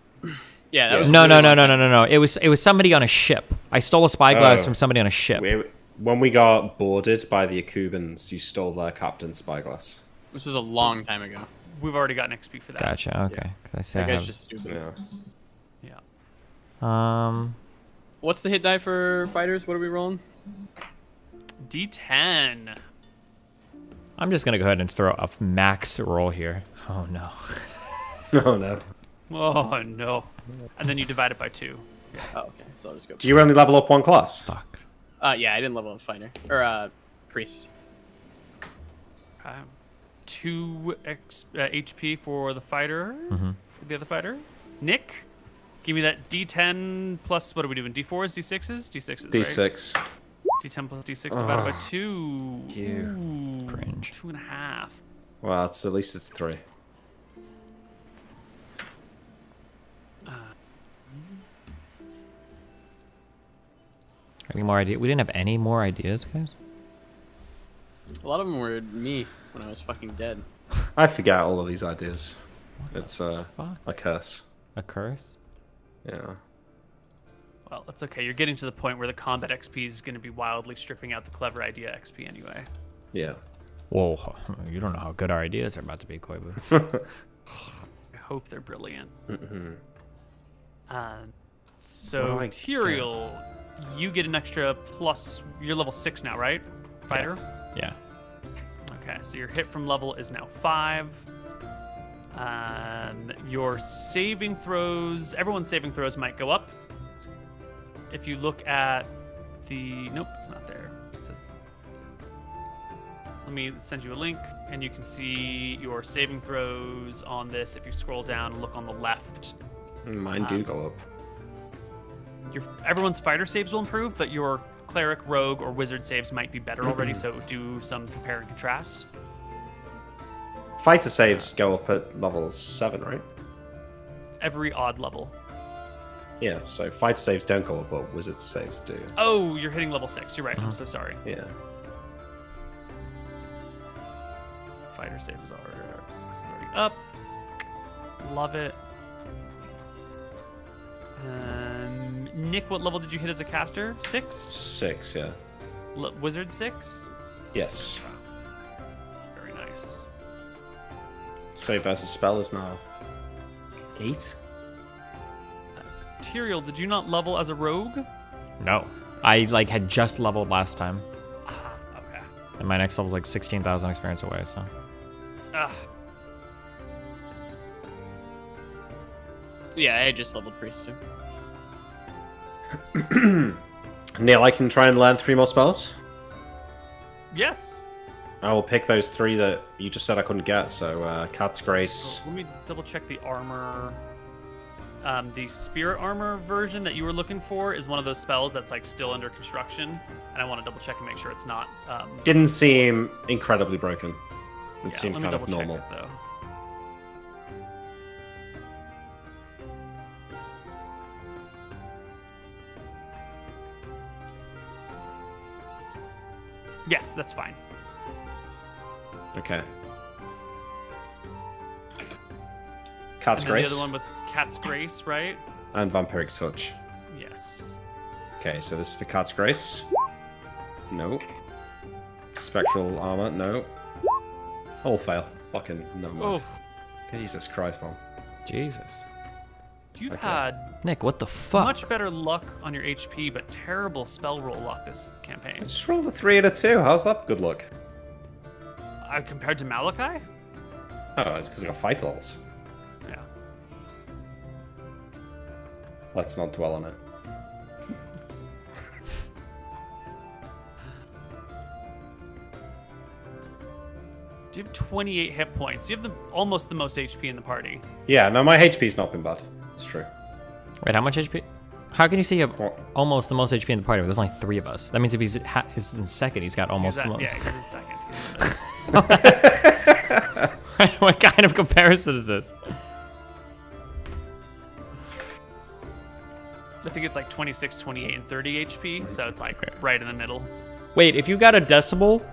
Yeah, that was No, really no, no, long no, time. no, no, no. It was somebody on a ship. I stole a spyglass Oh. from somebody on a ship. When we got boarded by the Akubans, you stole their captain's spyglass. This was a long time ago. We've already gotten XP for that. Gotcha. Okay. 'Cause I say That I guy's have. just stupid. Yeah. Yeah. What's the hit die for fighters? What are we rolling? D10. I'm just gonna go ahead and throw a max roll here. Oh no. Oh no. Oh no. And then you divide it by 2. Oh, okay. So I'll just go. Do you only level up one class? Fuck. Yeah, I didn't level up fighter or priest. 2 HP for the fighter. Mhm. The other fighter. Nick, give me that D10 plus, what are we doing? D4s, D6s? D6s, right? D6. D10 plus D6 divided by 2. you. Ooh, Cringe. 2.5. Well, at least it's 3. Any more ideas? We didn't have any more ideas, guys. A lot of them were me when I was fucking dead. I forget all of these ideas. It's Fuck. a curse. A curse? Yeah. Well, that's okay. You're getting to the point where the combat XP is going to be wildly stripping out the clever idea XP anyway. Yeah. Whoa, you don't know how good our ideas are about to be, Koibu. I hope they're brilliant. Mm-hmm. So, What do I Tyrael, you get an extra plus. You're level 6 now, right? Fighter? Yes. Yeah. Okay, so your hit from level is now 5. Your saving throws, everyone's saving throws might go up. If you look at the, nope, it's not there. Let me send you a link, and you can see your saving throws on this. If you scroll down and look on the left, Mine do go up. Everyone's fighter saves will improve, but your cleric, rogue, or wizard saves might be better already. So do some compare and contrast. Fighter saves go up at level 7, right? Every odd level. Yeah, so fighter saves don't go up, but wizard saves do. Oh, you're hitting level 6. You're right. I'm so sorry. Yeah. Fighter saves are already up. Love it. Nick, what level did you hit as a caster? 6? 6, yeah. Wizard 6? Yes. Very nice. Save versus spell is now 8. Tyrael, did you not level as a rogue? No. I had just leveled last time. Okay. And my next level's 16,000 experience away, so. Yeah, I just leveled priest Neal, I can try and learn 3 more spells. Yes. I will pick those 3 that you just said I couldn't get. So, Cat's Grace. Let me double check the armor. The spirit armor version that you were looking for is one of those spells that's still under construction, and I want to double check and make sure it's not. Didn't seem incredibly broken. It seemed let me kind of double check normal. it, though. Yes, that's fine. Okay. Cat's And then Grace. the other one with Cat's Grace, right? And Vampiric Touch. Yes. Okay, so this is for Cat's Grace. No. Spectral Armor, no. All fail. Fucking no mind. Oh, Jesus Christ, man. Jesus. you've Okay. had Nick, what the fuck? much better luck on your HP, but terrible spell roll luck this campaign. I just rolled a 3 and a 2. How's that good luck? Compared to Malachi? Oh, it's because I got fight levels. Yeah. Let's not dwell on it. You have 28 hit points. You have almost the most HP in the party. Yeah, no, my HP's not been bad. It's true. Wait, how much HP? How can you say you have What? almost the most HP in the party? But there's only 3 of us. That means if he's in second, he's got almost the most. Yeah, he's in second. What kind of comparison is this? I think it's 26, 28, and 30 HP, so it's right in the middle. Wait, if you got a decimal,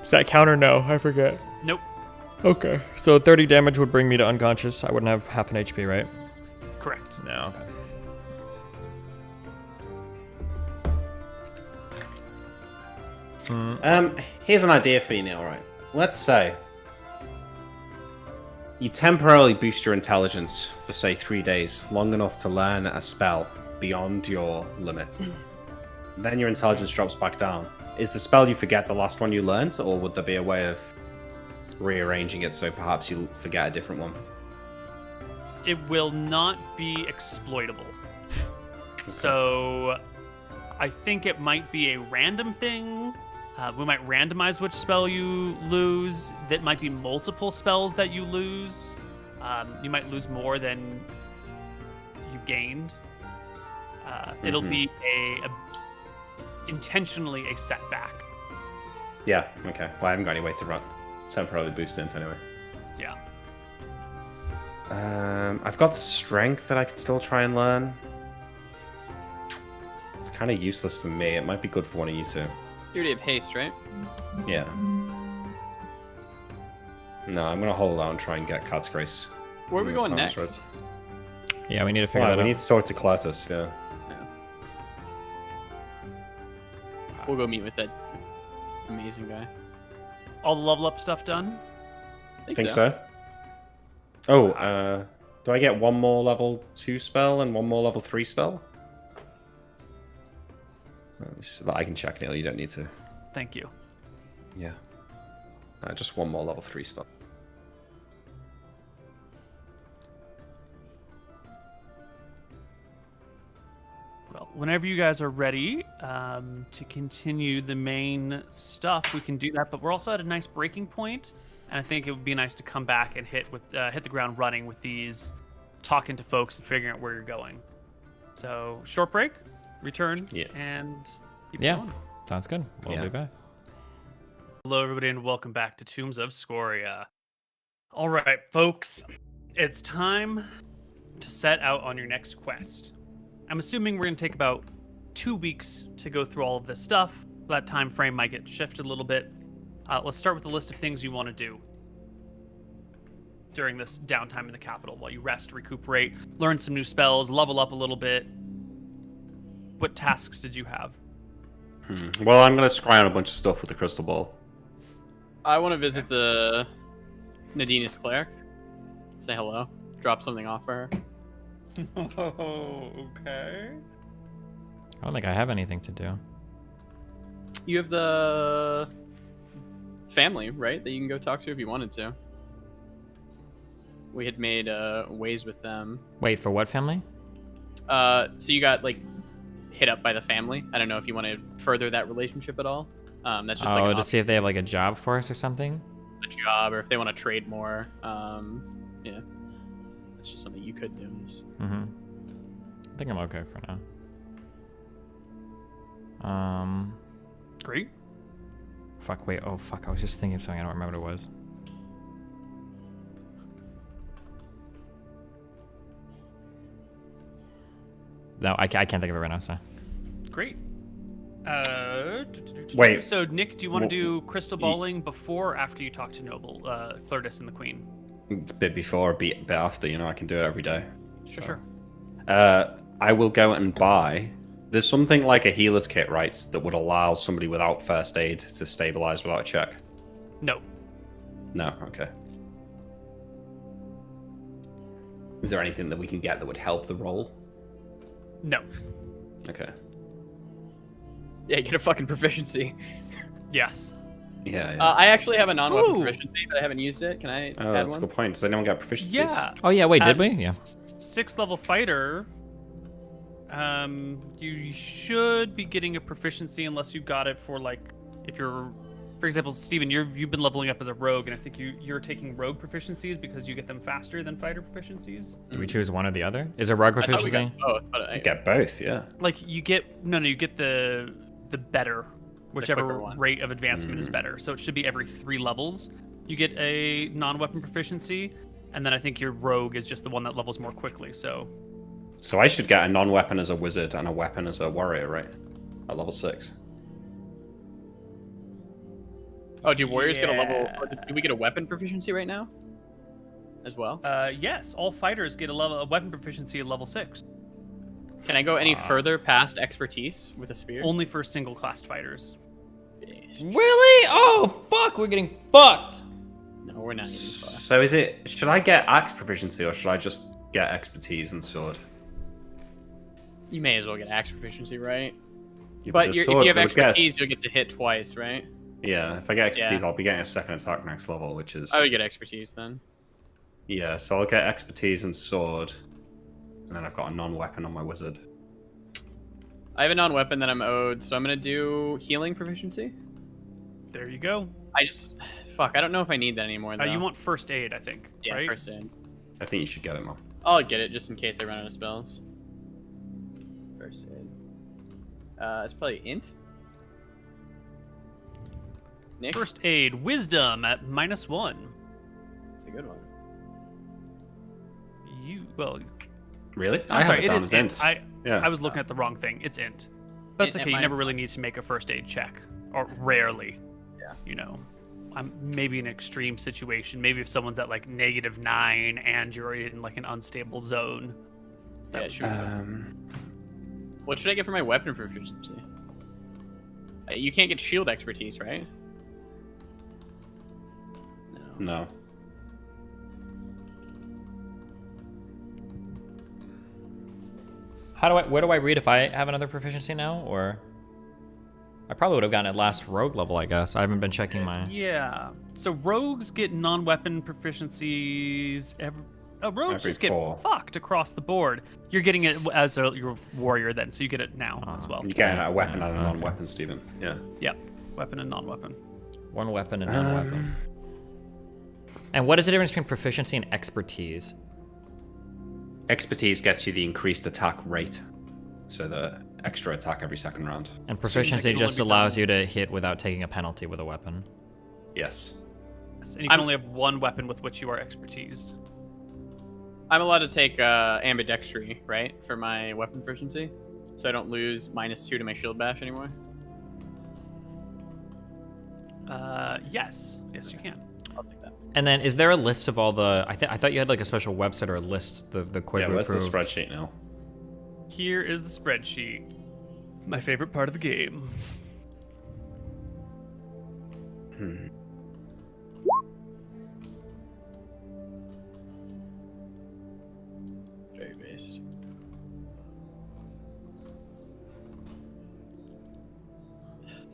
does that count or no? I forget. Nope. Okay. So 30 damage would bring me to unconscious. I wouldn't have half an HP, right? Correct. No. Okay. Here's an idea for you, Neal, right? Let's say you temporarily boost your intelligence for, say, 3 days, long enough to learn a spell beyond your limit. Then your intelligence drops back down. Is the spell you forget the last one you learned, or would there be a way of rearranging it so perhaps you forget a different one? It will not be exploitable. So I think it might be a random thing. We might randomize which spell you lose. That might be multiple spells that you lose. You might lose more than you gained. It'll be intentionally a setback. Yeah, okay. Well, I haven't got any way to temporarily boost it anyway. Yeah. I've got strength that I can still try and learn. It's kind of useless for me. It might be good for one of you two. You already have haste, right? Yeah. No, I'm gonna hold out and try and get Cat's Grace. Where are we going Times, next? Yeah, we need to figure Well, that we out. need to talk to Cartos, yeah. We'll go meet with that amazing guy. All the level up stuff done? Think so? Oh, do I get one more level 2 spell and one more level 3 spell? So that I can check, Neal. You don't need to. Thank you. Yeah. Just one more level 3 spell. whenever you guys are ready to continue the main stuff, we can do that. But we're also at a nice breaking point, and I think it would be nice to come back and hit the ground running with these, talking to folks and figuring out where you're going. So short break, return, and keep going. Sounds good. We'll be back. Hello, everybody, and welcome back to Tombs of Scoria. All right, folks, it's time to set out on your next quest. I'm assuming we're going to take about 2 weeks to go through all of this stuff. That time frame might get shifted a little bit. Let's start with the list of things you want to do during this downtime in the capital while you rest, recuperate, learn some new spells, level up a little bit. What tasks did you have? Well, I'm going to scry on a bunch of stuff with the crystal ball. I want to visit the Nadina's cleric. Say hello. Drop something off for her. Oh, okay. I don't think I have anything to do. You have the family, right? That you can go talk to if you wanted to. We had made ways with them. Wait, for what family? So you got like hit up by the family. I don't know if you want to further that relationship at all. That's just like to see if they have like a job for us or something. A job, or if they want to trade more. Yeah, it's just something you could do. I think I'm okay for now. Great. Fuck. Wait. Oh fuck. I was just thinking of something. I don't remember what it was. No, I can't think of it right now. So. Great. Wait. So, Nick, do you want to do crystal balling before or after you talk to Noble, Clertis, and the Queen? A bit before, a bit after. You know, I can do it every day. Sure. I will go and buy. There's something like a healer's kit, right, that would allow somebody without first aid to stabilize without a check. No. No. Okay. Is there anything that we can get that would help the roll? No. Okay. Yeah, get a fucking proficiency. Yes. Yeah. I actually have a non-weapon proficiency, but I haven't used it. Can I add that's one? a good point. Does anyone get proficiencies? Yeah. Oh yeah. Wait, did we? Yeah. 6th level fighter. You should be getting a proficiency unless you got it for like, if you're, for example, Steven, you've been leveling up as a rogue, and I think you're taking rogue proficiencies because you get them faster than fighter proficiencies. Do we choose one or the other? Is there rogue proficiency? I thought we got both, but You get both, yeah. Like you get you get the better, whichever rate of advancement is better. So it should be every 3 levels you get a non-weapon proficiency, and then I think your rogue is just the one that levels more quickly. So I should get a non-weapon as a wizard and a weapon as a warrior, right? At level 6. Oh, do warriors get a level? Do we get a weapon proficiency right now? As well? Yes, all fighters get a weapon proficiency at level 6. Can I go any further past expertise with a spear? Only for single-class fighters. Really? Oh fuck! We're getting fucked. No, we're not getting far. So should I get axe proficiency or should I just get expertise and sword? You may as well get axe proficiency, right? Yeah, But the if sword you have would get expertise, you'll get to hit twice, right? Yeah, if I get expertise, Yeah. I'll be getting a second attack next level, which is... I would get expertise then. Yeah, so I'll get expertise and sword. And then I've got a non-weapon on my wizard. I have a non-weapon that I'm owed, so I'm gonna do healing proficiency. There you go. Fuck, I don't know if I need that anymore, though. You want first aid, I think, Yeah, right? first aid. I think you should get it, Mom. I'll get it just in case I run out of spells. First aid. It's probably int. Nick? First aid, wisdom at -1. That's a good one. Really? I'm sorry, it down is as int. Yeah. I was looking at the wrong thing. It's int. But it's Int okay, at you never -1. really need to make a first aid check. Or rarely. Yeah. You know. I'm maybe in an extreme situation. Maybe if someone's at like -9 and you're in like an unstable zone. Yeah, sure. What should I get for my weapon proficiency? You can't get shield expertise, right? No. Where do I read if I have another proficiency now, or I probably would have gotten it last rogue level, I guess. I haven't been checking my... Yeah. So rogues get non-weapon proficiencies rogues Every just get 4. fucked across the board. You're getting it as your warrior then, so you get it now as well. You get a weapon and a non-weapon, Stephen. Yeah. Yep, weapon and non-weapon. One weapon and non-weapon. And what is the difference between proficiency and expertise? Expertise gets you the increased attack rate, so the extra attack every second round. And proficiency just allows you to hit without taking a penalty with a weapon. Yes. And you can only have one weapon with which you are expertised. I'm allowed to take ambidextry, right, for my weapon proficiency, so I don't lose -2 to my shield bash anymore. Yes, you can. I'll take that. And then, is there a list of all the? I thought you had like a special website or a list. The Koibu Yeah, where's the crew. spreadsheet now? Here is the spreadsheet. My favorite part of the game. Very based.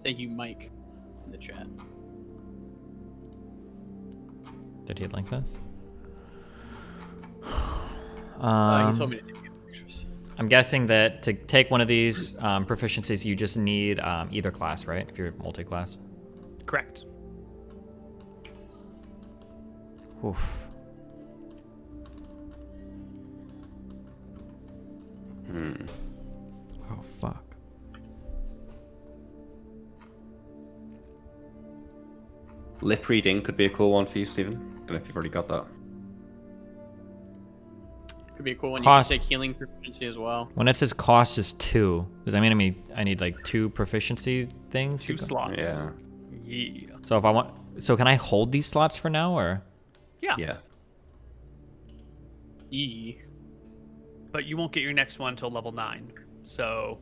Thank you, Mike, in the chat. Did he link this? He told me to take pictures. I'm guessing that to take one of these proficiencies, you just need either class, right? If you're multi-class. Correct. Oof. Oh fuck. Lip reading could be a cool one for you, Stephen. Don't know if you've already got that. Could be a cool one. Cost. You can take healing proficiency as well. When it says cost is 2, does that mean I need like 2 proficiency things? 2 slots. Yeah. Yeah. So if I want, so can I hold these slots for now, or? Yeah. But you won't get your next one until level 9. So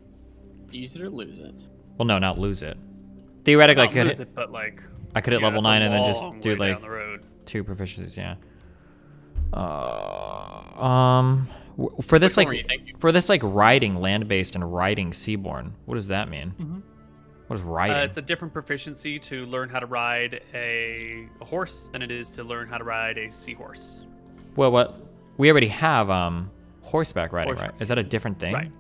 Use it or lose it. Well, no, not lose it. Theoretically, I not could lose hit, it, but like I could hit yeah, level that's a 9 and then just long do way like down the road. 2 proficiencies. Yeah. For this Which one like were you thinking? for this like riding land-based and riding seaborne, what does that mean? What is riding? It's a different proficiency to learn how to ride a horse than it is to learn how to ride a seahorse. Well, what we already have horseback riding, Horseback. right? Is that a different thing? Right.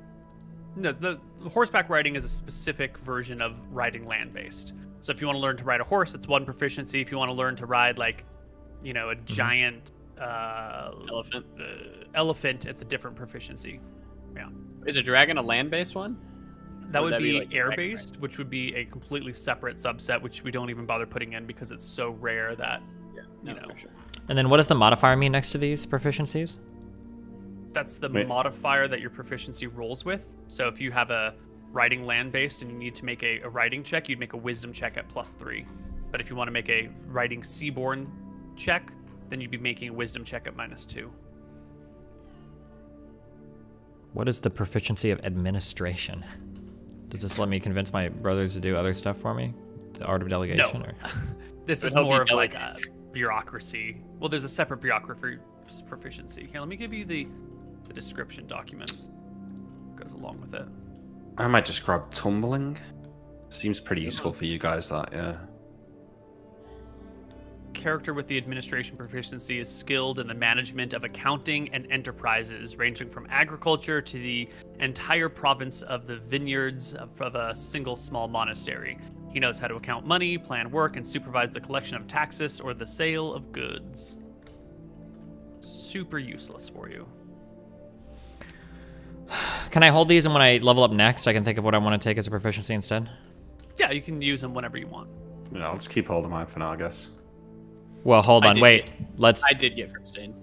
No, the horseback riding is a specific version of riding land-based. So if you want to learn to ride a horse, it's 1 proficiency. If you want to learn to ride like, a giant elephant, it's a different proficiency. Yeah. Is a dragon a land-based one? That Or would that'd be, be like dragon air-based, which would be a completely separate subset, which we don't even bother putting in because it's so rare that, No, know. for sure. And then what does the modifier mean next to these proficiencies? that's the Wait. modifier that your proficiency rolls with. So if you have a riding land-based and you need to make a riding check, you'd make a wisdom check at +3. But if you want to make a riding seaborne check, then you'd be making a wisdom check at -2. What is the proficiency of administration? Does this let me convince my brothers to do other stuff for me? The art of delegation? No. Or? This It is would help more you of like a delegate. bureaucracy. Well, there's a separate bureaucracy proficiency. Here, let me give you the description document. Goes along with it. I might just grab tumbling. Seems pretty useful for you guys, that, yeah. Character with the administration proficiency is skilled in the management of accounting and enterprises, ranging from agriculture to the entire province of the vineyards of a single small monastery. He knows how to account money, plan work, and supervise the collection of taxes or the sale of goods. Super useless for you. Can I hold these, and when I level up next, I can think of what I want to take as a proficiency instead? Yeah, you can use them whenever you want. Yeah, I'll just keep hold of mine for now, I guess. Well, hold I on, did wait. I did get first aid.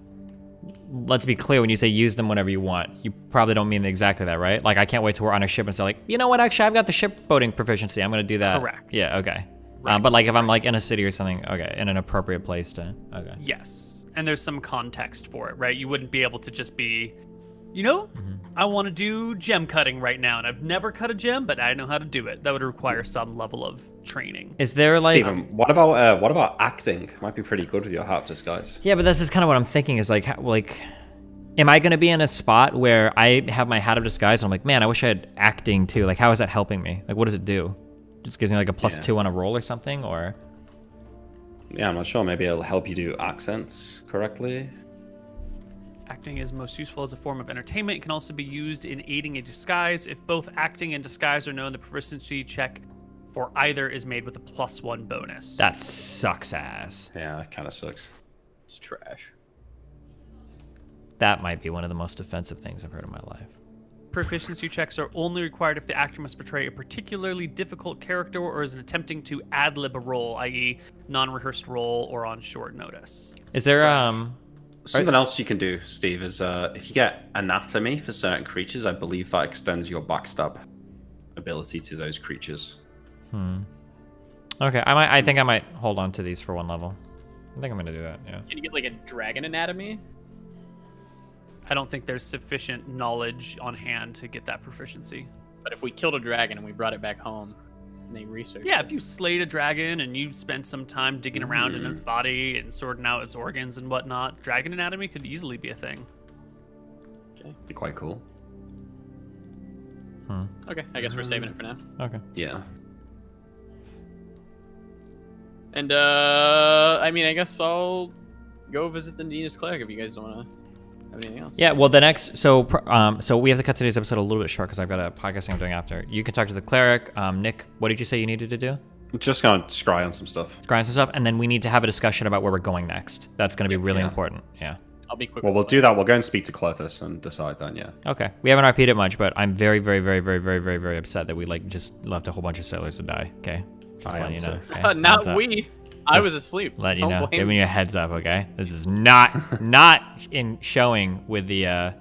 Let's be clear. When you say use them whenever you want, you probably don't mean exactly that, right? Like, I can't wait till we're on a ship and say, like, you know what? Actually, I've got the shipboating proficiency. I'm gonna do that. Correct. Yeah. Okay. Right. But like, if I'm like in a city or something, okay, in an appropriate place to. Okay. Yes, and there's some context for it, right? You wouldn't be able to just be, I want to do gem cutting right now, and I've never cut a gem, but I know how to do it. That would require some level of training. Is there like? Steven, what about acting? Might be pretty good with your half disguise. Yeah, but this is kind of what I'm thinking. Is like, am I gonna be in a spot where I have my hat of disguise and I'm like, man, I wish I had acting too. Like, how is that helping me? Like, what does it do? Just gives me like a +2 on a roll or something, or? Yeah, I'm not sure. Maybe it'll help you do accents correctly. Acting is most useful as a form of entertainment. It can also be used in aiding a disguise. If both acting and disguise are known, the proficiency check for either is made with a +1 bonus. That sucks ass. Yeah, that kind of sucks. It's trash. That might be one of the most offensive things I've heard in my life. Proficiency checks are only required if the actor must portray a particularly difficult character or is attempting to ad-lib a role, i.e. non-rehearsed role or on short notice. Is there Something else you can do, Steve, is if you get anatomy for certain creatures, I believe that extends your backstab ability to those creatures. Okay, I think I might hold on to these for one level. I think I'm gonna do that. Yeah. Can you get like a dragon anatomy? I don't think there's sufficient knowledge on hand to get that proficiency. But if we killed a dragon and we brought it back home, and they researched Yeah, it. if you slayed a dragon and you spent some time digging around in its body and sorting out its organs and whatnot, dragon anatomy could easily be a thing. Okay. Be quite cool. Okay, I guess we're saving it for now. Okay. Yeah. And I mean, I guess I'll go visit the Nina's Cleric if you guys don't want to have anything else. Yeah, well, the next, so we have to cut today's episode a little bit short because I've got a podcast thing I'm doing after. You can talk to the cleric. Nick, what did you say you needed to do? Just gonna scry on some stuff. Scry on some stuff, and then we need to have a discussion about where we're going next. That's going to be really important. Yeah. I'll be quick. Well, we'll do that. We'll go and speak to Cartos and decide then, yeah. Okay. We haven't RP'd it much, but I'm very, very, very, very, very, very, very upset that we just left a whole bunch of sailors to die. Okay. Just I letting am you know. too. Okay? Heads Not up. we. I was asleep. Let you Don't know. blame Giving me. you a heads up, okay? This is not in showing with the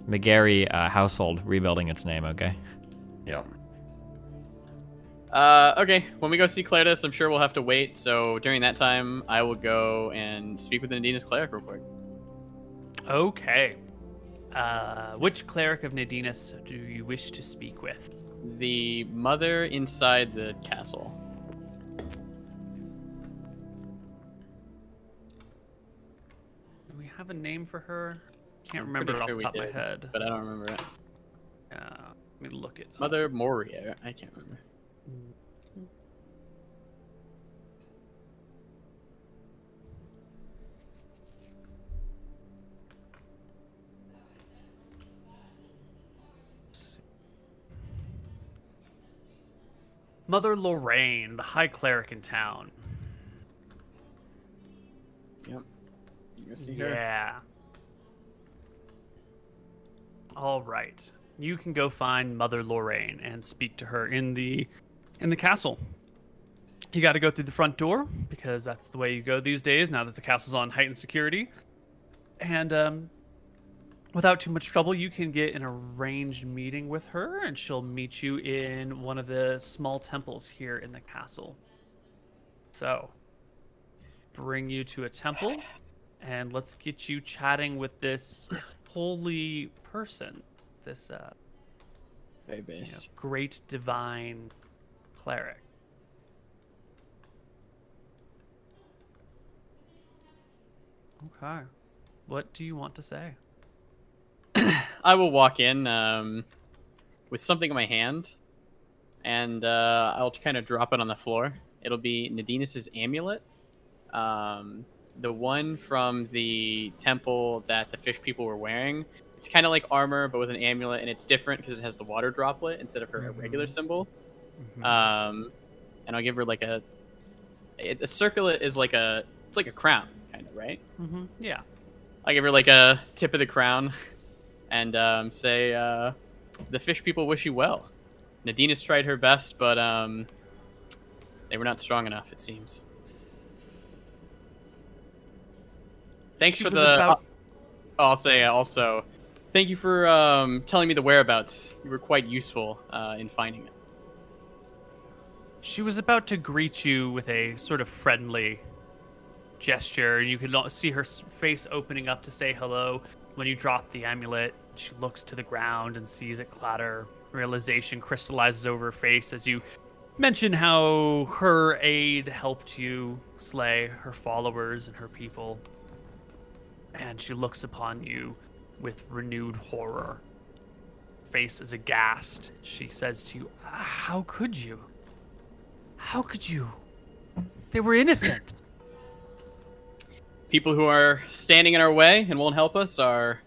McGarry household rebuilding its name, okay? Yeah. Okay, when we go see Claritas, I'm sure we'll have to wait. So during that time, I will go and speak with the Nadina's Cleric real quick. Okay. Which cleric of Nadinus do you wish to speak with? The mother inside the castle. Do we have a name for her? Can't I'm remember it pretty off the sure top we of my did, head. but I don't remember it. Let me look it up. Mother Moria. I can't remember. Mother Lorraine, the high cleric in town. Yep. You go see her. Yeah. All right. You can go find Mother Lorraine and speak to her in the castle. You got to go through the front door because that's the way you go these days now that the castle's on heightened security. And without too much trouble, you can get an arranged meeting with her, and she'll meet you in one of the small temples here in the castle. So, bring you to a temple, and let's get you chatting with this holy person, this Very base. great divine cleric. Okay. What do you want to say? I will walk in with something in my hand, and I'll kind of drop it on the floor. It'll be Nadinus's amulet, the one from the temple that the fish people were wearing. It's kind of like armor, but with an amulet, and it's different because it has the water droplet instead of her regular symbol. And I'll give her like a circlet is like it's like a crown, kind of, right? Yeah. I give her like a tip of the crown, and say, the fish people wish you well. Nadina's tried her best, but they were not strong enough, it seems. Thanks She for was the. about- I'll say also, thank you for telling me the whereabouts. You were quite useful in finding it. She was about to greet you with a sort of friendly gesture. You could see her face opening up to say hello. When you drop the amulet, she looks to the ground and sees it clatter. Realization crystallizes over her face as you mention how her aid helped you slay her followers and her people. And she looks upon you with renewed horror. Face is aghast. She says to you, "How could you? How could you? They were innocent." People who are standing in our way and won't help us are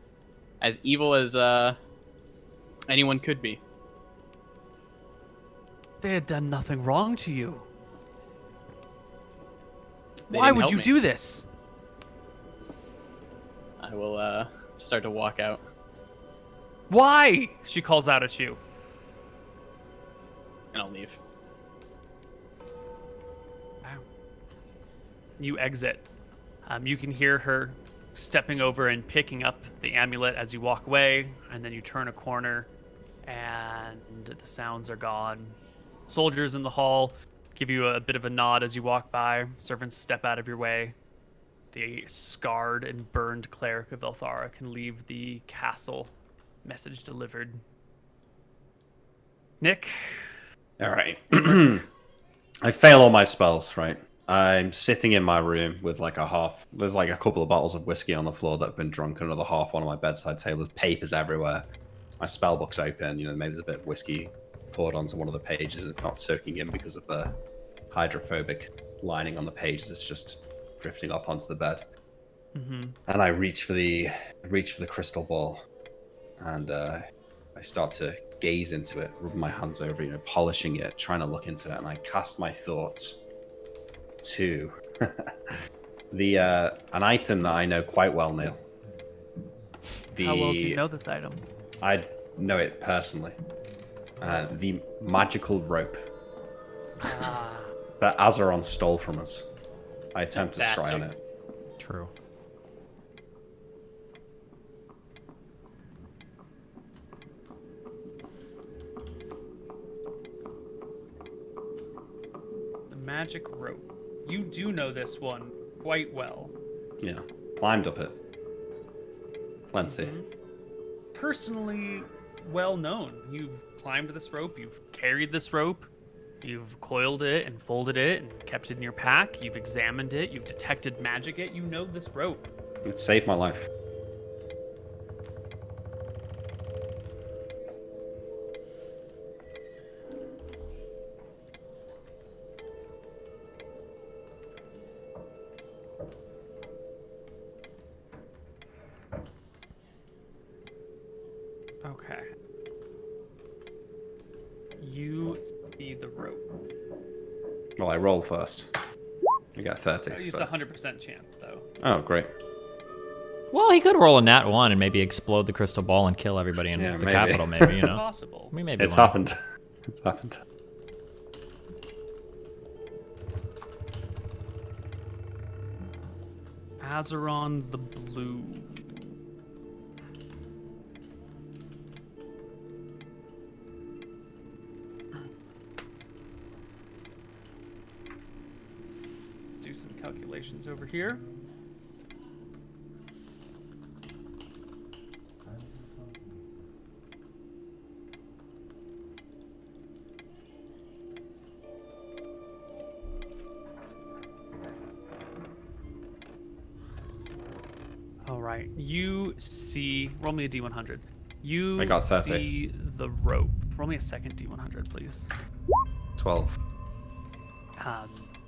as evil as anyone could be. They had done nothing wrong to you. They Why didn't would help you me. do this? I will start to walk out. Why? She calls out at you. And I'll leave. Wow. You exit. You can hear her stepping over and picking up the amulet as you walk away, and then you turn a corner, and the sounds are gone. Soldiers in the hall give you a bit of a nod as you walk by. Servants step out of your way. The scarred and burned cleric of Elthara can leave the castle. Message delivered. Nick? All right. I fail all my spells, right? I'm sitting in my room with like there's like a couple of bottles of whiskey on the floor that have been drunk, another half on my bedside table. There's papers everywhere. My spell book's open, maybe there's a bit of whiskey poured onto one of the pages and it's not soaking in because of the hydrophobic lining on the pages. It's just drifting off onto the bed. Mm-hmm. And I reach for the crystal ball, and I start to gaze into it, rubbing my hands over it, polishing it, trying to look into it, and I cast my thoughts to an item that I know quite well, Neal. How well do you know this item? I know it personally. The magical rope that Azeron stole from us. I attempt to scry on it. True. The magic rope. You do know this one quite well. Yeah, climbed up it. Plenty. Mm-hmm. Personally well known. You've climbed this rope, you've carried this rope, you've coiled it and folded it and kept it in your pack, you've examined it, you've detected magic it, you know this rope. It saved my life. Okay. You see the rope. Well, I roll first. I got 30. It's So. a 100% chance, though. Oh, great. Well, he could roll a nat 1 and maybe explode the crystal ball and kill everybody in the maybe. capital, maybe, Possible. I mean, maybe It's one. happened. It's happened. Azeron the Blue. Do some calculations over here. All right, you see. Roll me a D100. You I got 30. see the rope. Roll me a second D100, please. 12.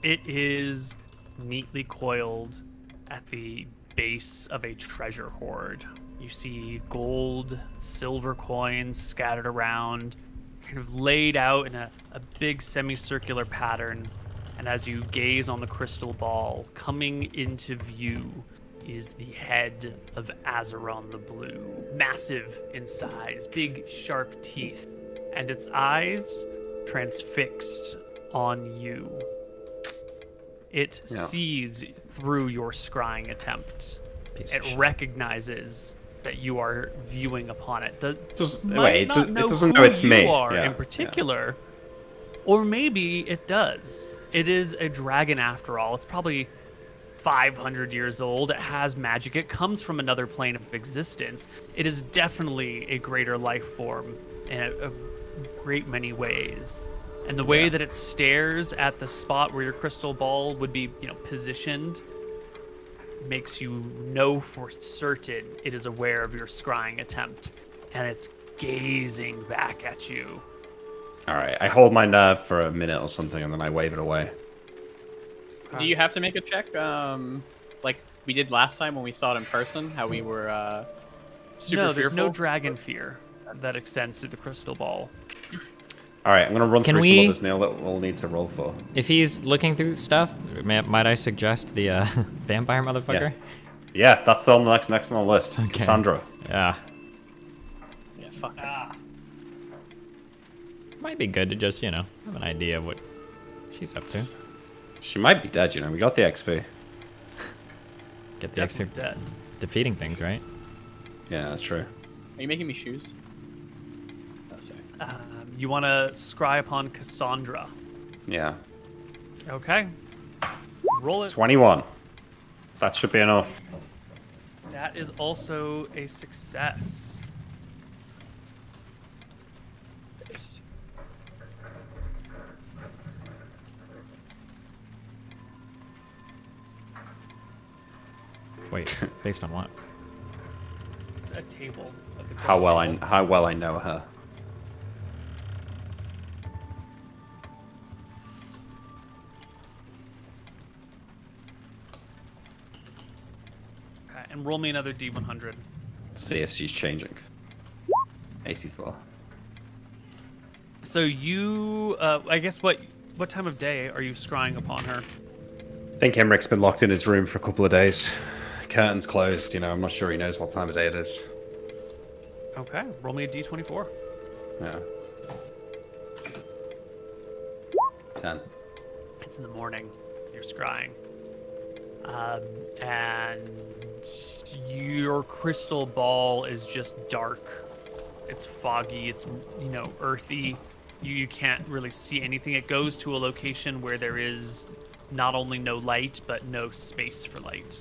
It is neatly coiled at the base of a treasure hoard. You see gold, silver coins scattered around, kind of laid out in a big semicircular pattern. And as you gaze on the crystal ball, coming into view is the head of Azeron the Blue, massive in size, big sharp teeth, and its eyes transfixed on you. It sees through your scrying attempt. It recognizes that you are viewing upon it. It doesn't know it's me. You are in particular, or maybe it does. It is a dragon after all. It's probably 500 years old. It has magic. It comes from another plane of existence. It is definitely a greater life form in a great many ways. And the way that it stares at the spot where your crystal ball would be, positioned, makes you know for certain it is aware of your scrying attempt, and it's gazing back at you. All right, I hold my nerve for a minute or something, and then I wave it away. Do you have to make a check, like we did last time when we saw it in person? How we were super no, fearful? there's no dragon fear that extends through the crystal ball. All right, I'm gonna run Can through we- some others, Neal, that we'll need to roll for. If he's looking through stuff, might I suggest the vampire motherfucker? Yeah, that's on the next on the list. Okay. Cassandra. Yeah. Yeah, fuck. Might be good to just, have an idea of what she's up to. She might be dead, We got the XP. Get the Definitely XP dead. defeating things, right? Yeah, that's true. Are you making me shoes? Oh, sorry. You want to scry upon Cassandra. Yeah. Okay. Roll it. 21. That should be enough. That is also a success. Wait, based on what? A table. Of the How crystal well table. how well I know her. Okay, and roll me another D100. See if she's changing. 84. So you, I guess what time of day are you scrying upon her? I think Emmerich been locked in his room for a couple of days. Curtains closed, I'm not sure he knows what time of day it is. Okay, roll me a D24. Yeah. 10. It's in the morning. You're scrying. And your crystal ball is just dark. It's foggy. It's, earthy. You can't really see anything. It goes to a location where there is not only no light, but no space for light.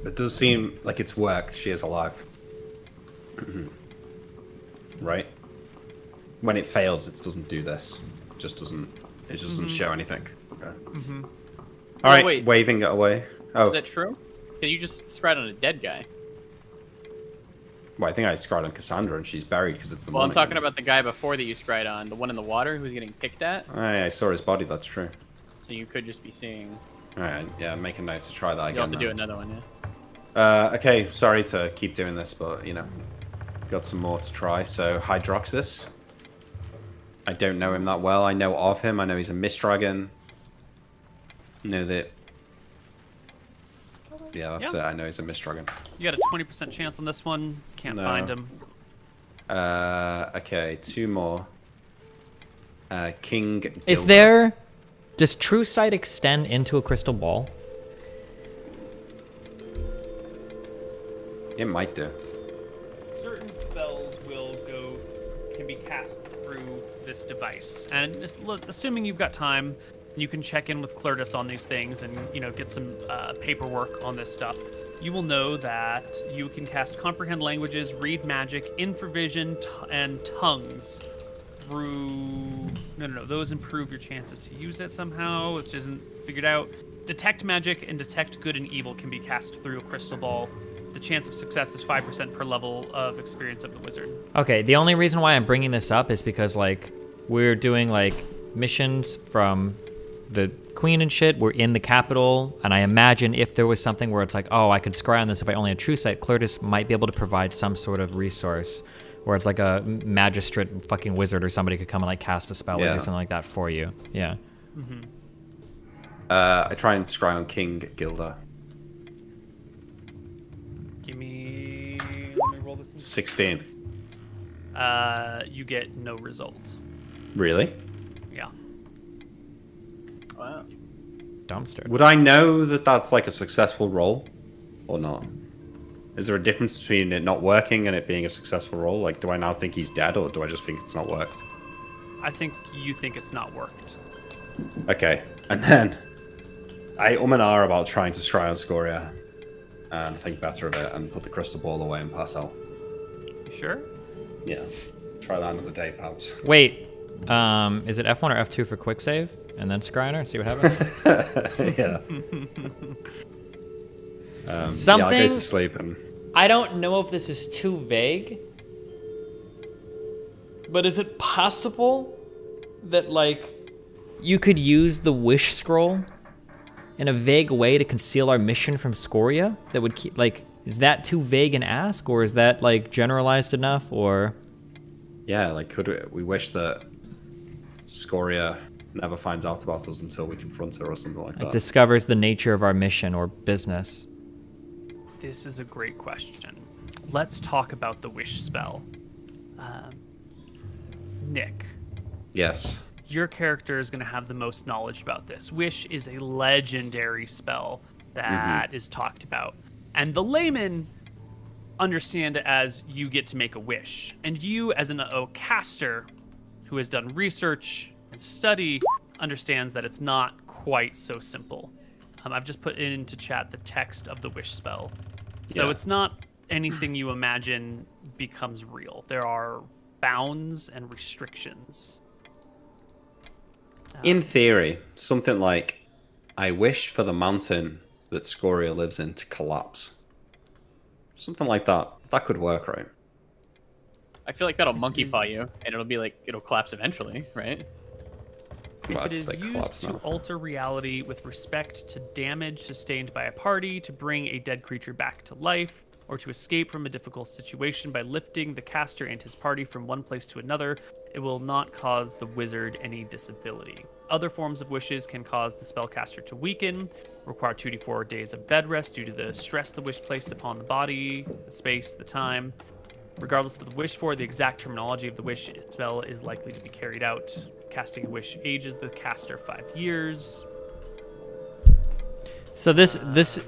It does seem like it's worked. She is alive. Right? When it fails, it doesn't do this. It just doesn't show anything. Okay. All right, wait. waving it away. Oh, Is that true? Because you just scried on a dead guy. well, I think I scried on Cassandra and she's buried because it's the Well, I'm morning. talking about the guy before that you scried on, the one in the water who was getting picked at. I saw his body, that's true. So you could just be seeing. Alright, yeah, make a note to try that You'll again. have to do another one, yeah. Okay, sorry to keep doing this, but, got some more to try. So, Hydroxus. I don't know him that well. I know of him. I know he's a mist dragon. Know that... Yeah, that's Yeah. it. I know he's a mist dragon. You got a 20% chance on this one. Can't No. find him. Okay, two more. King Is Gilda. there... Does True Sight extend into a crystal ball? It might do. Certain spells can be cast through this device. And assuming you've got time, you can check in with Clertus on these things and, get some paperwork on this stuff. You will know that you can cast Comprehend Languages, Read Magic, Infravision, and Tongues through... No. Those improve your chances to use it somehow, which isn't figured out. Detect Magic and Detect Good and Evil can be cast through a crystal ball. The chance of success is 5% per level of experience of the wizard. Okay, the only reason why I'm bringing this up is because, we're doing, missions from the Queen and shit. We're in the capital, and I imagine if there was something where it's oh, I could scry on this if I only had True Sight, Clertus might be able to provide some sort of resource where it's a magistrate fucking wizard or somebody could come and, cast a spell or Yeah. do something like that for you. Yeah. I try and scry on King Gilda. Let me roll this. 16. You get no results. Really? Yeah. Wow. Dumpster. Would I know that that's a successful roll or not? Is there a difference between it not working and it being a successful roll? Do I now think he's dead or do I just think it's not worked? I think you think it's not worked. Okay. And then I and ah about trying to scry on Scoria and think better of it and put the crystal ball away and pass out. You sure? Yeah. Try that another day, perhaps. Wait, is it F1 or F2 for quick save? And then scry on her and see what happens? Yeah. Yeah, I'll Something... go to sleep and... I don't know if this is too vague, but is it possible that, you could use the wish scroll in a vague way to conceal our mission from Scoria? That would keep, Is that too vague an ask, or is that like generalized enough, or? Yeah, like could we wish that Scoria never finds out about us until we confront her or something like that? Discovers the nature of our mission or business. This is a great question. Let's talk about the wish spell. Nick. Yes. Your character is going to have the most knowledge about this. Wish is a legendary spell that is talked about. And the laymen understand it as you get to make a wish. And you, as a caster who has done research and study, understands that it's not quite so simple. I've just put into chat the text of the wish spell. So it's not anything you imagine becomes real. There are bounds and restrictions. In theory, something like, I wish for the mountain that Scoria lives in to collapse. Something like that. That could work, right? I feel like that'll monkey paw you, and it'll be like, it'll collapse eventually, right? If it is used to alter reality with respect to damage sustained by a party, to bring a dead creature back to life, or to escape from a difficult situation by lifting the caster and his party from one place to another, it will not cause the wizard any disability. Other forms of wishes can cause the spellcaster to weaken, require 2d4 days of bed rest due to the stress the wish placed upon the body, the space, the time. Regardless of the wish for, the exact terminology of the wish spell is likely to be carried out. Casting a wish ages the caster 5 years. So this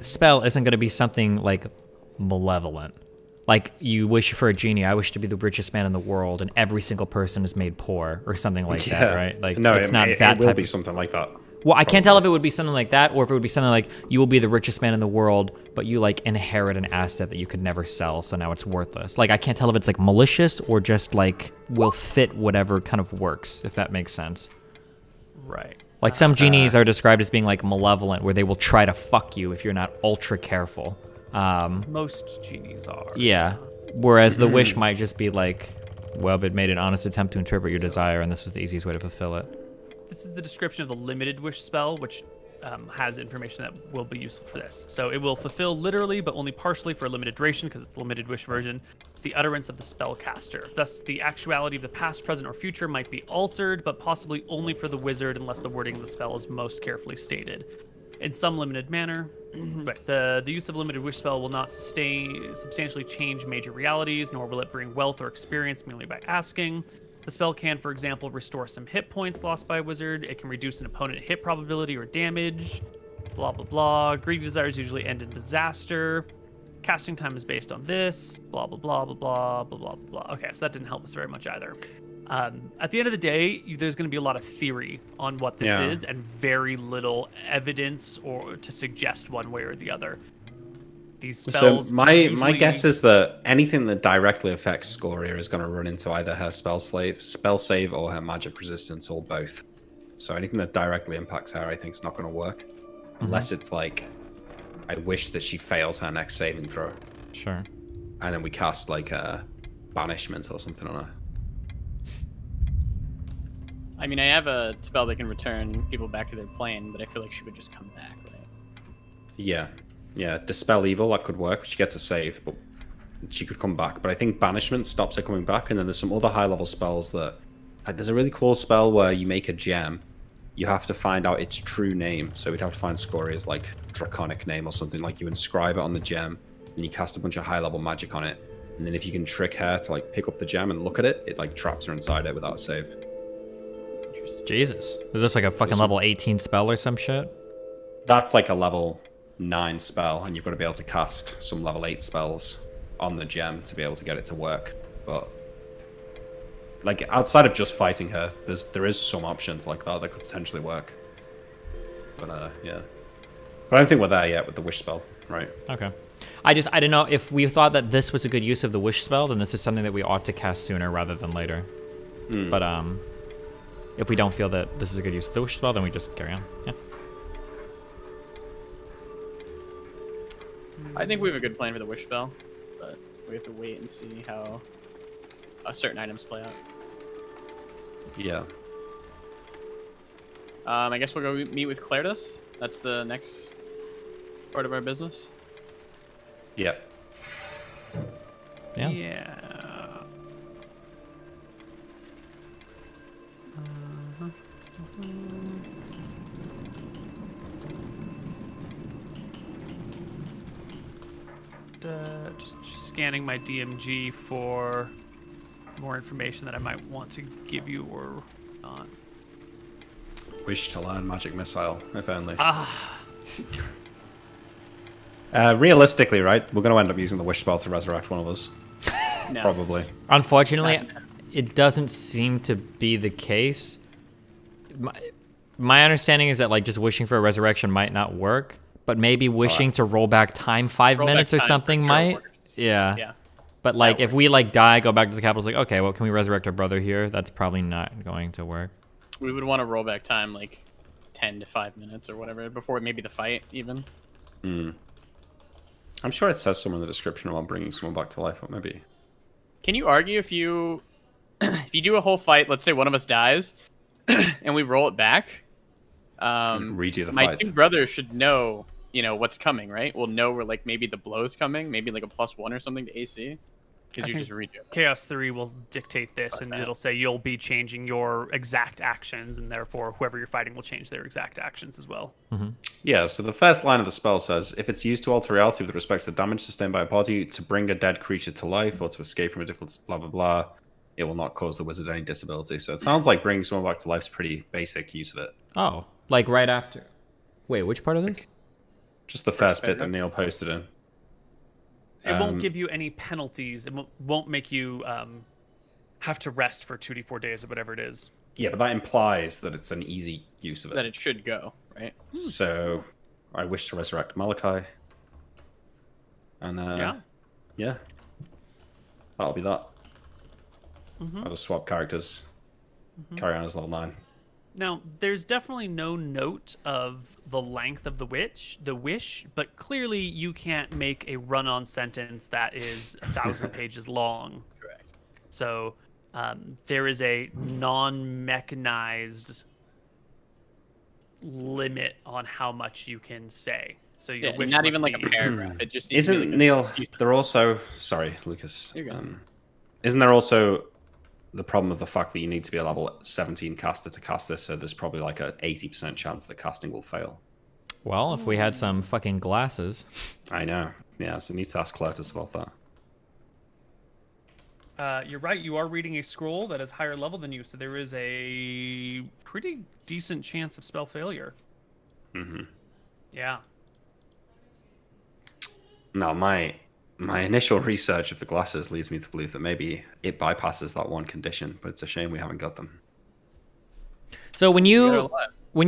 spell isn't going to be something like malevolent. Like you wish for a genie, I wish to be the richest man in the world, and every single person is made poor, or something like that, right? Like no, it's not it that will type be of... something like that. Well, I can't tell if it would be something like that, or if it would be something like you will be the richest man in the world, but you like inherit an asset that you could never sell, so now it's worthless. Like I can't tell if it's like malicious or just like will fit whatever kind of works, if that makes sense. Right. Like some genies are described as being like malevolent, where they will try to fuck you if you're not ultra careful. Most genies are. Yeah. Whereas the wish might just be like, well, it made an honest attempt to interpret your desire, and this is the easiest way to fulfill it. This is the description of the limited wish spell, which has information that will be useful for this. So it will fulfill literally, but only partially for a limited duration, because it's the limited wish version, the utterance of the spellcaster. Thus, the actuality of the past, present, or future might be altered, but possibly only for the wizard unless the wording of the spell is most carefully stated. In some limited manner, right, the use of limited wish spell will not substantially change major realities, nor will it bring wealth or experience merely by asking. The spell can, for example, restore some hit points lost by a wizard. It can reduce an opponent hit probability or damage. Blah, blah, blah. Greedy desires usually end in disaster. Casting time is based on this. Blah, blah, blah, blah, blah, blah, blah, blah. Okay, so that didn't help us very much either. At the end of the day, there's going to be a lot of theory on what this is and very little evidence or to suggest one way or the other. These spells. So my guess is that anything that directly affects Scoria is going to run into either her spell save, or her magic resistance, or both. So anything that directly impacts her, I think, is not going to work, unless it's like, I wish that she fails her next saving throw. Sure. And then we cast like a banishment or something on her. I mean, I have a spell that can return people back to their plane, but I feel like she would just come back, right? Yeah. Yeah, Dispel Evil, that could work. She gets a save, but she could come back. But I think Banishment stops her coming back, and then there's some other high-level spells that... Like, there's a really cool spell where you make a gem. You have to find out its true name. So we'd have to find Scoria's, like, draconic name or something. Like, you inscribe it on the gem, and you cast a bunch of high-level magic on it. And then if you can trick her to, like, pick up the gem and look at it, it, like, traps her inside it without a save. Jesus. Is this like a fucking level 18 spell or some shit? That's like a level 9 spell, and you've got to be able to cast some level 8 spells on the gem to be able to get it to work. But like outside of just fighting her, there is some options like that could potentially work. But yeah. But I don't think we're there yet with the wish spell, right? Okay. I don't know if we thought that this was a good use of the wish spell, then this is something that we ought to cast sooner rather than later. But if we don't feel that this is a good use of the wish spell, then we just carry on. Yeah. I think we have a good plan for the wish spell, but we have to wait and see how certain items play out. Yeah. I guess we'll go meet with Cartos. That's the next part of our business. Yeah. Yeah. Yeah. Just scanning my DMG for more information that I might want to give you or not. Wish to learn magic missile, if only. Ah. Realistically, right, we're going to end up using the wish spell to resurrect one of us. No. Probably. Unfortunately, it doesn't seem to be the case. My understanding is that like just wishing for a resurrection might not work, but maybe wishing to roll back time 5 Roll back minutes or time something for sure might. works. Yeah. Yeah. But like That if we works. like die, go back to the capital, it's like, okay, well, can we resurrect our brother here? That's probably not going to work. We would want to roll back time like 10 to 5 minutes or whatever before maybe the fight even. I'm sure it says somewhere in the description about bringing someone back to life, but maybe. Can you argue if you if you do a whole fight, let's say one of us dies, and we roll it back? Redo the my fight. two brothers should know, what's coming, right? We'll know where like maybe the blow's coming, maybe like a +1 or something to AC, because you think just redo it. Chaos 3 will dictate this, and that. it'll say you'll be changing your exact actions, and therefore whoever you're fighting will change their exact actions as well. Yeah, so the first line of the spell says, if it's used to alter reality with respect to damage sustained by a party, to bring a dead creature to life, or to escape from a difficult blah blah blah, it will not cause the wizard any disability. So it sounds like bringing someone back to life is pretty basic use of it. Oh, like right after. Wait, which part of this? Just the first bit that paragraph? Neal posted in. It won't give you any penalties. It won't make you have to rest for 2d4 days or whatever it is. Yeah, but that implies that it's an easy use of That it. it should go, right? So I wish to resurrect Malachi. And yeah. That'll be that. I'll just swap characters. Carry on as level 9. Now, there's definitely no note of the length of the wish, but clearly you can't make a run-on sentence that is 1,000 pages long. Correct. So there is a non-mechanized limit on how much you can say. So your Yeah, wish not must even like a be- paragraph. It just needs to be, Isn't like, a Neal? few They're sentences. also sorry, Lucas. You're good. Isn't there also the problem of the fact that you need to be a level 17 caster to cast this? So there's probably like a 80% chance that casting will fail. Well, if we had some fucking glasses. I know. Yeah, so we need to ask Cletus about that. You're right. You are reading a scroll that is higher level than you, so there is a pretty decent chance of spell failure. Yeah. Now, my initial research of the glasses leads me to believe that maybe it bypasses that one condition, but it's a shame we haven't got them. So when got a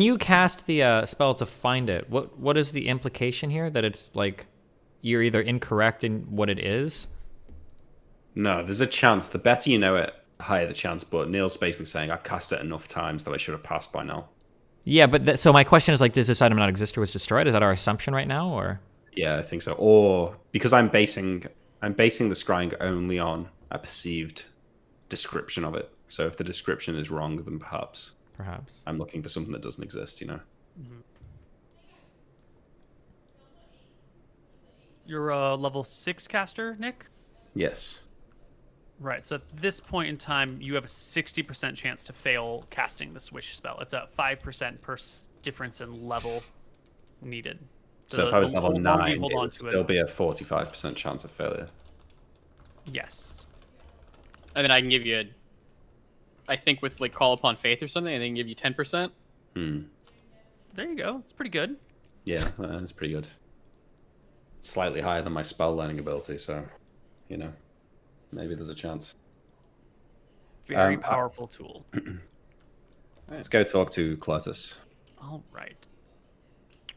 you lot. cast the spell to find it, what is the implication here? That it's like you're either incorrect in what it is? No, there's a chance. The better you know it, the higher the chance. But Neal's basically saying, I've cast it enough times that I should have passed by now. Yeah, but so my question is like, does this item not exist or was destroyed? Is that our assumption right now, or? Yeah, I think so. Or because I'm basing the scrying only on a perceived description of it. So if the description is wrong, then perhaps I'm looking for something that doesn't exist, You're a level 6 caster, Nick? Yes. Right, so at this point in time, you have a 60% chance to fail casting this wish spell. It's a 5% per difference in level needed. So if I was the level longer you 9, hold it on would to still be a 45% chance of failure. Yes. And then I can give you I think with like Call Upon Faith or something, I think give you 10%. There you go. It's pretty good. Yeah, that's pretty good. Slightly higher than my spell learning ability, so, maybe there's a chance. Very powerful tool. Let's go talk to Cletus. All right.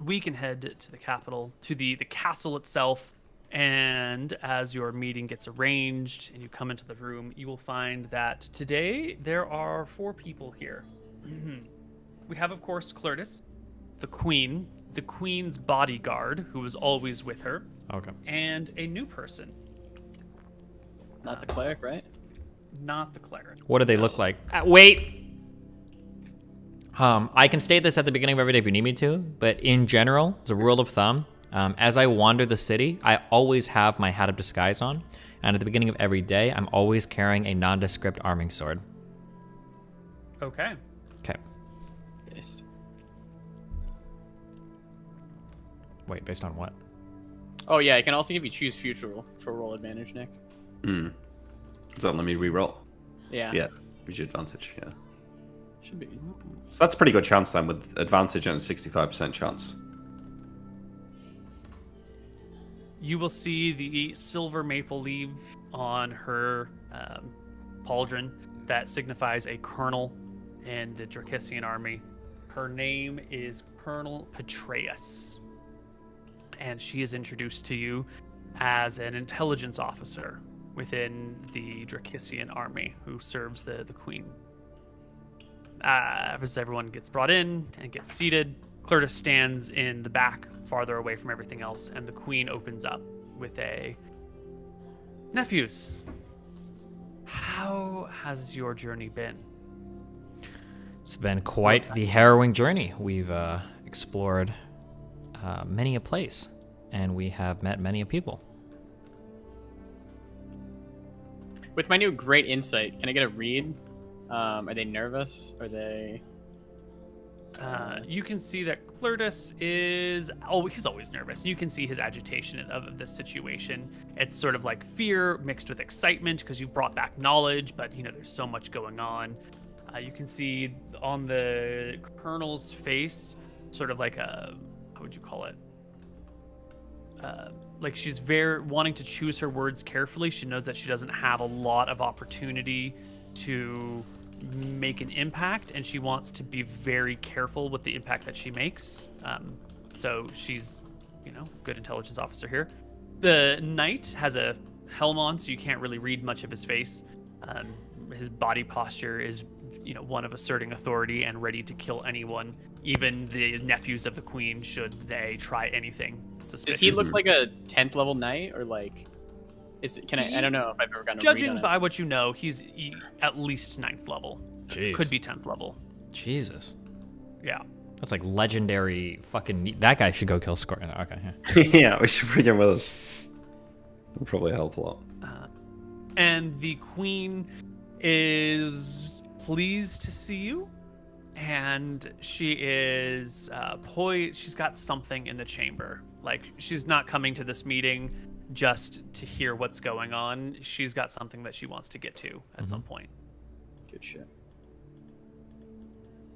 We can head to the capital, to the castle itself, and as your meeting gets arranged and you come into the room, you will find that today there are 4 people here. We have, of course, Cletus, the queen, the queen's bodyguard, who is always with her, Okay. and a new person, Not the cleric, right? not the cleric. What do they look like? Wait. I can state this at the beginning of every day if you need me to, but in general, as a rule of thumb, as I wander the city, I always have my hat of disguise on, and at the beginning of every day, I'm always carrying a nondescript arming sword. Okay. Okay. Based. Wait, based on what? Oh yeah, I can also give you choose future for roll advantage, Nick. Does that let me re-roll? Yeah. Yeah, gives you advantage, yeah. Should be. So that's a pretty good chance then, with advantage and a 65% chance. You will see the silver maple leaf on her pauldron that signifies a colonel in the Dracissian army. Her name is Colonel Petraeus, and she is introduced to you as an intelligence officer within the Dracissian army who serves the queen. As everyone gets brought in and gets seated, Clertus stands in the back, farther away from everything else, and the queen opens up with a... Nephews, how has your journey been? It's been quite the harrowing journey. We've explored many a place, and we have met many a people. With my new great insight, can I get a read? Are they nervous? Are they... You can see that Clertus is... Oh, he's always nervous. You can see his agitation of this situation. It's sort of like fear mixed with excitement because you brought back knowledge, but, there's so much going on. You can see on the colonel's face sort of like a... How would you call it? Like she's very wanting to choose her words carefully. She knows that she doesn't have a lot of opportunity to make an impact, and she wants to be very careful with the impact that she makes. So she's, good intelligence officer here. The knight has a helm on, so you can't really read much of his face. His body posture is, one of asserting authority and ready to kill anyone, even the nephews of the queen, should they try anything suspicious. Does he look like a 10th level knight, or like... I don't know if I've ever gotten a read on Judging it. by what you know, he's at least 9th level. Jeez. Could be 10th level. Jesus. Yeah. That's like legendary fucking... That guy should go kill Scoria. Okay, yeah. Yeah, we should bring him with us. It'll probably help a lot. And the queen is pleased to see you. And she is poised. She's got something in the chamber. Like, she's not coming to this meeting just to hear what's going on. She's got something that she wants to get to at some point. Good shit.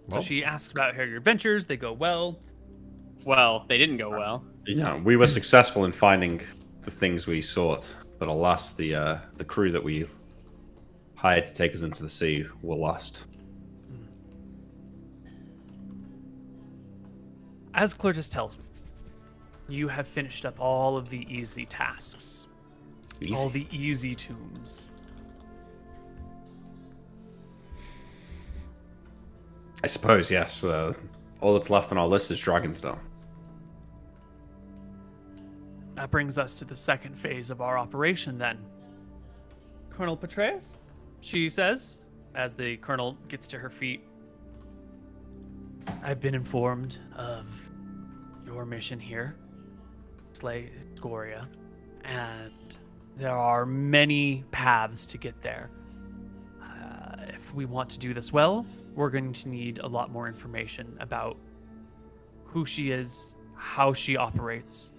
So she asks about her adventures. They go well. Well, they didn't go well. Yeah, we were successful in finding the things we sought, but alas, the crew that we hired to take us into the sea were lost. As Clertus tells me, you have finished up all of the easy tasks. Easy. All the easy tombs. I suppose, yes. All that's left on our list is Dragonstone. That brings us to the second phase of our operation then. Colonel Petraeus, she says, as the colonel gets to her feet. I've been informed of your mission here, slay Scoria, and there are many paths to get there. If we want to do this well, we're going to need a lot more information about who she is, how she operates.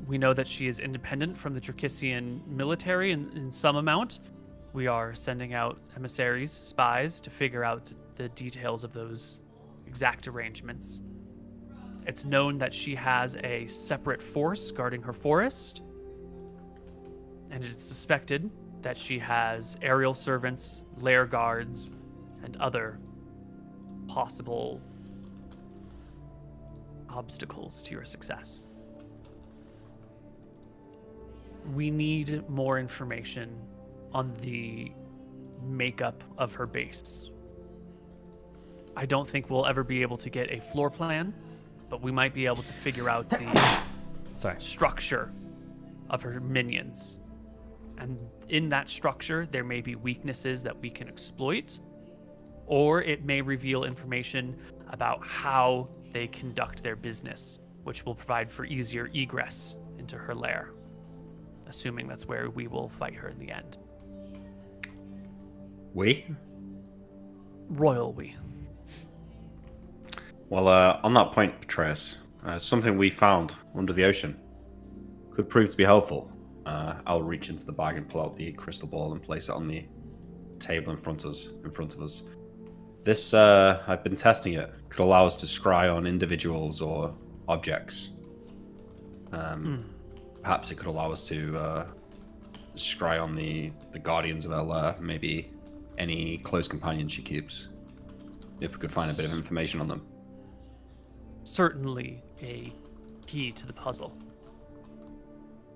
We know that she is independent from the Dracissian military in some amount. We are sending out emissaries, spies, to figure out the details of those exact arrangements. It's known that she has a separate force guarding her forest, and it is suspected that she has aerial servants, lair guards, and other possible obstacles to your success. We need more information on the makeup of her base. I don't think we'll ever be able to get a floor plan, but we might be able to figure out the structure of her minions. And in that structure, there may be weaknesses that we can exploit, or it may reveal information about how they conduct their business, which will provide for easier egress into her lair. assuming that's where we will fight her in the end. We? Royal we. Well, on that point, Petraeus, something we found under the ocean could prove to be helpful. I'll reach into the bag and pull out the crystal ball and place it on the table in front of us. This, I've been testing it, could allow us to scry on individuals or objects. Perhaps it could allow us to scry on the guardians of Ella, maybe any close companions she keeps, if we could find a bit of information on them. Certainly a key to the puzzle.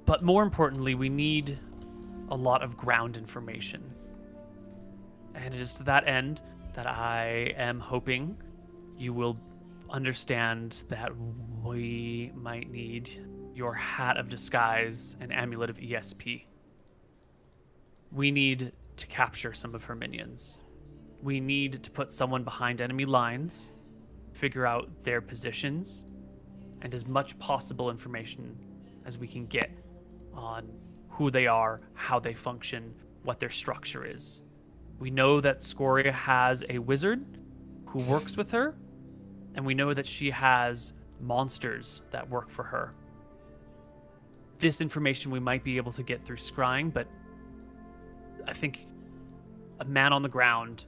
But more importantly, we need a lot of ground information. And it is to that end that I am hoping you will understand that we might need your Hat of Disguise and Amulet of ESP. We need to capture some of her minions. We need to put someone behind enemy lines, figure out their positions, and as much possible information as we can get on who they are, how they function, what their structure is. We know that Scoria has a wizard who works with her, and we know that she has monsters that work for her. This information we might be able to get through scrying, but I think a man on the ground,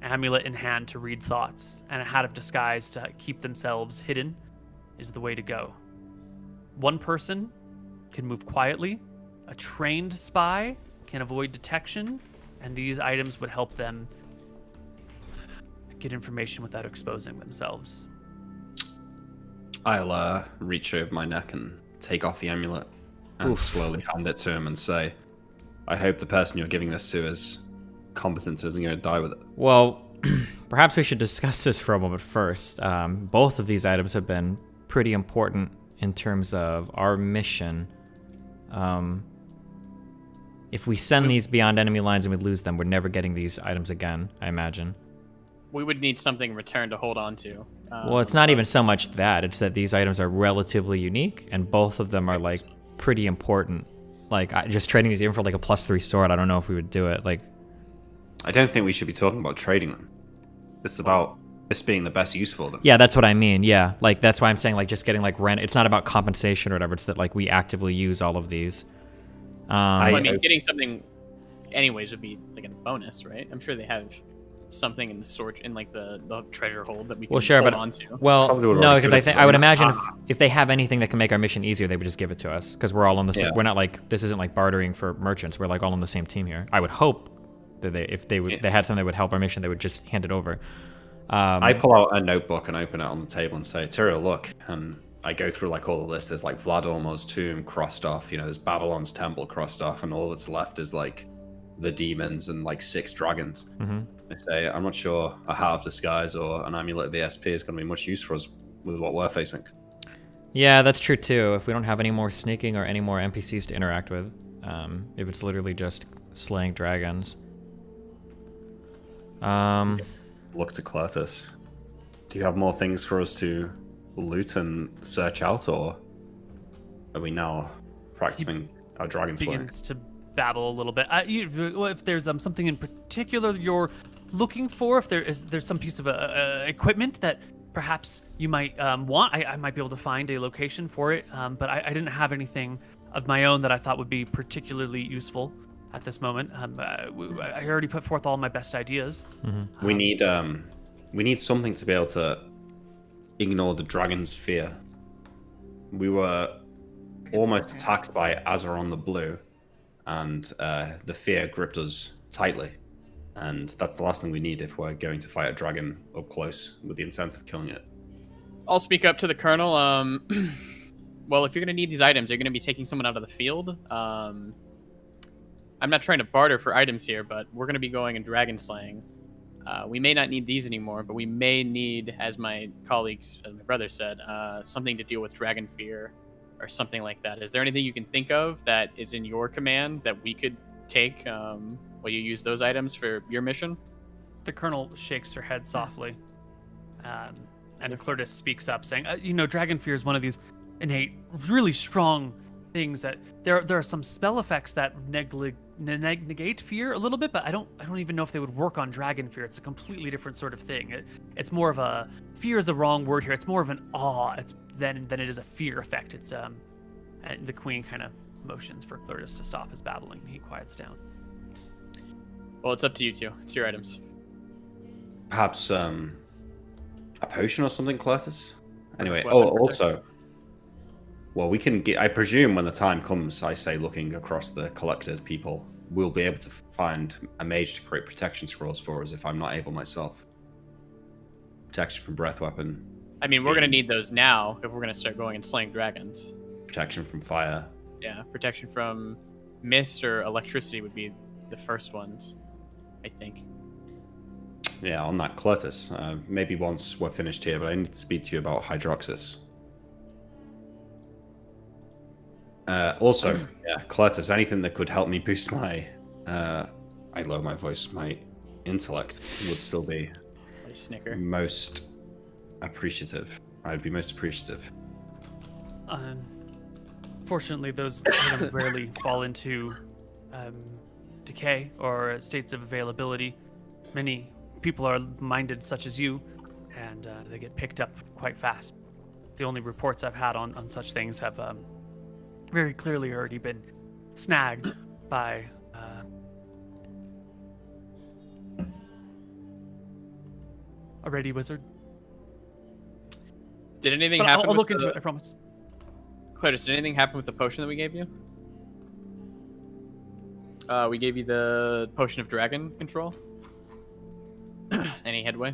amulet in hand to read thoughts, and a Hat of Disguise to keep themselves hidden is the way to go. One person can move quietly, a trained spy can avoid detection, and these items would help them get information without exposing themselves. I'll reach over my neck and take off the amulet and slowly hand it to him and say, I hope the person you're giving this to is competent and isn't going to die with it. Well, perhaps we should discuss this for a moment first. Both of these items have been pretty important in terms of our mission. If we send these beyond enemy lines and we lose them, we're never getting these items again, I imagine. We would need something in return to hold on to. Well, it's not even so much that. It's that these items are relatively unique, and both of them are, like, pretty important. Like, just trading these in for, like, a +3 sword, I don't know if we would do it. Like, I don't think we should be talking about trading them. It's about this being the best use for them. yeah, that's what I mean, yeah. Like, that's why I'm saying, like, just getting, like, rent. It's not about compensation or whatever. It's that, like, we actively use all of these. I mean, getting something anyways would be, like, a bonus, right? I'm sure they have something in the storage, in, like, the treasure hold that we can hold on to. Well, no, because I would imagine if they have anything that can make our mission easier, they would just give it to us, because we're all on the same. Yeah. We're not like, this isn't like bartering for merchants. We're like all on the same team here. I would hope that if they had something that would help our mission, they would just hand it over. I pull out a notebook and open it on the table and say, Tyrael, look, and I go through like all the lists. There's like Vladimor's tomb crossed off, there's Babylon's temple crossed off, and all that's left is like the demons and like 6 dragons. Mm-hmm. I say, I'm not sure a Hat of Disguise or an Amulet of ESP is going to be much use for us with what we're facing. Yeah, that's true too. If we don't have any more sneaking or any more NPCs to interact with, if it's literally just slaying dragons. Look to Cartos. Do you have more things for us to loot and search out, or are we now practicing our dragon slaying? Begins to babble a little bit. If there's something in particular you're looking for, if there's some piece of equipment that perhaps you might want, I might be able to find a location for it. But I didn't have anything of my own that I thought would be particularly useful at this moment. I already put forth all my best ideas. Mm-hmm. We need something to be able to ignore the dragon's fear. We were almost attacked by Azeron the Blue, and the fear gripped us tightly. And that's the last thing we need if we're going to fight a dragon up close with the intent of killing it. I'll speak up to the colonel. Well, if you're going to need these items, you're going to be taking someone out of the field. I'm not trying to barter for items here, but we're going to be going and dragon slaying. We may not need these anymore, but we may need, as my colleagues, as my brother said, something to deal with dragon fear or something like that. Is there anything you can think of that is in your command that we could take while you use those items for your mission? The colonel shakes her head softly, and Cartos speaks up, saying, dragon fear is one of these innate, really strong things that there are some spell effects that negate fear a little bit, but I don't even know if they would work on dragon fear. It's a completely different sort of thing. It's more of a fear is the wrong word here. It's more of an awe. Than it is a fear effect. It's and the queen kind of motions for Clertus to stop his babbling. He quiets down. Well, it's up to you two. It's your items. Perhaps a potion or something, Clertus? Anyway, Weapon also, well, we can get, I presume when the time comes, I say looking across the collected people, we'll be able to find a mage to create protection scrolls for us if I'm not able myself. Protection from breath weapon. I mean, we're going to need those now if we're going to start going and slaying dragons. Protection from fire. Yeah, protection from mist or electricity would be the first ones, I think. Yeah, on that, Clertus. Maybe once we're finished here, but I need to speak to you about Hydroxus. Also, yeah, Clertus, anything that could help me boost my, I lower my voice, my intellect would still be I snicker. most appreciative. I'd be most appreciative. Fortunately, those items rarely fall into decay or states of availability. Many people are minded, such as you, and they get picked up quite fast. The only reports I've had on such things have very clearly already been snagged by a ready wizard. Did anything But happen? I'll look into it, I promise. Clertus, did anything happen with the potion that we gave you? We gave you the potion of dragon control. Any headway?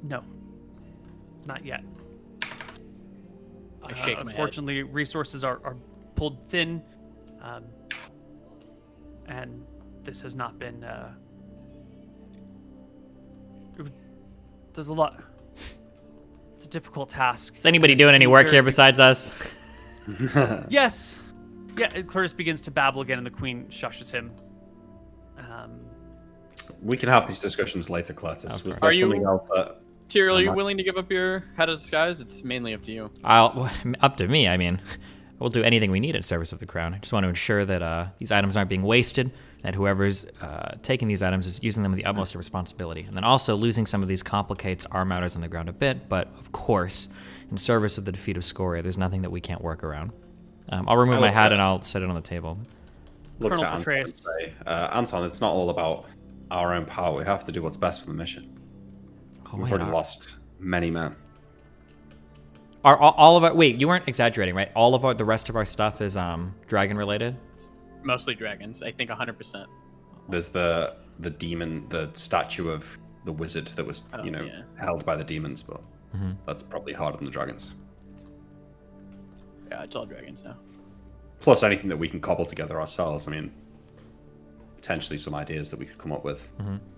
No, not yet. I shake my head. Unfortunately, resources are pulled thin, and this has not been. There's a lot. It's a difficult task. Is anybody doing any work here besides us? Yes. Yeah, Clertus begins to babble again, and the queen shushes him. We can have these discussions later, Clertus. Was Are there you- something else that... Tyrael, are you willing to give up your head of disguise? It's mainly up to you. Up to me. I mean, we'll do anything we need in service of the crown. I just want to ensure that these items aren't being wasted, that whoever's taking these items is using them with the utmost responsibility. And then also, losing some of these complicates our matters on the ground a bit, but of course, in service of the defeat of Scoria, there's nothing that we can't work around. I'll remove my hat and I'll set it on the table. Look Colonel at Anton and Petraeus. say, Anton, it's not all about our own power. We have to do what's best for the mission. We've already lost many men. Are all of our... Wait, you weren't exaggerating, right? All of the rest of our stuff is dragon related? Mostly dragons. I think 100%. There's the demon, the statue of the wizard that was, held by the demons, but that's probably harder than the dragons. Yeah, it's all dragons now. Plus anything that we can cobble together ourselves. I mean, potentially some ideas that we could come up with.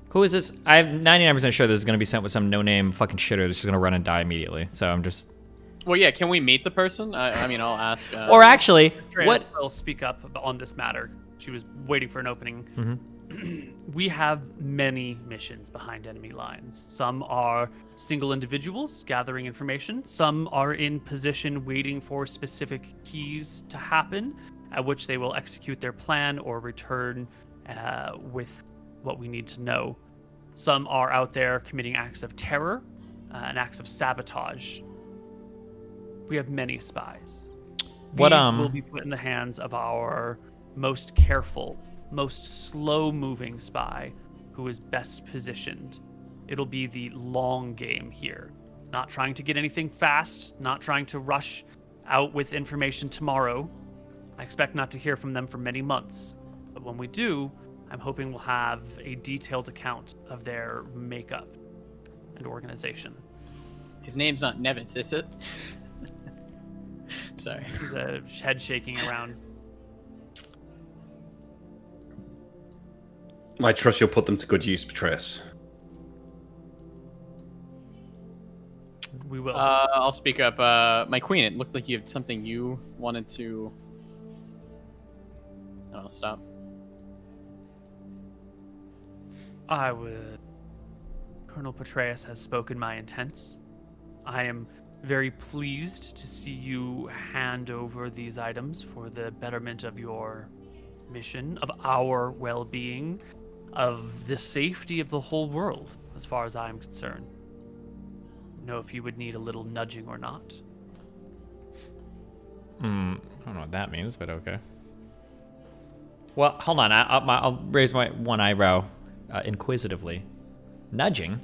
Who is this? I'm 99% sure this is going to be sent with some no-name fucking shitter that's just going to run and die immediately. So I'm just... Well, yeah, can we meet the person? I mean, I'll ask. Or actually, Petraeus what... will speak up on this matter. She was waiting for an opening. We have many missions behind enemy lines. Some are single individuals gathering information. Some are in position waiting for specific keys to happen, at which they will execute their plan or return with what we need to know. Some are out there committing acts of terror and acts of sabotage. We have many spies. These will be put in the hands of our most careful, most slow-moving spy who is best positioned. It'll be the long game here. Not trying to get anything fast, not trying to rush out with information tomorrow. I expect not to hear from them for many months. But when we do, I'm hoping we'll have a detailed account of their makeup and organization. His name's not Nevitz, is it? Sorry. He's a head shaking around. I trust you'll put them to good use, Petraeus. We will. I'll speak up. My queen, it looked like you had something you wanted to... I'll stop. Colonel Petraeus has spoken my intents. I am very pleased to see you hand over these items for the betterment of your mission, of our well-being, of the safety of the whole world, as far as I'm concerned. Know if you would need a little nudging or not. I don't know what that means, but okay. Well, hold on. I'll raise my one eyebrow inquisitively. Nudging?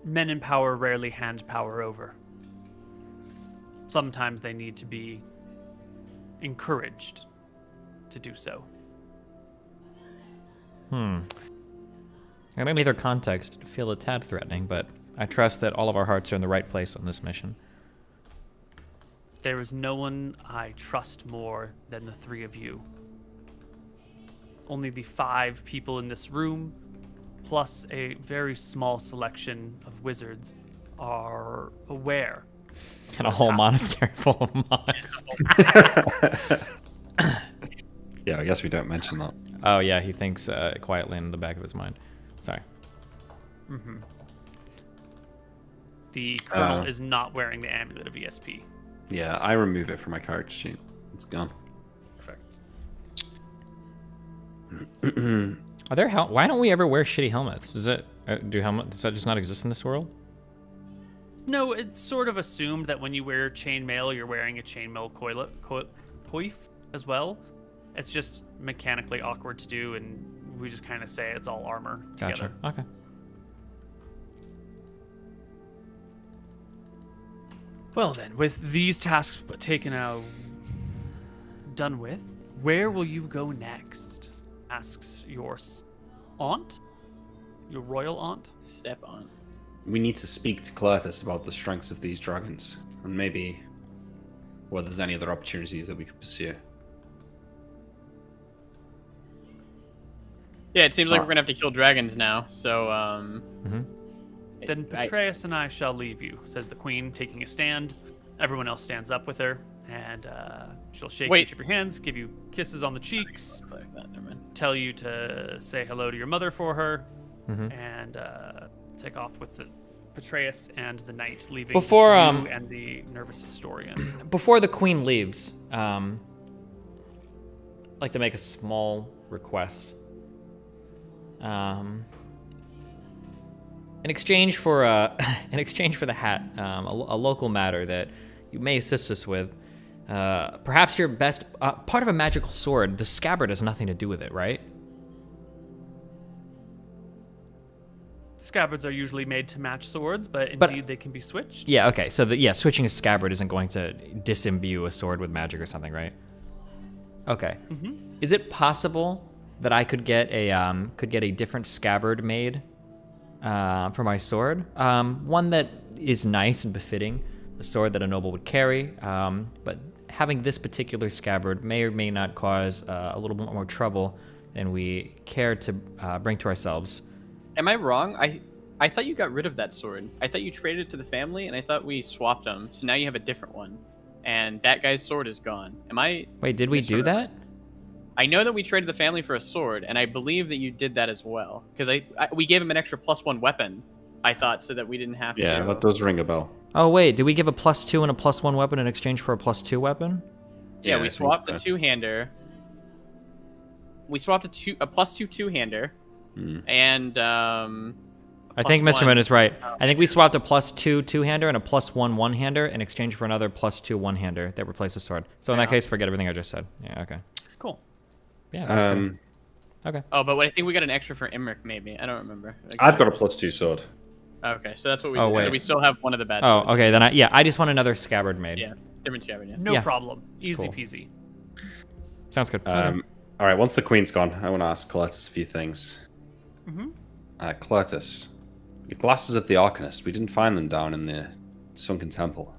Men in power rarely hand power over. Sometimes they need to be encouraged to do so. I may either context feel a tad threatening, but I trust that all of our hearts are in the right place on this mission. There is no one I trust more than the three of you. Only the 5 people in this room, plus a very small selection of wizards, are aware. And a whole monastery full of monks. Yeah, I guess we don't mention that. Oh yeah, he thinks quietly in the back of his mind. Sorry. The colonel is not wearing the amulet of ESP. Yeah, I remove it from my character sheet. It's gone. Are there why don't we ever wear shitty helmets? Does that does that just not exist in this world? No, it's sort of assumed that when you wear chainmail, you're wearing a chainmail coif as well. It's just mechanically awkward to do, and we just kind of say it's all armor together. Gotcha. Okay. Well then, with these tasks taken out, done with, where will you go next? Asks your aunt, your royal aunt. Step on. We need to speak to Cartos about the strengths of these dragons, and maybe whether there's any other opportunities that we could pursue. Yeah, it seems like we're gonna have to kill dragons now. So, Then Petraeus and I shall leave you, says the queen, taking a stand. Everyone else stands up with her, and she'll shake each of your hands, give you kisses on the cheeks, tell you to say hello to your mother for her, and take off with the Petraeus and the knight, leaving Before, just you and the nervous historian. Before the queen leaves, I'd like to make a small request. In exchange for the hat, a local matter that you may assist us with, perhaps your best part of a magical sword. The scabbard has nothing to do with it, right? Scabbards are usually made to match swords, but indeed they can be switched. Yeah. Okay. So switching a scabbard isn't going to disimbue a sword with magic or something, right? Okay. Is it possible that I could get a different scabbard made for my sword? One that is nice and befitting the sword that a noble would carry, but having this particular scabbard may or may not cause a little bit more trouble than we care to bring to ourselves. Am I wrong? I thought you got rid of that sword. I thought you traded it to the family, and I thought we swapped them. So now you have a different one, and that guy's sword is gone. Am I? Wait, did we do that? I know that we traded the family for a sword, and I believe that you did that as well. Because we gave him an extra +1 weapon, I thought, so that we didn't have to. Yeah, that does ring a bell. Oh wait, did we give a +2 and a +1 weapon in exchange for a +2 weapon? Yeah, we swapped the two-hander. We swapped a +2 two-hander, and I think MrMouton is right. I think we swapped a +2 two-hander and a +1 one-hander in exchange for another +2 one-hander that replaced the sword. So in that case, forget everything I just said. Yeah, okay. Cool. Yeah. That's good. Okay. Oh, but I think we got an extra for Imric, maybe. I don't remember. I've got a +2 sword. Okay, so that's what we Oh, did. wait. So we still have one of the bad Oh, swords. okay. Then I just want another scabbard made. Yeah, different scabbard, yeah. No Yeah. problem. Easy Cool. peasy. Sounds good. All right, once the queen's gone, I want to ask Cartos a few things. Cartos, the glasses of the Arcanist, we didn't find them down in the sunken temple.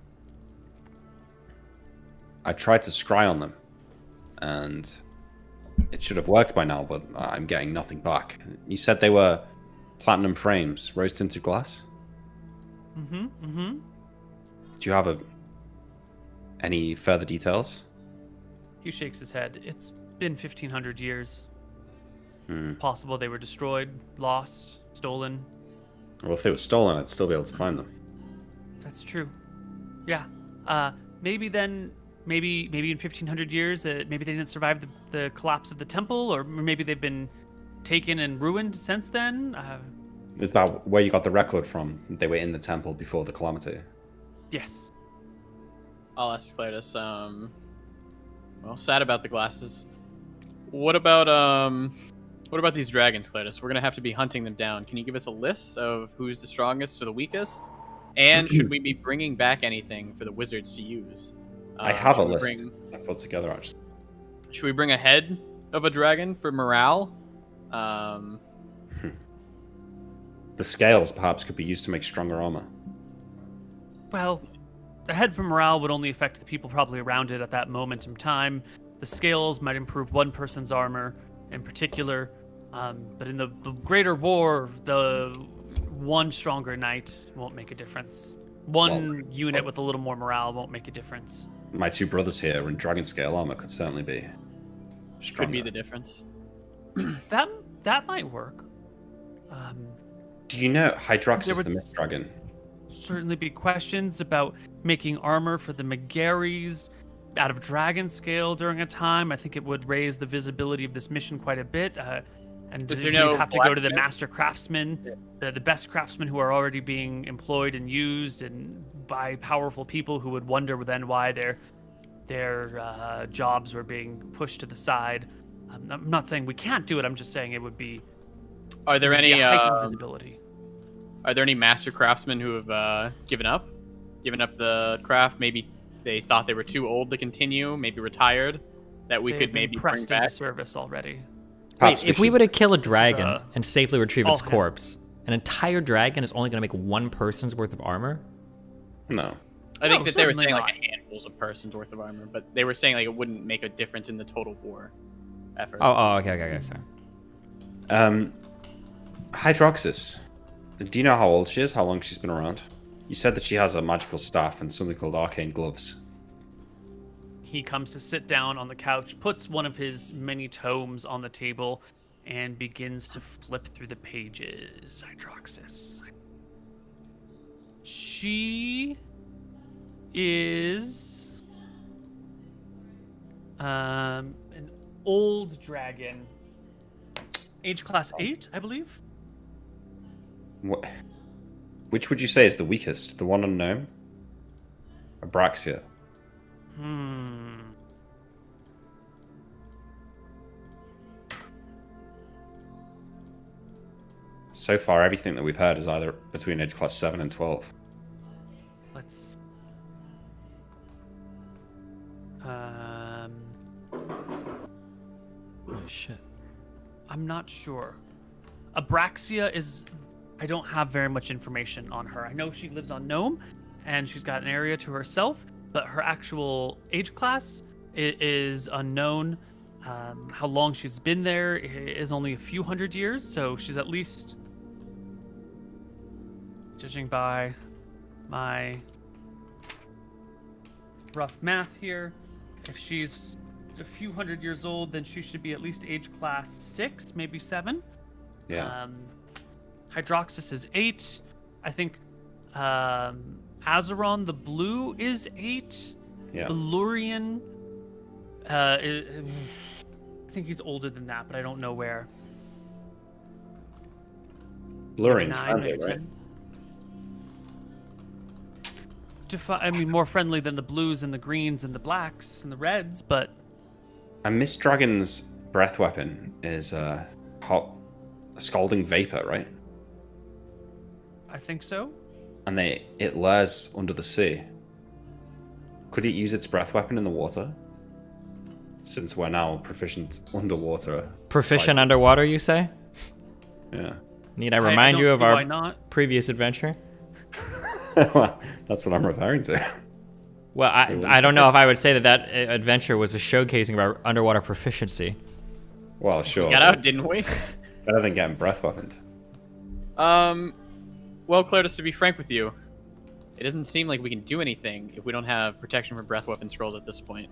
I tried to scry on them, and it should have worked by now, but I'm getting nothing back. You said they were platinum frames, rose-tinted glass? Do you have any further details? He shakes his head. It's been 1,500 years. Possible they were destroyed, lost, stolen. Well, if they were stolen, I'd still be able to find them. That's true. Yeah. Maybe then, maybe in 1500 years, maybe they didn't survive the collapse of the temple, or maybe they've been taken and ruined since then. Is that where you got the record from? They were in the temple before the calamity. Yes. I'll ask Claritus. Well, sad about the glasses. What about these dragons, Claritus? We're gonna have to be hunting them down. Can you give us a list of who's the strongest or the weakest? And should we be bringing back anything for the wizards to use? I have a list I put together, actually. Should we bring a head of a dragon for morale? The scales, perhaps, could be used to make stronger armor. Well, the head for morale would only affect the people probably around it at that moment in time. The scales might improve one person's armor in particular. But in the greater war, the one stronger knight won't make a difference. One unit with a little more morale won't make a difference. My two brothers here in dragon scale armor could certainly be stronger. Could be the difference. That might work. Do you know Hydroxus, the myth dragon? Certainly be questions about making armor for the Megaries out of dragon scale during a time. I think it would raise the visibility of this mission quite a bit. And we'd have to go to the master craftsmen, the best craftsmen who are already being employed and used and by powerful people who would wonder then why their jobs were being pushed to the side. I'm not saying we can't do it. I'm just saying it would be. Are there any heightened visibility? Are there any master craftsmen who have given up the craft? Maybe they thought they were too old to continue. Maybe retired. That we could maybe bring back. Into service already. Wait, if we were to kill a dragon and safely retrieve its corpse, an entire dragon is only going to make one person's worth of armor? No. I think that they were saying like a handfuls of persons worth of armor, but they were saying like it wouldn't make a difference in the total war effort. Oh, okay, sorry. Hydroxus, do you know how old she is? How long she's been around? You said that she has a magical staff and something called arcane gloves. He comes to sit down on the couch, puts one of his many tomes on the table, and begins to flip through the pages. Hydroxus. She is an old dragon. Age class 8, I believe. What? Which would you say is the weakest? The one unknown? Abraxia. So far, everything that we've heard is either between age class 7 and 12. Let's. Holy shit. I'm not sure. Abraxia is. I don't have very much information on her. I know she lives on Nome, and she's got an area to herself, but her actual age class is unknown. How long she's been there is only a few hundred years, so she's at least, judging by my rough math here, if she's a few hundred years old, then she should be at least age class 6, maybe 7. Yeah. Hydroxus is 8. I think Azeron the Blue is 8. Yeah. Belurian, I think he's older than that, but I don't know where. Belurian's friendly, right? More friendly than the blues and the greens and the blacks and the reds, but. And Miss Dragon's breath weapon is a scalding vapor, right? I think so. And it lairs under the sea. Could it use its breath weapon in the water? Since we're now proficient underwater. Proficient underwater, you say? Yeah. Need I remind you of our not. previous adventure? That's what I'm referring to. Well, I don't know if I would say that adventure was a showcasing of our underwater proficiency. Well, sure. We got out, didn't we? Better than getting breath weaponed. Well, Claritus, to be frank with you, it doesn't seem like we can do anything if we don't have protection from breath weapon scrolls at this point.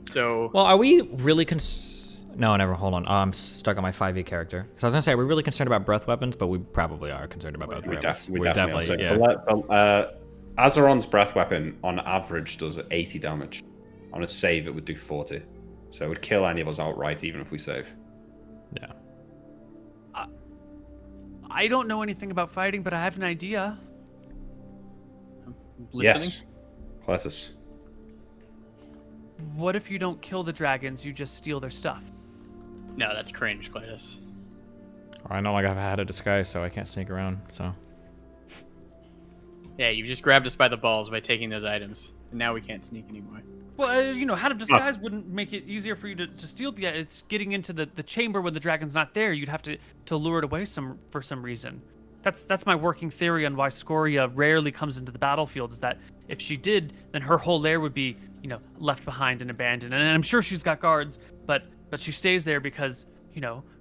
So. Well, are we really No, never. Hold on. I'm stuck on my 5e character. So I was gonna say, are we really concerned about breath weapons? But we probably are concerned about both weapons. We definitely yeah. But Azeron's breath weapon on average does 80 damage. On a save, it would do 40. So it would kill any of us outright, even if we save. Yeah. I don't know anything about fighting, but I have an idea. Listening? Yes. Cletus. What if you don't kill the dragons, you just steal their stuff? No, that's cringe, Cletus. I know, like, I've had a disguise, so I can't sneak around, so. Yeah, you just grabbed us by the balls by taking those items. And now we can't sneak anymore. Well, Hat of Disguise wouldn't make it easier for you to steal. Yeah, it's getting into the chamber when the dragon's not there. You'd have to lure it away for some reason. That's my working theory on why Scoria rarely comes into the battlefield, is that if she did, then her whole lair would be, left behind and abandoned. And I'm sure she's got guards, but she stays there because,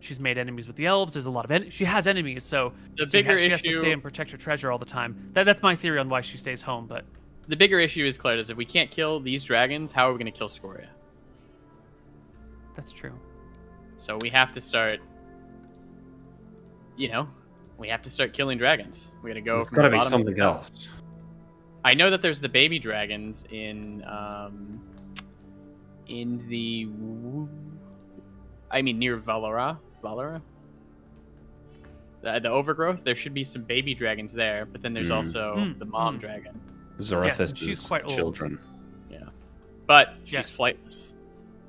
she's made enemies with the elves. There's a lot of she has enemies, so she has to stay and protect her treasure all the time. That's my theory on why she stays home, but the bigger issue is, Cletus, if we can't kill these dragons, how are we going to kill Scoria? That's true. So we have to start, we have to start killing dragons. We got to go. There's got to be something else. I know that there's the baby dragons in the, near Valara. The overgrowth. There should be some baby dragons there, but then there's also the mom dragon. Zorithus she's quite children. Yeah, but she's flightless.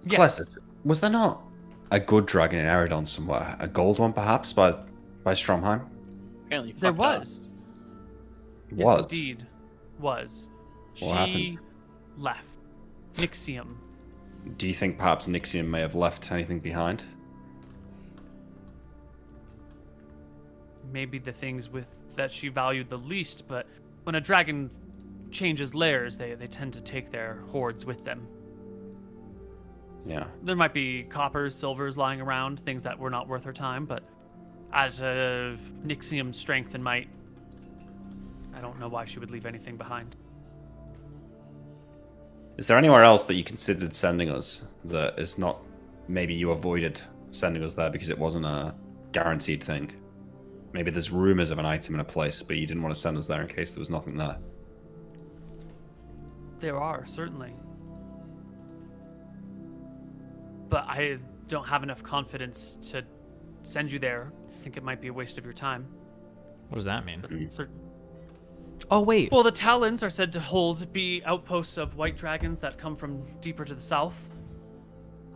Yes. Was there not a good dragon in Eridon somewhere? A gold one, perhaps, by Stromheim? Apparently, there was. Yes, indeed, was. What happened? Left. Nixium. Do you think perhaps Nixium may have left anything behind? Maybe the things that she valued the least, but when a dragon changes lairs, they tend to take their hoards with them. Yeah. There might be coppers, silvers lying around, things that were not worth her time, but out of Nixium's strength and might, I don't know why she would leave anything behind. Is there anywhere else that you considered sending us that is not, maybe you avoided sending us there because it wasn't a guaranteed thing? Maybe there's rumors of an item in a place, but you didn't want to send us there in case there was nothing there. There are, certainly. But I don't have enough confidence to send you there. I think it might be a waste of your time. What does that mean? Oh, wait. Well, the Talons are said to be outposts of white dragons that come from deeper to the south.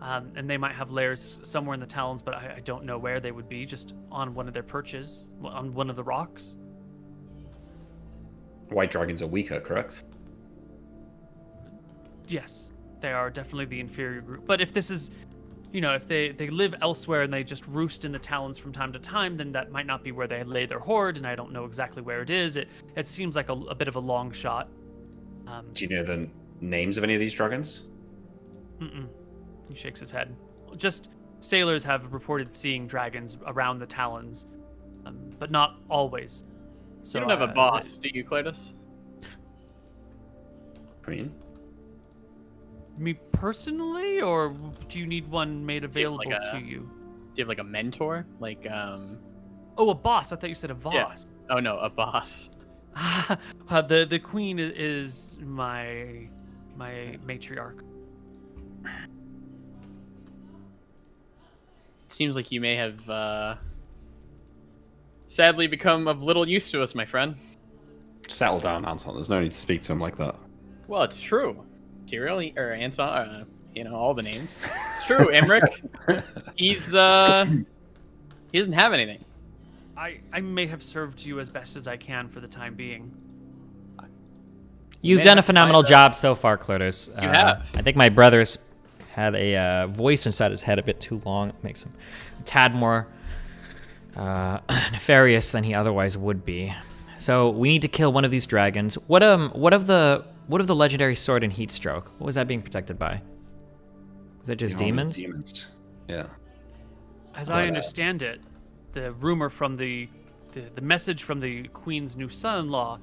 And they might have lairs somewhere in the Talons, but I don't know where they would be, just on one of their perches, on one of the rocks. White dragons are weaker, correct? Yes, they are definitely the inferior group. But if this is, if they live elsewhere and they just roost in the Talons from time to time, then that might not be where they lay their hoard, and I don't know exactly where it is. It seems like a bit of a long shot. Do you know the names of any of these dragons? Mm-mm. He shakes his head. Just sailors have reported seeing dragons around the Talons, but not always. So, you don't have a boss, do you, Cletus? Queen? Me personally, or do you need one made available to you? Do you have like a mentor? Like, Oh, a boss. I thought you said a boss. Yeah. Oh no, a boss. The queen is my matriarch. Seems like you may have sadly become of little use to us, my friend. Settle down, Anton. There's no need to speak to him like that. Well, it's true. Tyrael, or Anton, all the names. It's true, Emmerich. He doesn't have anything. I may have served you as best as I can for the time being. You've done a phenomenal job so far, Cletus. You have. I think my brother's had a voice inside his head a bit too long. It makes him a tad more nefarious than he otherwise would be. So we need to kill one of these dragons. What of the legendary sword and heat stroke? What was that being protected by? Was that just demons? Demons. Yeah. As I understand it, the rumor from the message from the queen's new son-in-law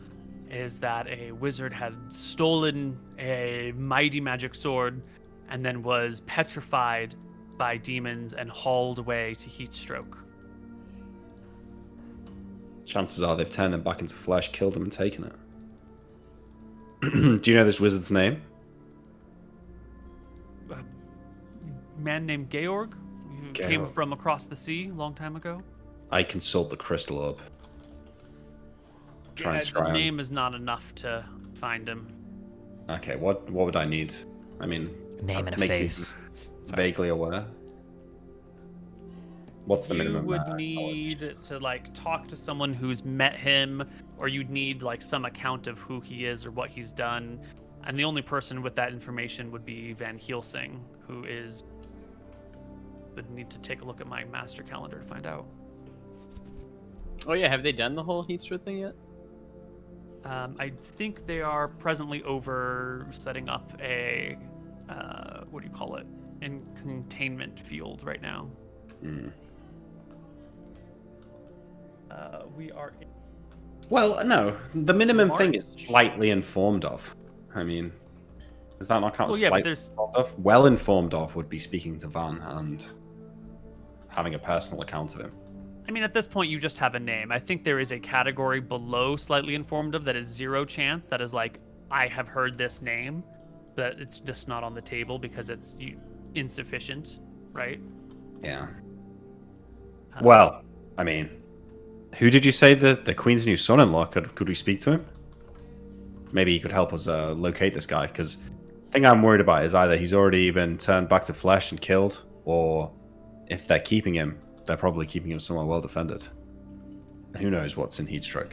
is that a wizard had stolen a mighty magic sword and then was petrified by demons and hauled away to heat stroke. Chances are they've turned them back into flesh, killed them, and taken it. Do you know this wizard's name? A man named Georg, who came Georg. from across the sea a long time ago. I consult the crystal orb. Try and The scry him. name is not enough to find him. Okay, what would I need? I mean, Name and a makes me face. vaguely aware. What's the You minimum? would knowledge? need to like talk to someone who's met him, or you'd need like some account of who he is or what he's done. And the only person with that information would be Van Helsing, who is. Would need to take a look at my master calendar to find out. Oh yeah, have they done the whole heat stroke thing yet? I think they are presently over setting up a what do you call it? In containment field right now. Hmm. We are. Well, no. The minimum thing is March. slightly informed of. I mean, is that not kind of Well, yeah, but slightly there's. informed of? Well informed of would be speaking to Van and having a personal account of him. I mean, at this point, you just have a name. I think there is a category below slightly informed of that is 0 chance. That is like, I have heard this name, but it's just not on the table because it's insufficient, right? Yeah. Uh, Well, I mean, who did you say the Queen's new son-in-law? Could we speak to him? Maybe he could help us locate this guy, because the thing I'm worried about is either he's already been turned back to flesh and killed, or if they're keeping him, they're probably keeping him somewhere well defended. And who knows what's in Heatstroke.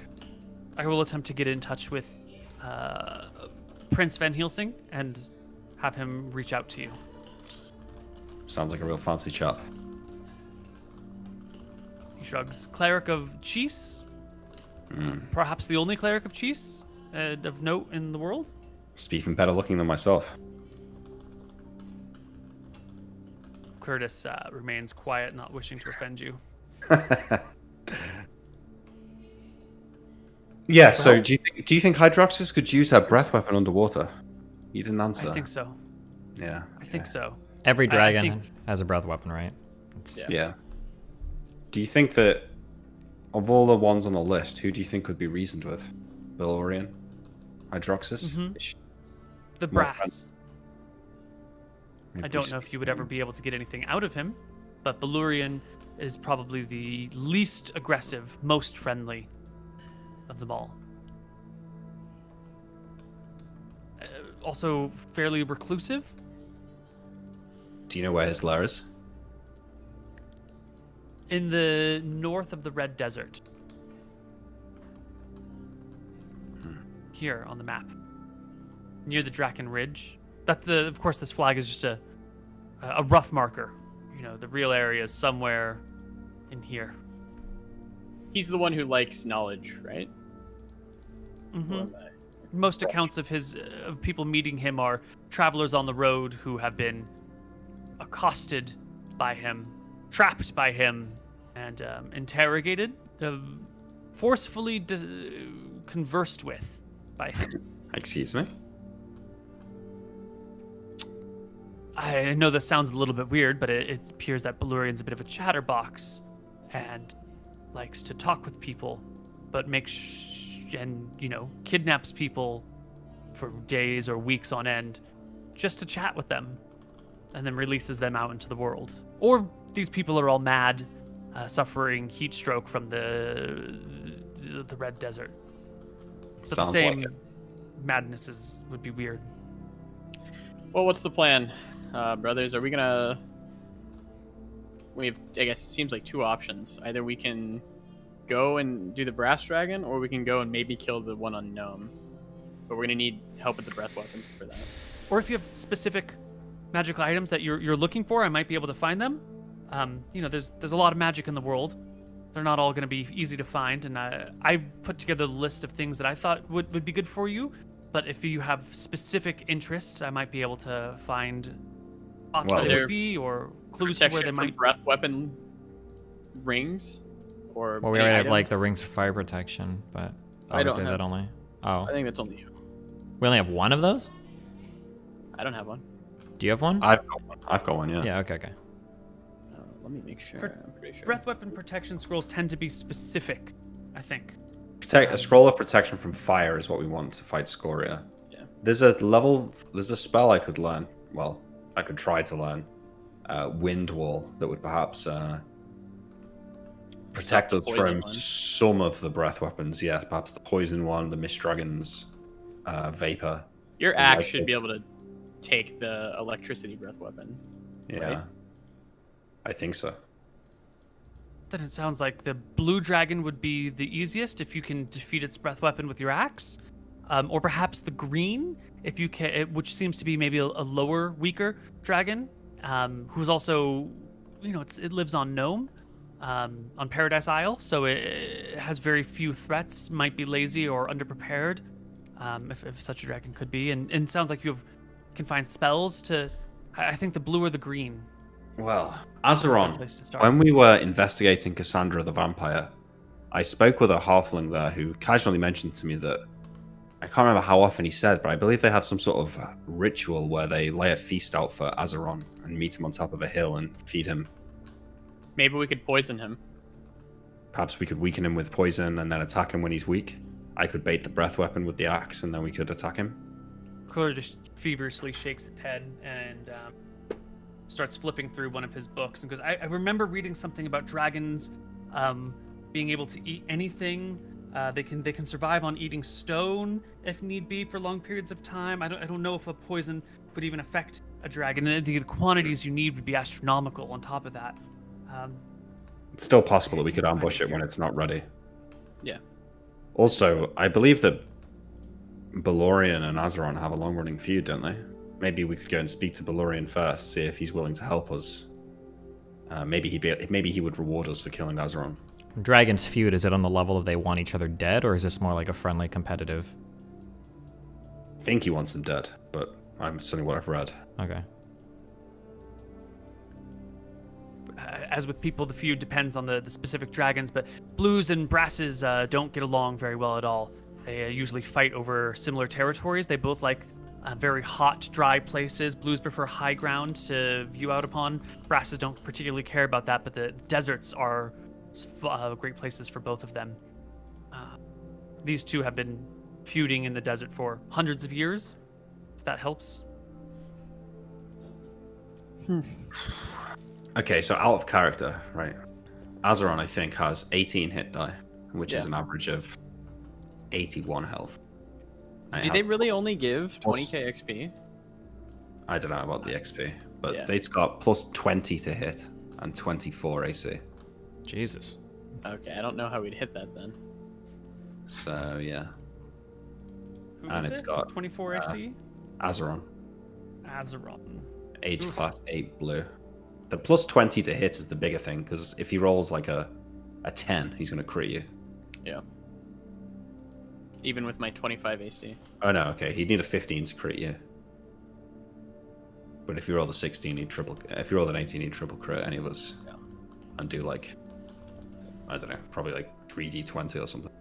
I will attempt to get in touch with Prince Van Helsing and have him reach out to you. Sounds like a real fancy chap. He shrugs. Cleric of Cheese? Perhaps the only cleric of Cheese of note in the world? He's even better looking than myself. Curtis remains quiet, not wishing to offend you. Yeah, so do you think Hydroxys could use her breath weapon underwater? You didn't answer. I think so. Yeah. I think so. Every I dragon think- has a breath weapon, right? It's, Yeah. Do you think that of all the ones on the list, who do you think could be reasoned with? Belorian? Hydroxys? Mhm. Is she- The More brass. maybe I don't know if you would ever be able to get anything out of him, but Belurian is probably the least aggressive, most friendly of them all. Also fairly reclusive. Do you know where his lair is? In the north of the Red Desert. Here on the map. Near the Draken Ridge. Of course, this flag is just a rough marker. You know, the real area is somewhere in here. He's the one who likes knowledge, right? Mm-hmm. Or am I- Most accounts of of people meeting him are travelers on the road who have been accosted by him, trapped by him, and interrogated, forcefully conversed with by him. Excuse me? I know this sounds a little bit weird, but it appears that Belurian's a bit of a chatterbox and likes to talk with people, but kidnaps people for days or weeks on end just to chat with them and then releases them out into the world. Or these people are all mad, suffering heat stroke from the Red Desert. But Sounds the same like it. madnesses would be weird. Well, what's the plan, brothers? Are we gonna? I guess it seems like 2 options. Either we can go and do the brass dragon, or we can go and maybe kill the one unknown. But we're gonna need help with the breath weapons for that. Or if you have specific magical items that you're looking for, I might be able to find them. There's a lot of magic in the world. They're not all going to be easy to find, and I put together a list of things that I thought would be good for you. But if you have specific interests, I might be able to find spots Well, where they there- would be, or clues to where they Protection from might. breath weapon rings, or well, we any already have like items? the rings for fire protection, but I don't obviously have- that only. Oh, I think that's only you. we only have one of those. I don't have one. Do you have one? I've got one, yeah. Yeah. Okay. Let me make sure. I'm pretty sure. Breath weapon protection scrolls tend to be specific, I think. A scroll of protection from fire is what we want to fight Scoria. Yeah. There's a spell I could learn. Well, I could try to learn. Wind Wall that would perhaps protect us from some of the breath weapons. Yeah, perhaps the poison one, the Mist Dragon's vapor. Your axe should be able to take the electricity breath weapon. Yeah, right? I think so. Then it sounds like the blue dragon would be the easiest if you can defeat its breath weapon with your axe, or perhaps the green, if you can, which seems to be maybe a lower, weaker dragon, who's also, it lives on Gnome, on Paradise Isle, so it has very few threats. Might be lazy or underprepared, if such a dragon could be. And it sounds like can find spells to. I think the blue or the green. Well, Azeron, when we were investigating Cassandra the vampire, I spoke with a halfling there who casually mentioned to me that, I can't remember how often he said, but I believe they have some sort of ritual where they lay a feast out for Azeron and meet him on top of a hill and feed him. Maybe we could poison him. Perhaps we could weaken him with poison and then attack him when he's weak. I could bait the breath weapon with the axe and then we could attack him. Cooler just feverishly shakes its head and starts flipping through one of his books and goes, I remember reading something about dragons being able to eat anything. They can survive on eating stone if need be for long periods of time. I don't know if a poison would even affect a dragon. The quantities you need would be astronomical on top of that. It's still possible that we could ambush it when it's not ready. Yeah. Also, I believe that Balorian and Azeron have a long-running feud, don't they? Maybe we could go and speak to Balorian first, see if he's willing to help us. Maybe he would reward us for killing Azeron. Dragon's feud, is it on the level of they want each other dead, or is this more like a friendly competitive? I think he wants them dead, but I'm certainly what I've read. Okay. As with people, the feud depends on the specific dragons, but blues and brasses don't get along very well at all. They usually fight over similar territories. They both like very hot, dry places. Blues prefer high ground to view out upon. Brasses don't particularly care about that, but the deserts are great places for both of them. These two have been feuding in the desert for hundreds of years, if that helps. Okay, so out of character, right? Azeron, I think, has 18 hit die, which is an average of 81 health. Did they really only give 20k XP? I don't know about the XP, but they've got plus 20 to hit and 24 AC. Jesus. Okay, I don't know how we'd hit that then. So, yeah. And it's got 24 AC? Azeron. Azeron. Age class 8 blue. The plus 20 to hit is the bigger thing, because if he rolls like a 10, he's going to crit you. Yeah. Even with my 25 AC. Oh no, okay. He'd need a 15 to crit you. But if you rolled a 16, he'd triple. If you rolled an 18, he'd triple crit any of us. Yeah. And do like, I don't know, probably like 3d20 or something.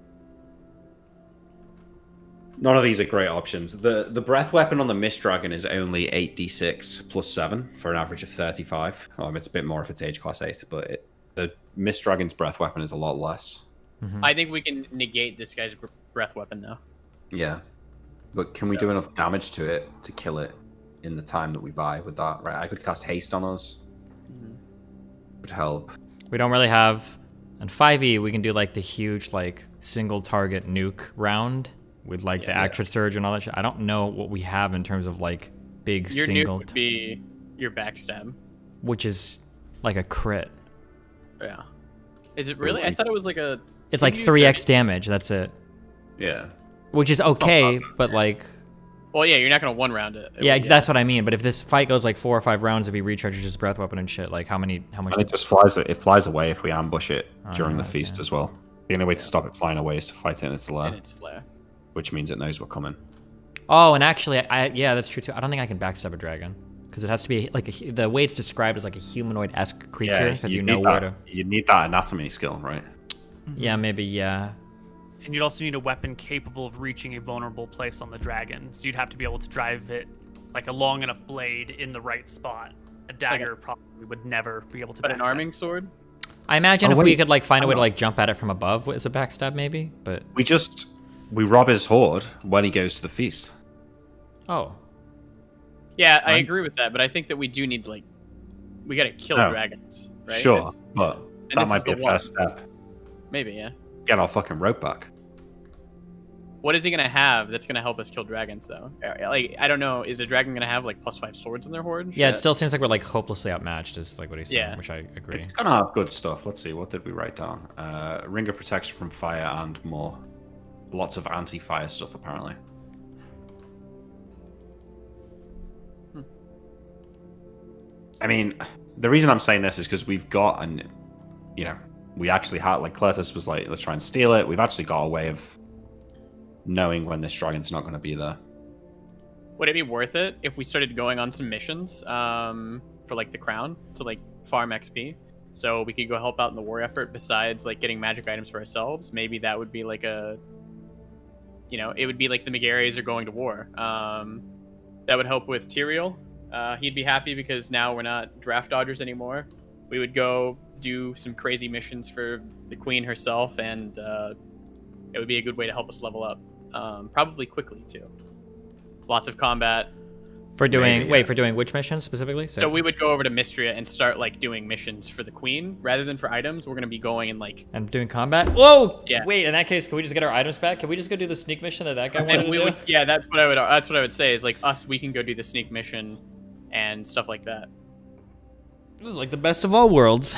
None of these are great options. The breath weapon on the Mist Dragon is only 8d6 plus 7 for an average of 35. It's a bit more if it's age class 8, but the Mist Dragon's breath weapon is a lot less. I think we can negate this guy's breath weapon, though. Yeah. But can we do enough damage to it to kill it in the time that we buy with that? Right, I could cast haste on us. Would help. We don't really have... In 5e, we can do like the huge like single target nuke round with like the Acrid Surge and all that shit. I don't know what we have in terms of like big your single... Your nuke would be your backstab. Which is like a crit. Yeah. Is it really? I thought it was like a... It's like 3x damage, that's it. Yeah. Which is okay, but like... Well, yeah, you're not going to one-round it. That's what I mean. But if this fight goes like 4 or 5 rounds, if he recharges his breath weapon and shit, like how much... And it just flies. It flies away if we ambush it during the feast as well. The only way to stop it flying away is to fight it in its lair. Which means it knows we're coming. Oh, and actually, that's true too. I don't think I can backstab a dragon. Because it has to be like the way it's described as like a humanoid-esque creature. Because you know where to... You need that anatomy skill, right? Yeah, maybe, yeah. And you'd also need a weapon capable of reaching a vulnerable place on the dragon. So you'd have to be able to drive it like a long enough blade in the right spot A dagger probably would never be able to. But an backstab. arming sword? I imagine if wait. we could like find a way to like jump at it from above as a backstab, maybe. But We rob his hoard when he goes to the feast. oh, Yeah, I agree with that, but I think that we do need to, like, we gotta kill Oh. dragons, right? Sure, It's- but and that this might is be a the one. first step. Maybe, yeah. Get our fucking rope back. What is he gonna have that's gonna help us kill dragons, though? Like, I don't know. Is a dragon gonna have like +5 swords in their hoard? yeah. It Shit. still seems like we're like hopelessly outmatched, is like what he's saying, Yeah. which I agree. It's gonna have good stuff. Let's see, what did we write down? Ring of protection from fire and more. Lots of anti-fire stuff, apparently. I mean, the reason I'm saying this is because we've got we actually had, like, Cartos was like, let's try and steal it. We've actually got a way of knowing when this dragon's not going to be there. Would it be worth it if we started going on some missions for like the crown to like farm XP? So we could go help out in the war effort besides like getting magic items for ourselves. Maybe that would be like it would be like the Megaries are going to war. That would help with Tyrael. He'd be happy because now we're not draft dodgers anymore. We would go do some crazy missions for the queen herself, and it would be a good way to help us level up. Probably quickly too. Lots of combat. For doing Maybe, wait, yeah. for doing which mission specifically? So we would go over to Mystria and start like doing missions for the queen rather than for items. We're gonna be going and like. and doing combat. Whoa! Yeah. Wait, in that case, can we just get our items back? Can we just go do the sneak mission that guy wanted And to we do? would, yeah, that's what I would say is like us. We can go do the sneak mission and stuff like that. This is like the best of all worlds.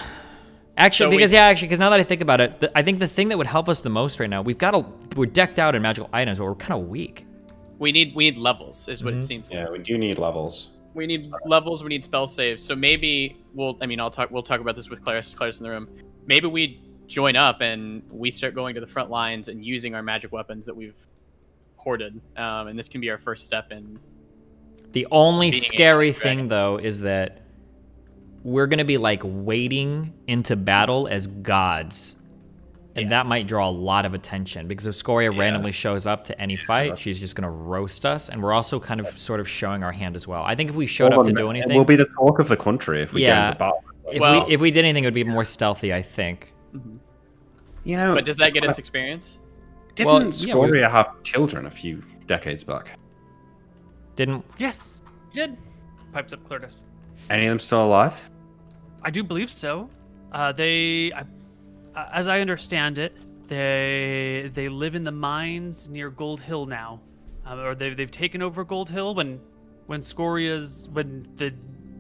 Actually, So because now that I think about it, I think the thing that would help us the most right now, we're decked out in magical items, but we're kind of weak. We need levels, is what it seems like. Yeah, we do need levels. We need levels. We need spell saves. So maybe we'll talk about this with Claris in the room. Maybe we join up and we start going to the front lines and using our magic weapons that we've hoarded. And this can be our first step in. The only Beating a scary dragon. thing, though, is that we're gonna be like wading into battle as gods, and that might draw a lot of attention because if Scoria randomly shows up to any fight, she's just gonna roast us, and we're also kind of sort of showing our hand as well. I think if we showed up to do anything, We'll be the talk of the country if we get into battle. if we did anything, it would be more stealthy. I think. You know, But does that get us experience? didn't Well, yeah, Scoria have children a few decades back? Didn't Yes, you did. Pipes up Cartos. Any of them still alive? I do believe so. As I understand it, they live in the mines near Gold Hill now, or they've taken over Gold Hill when the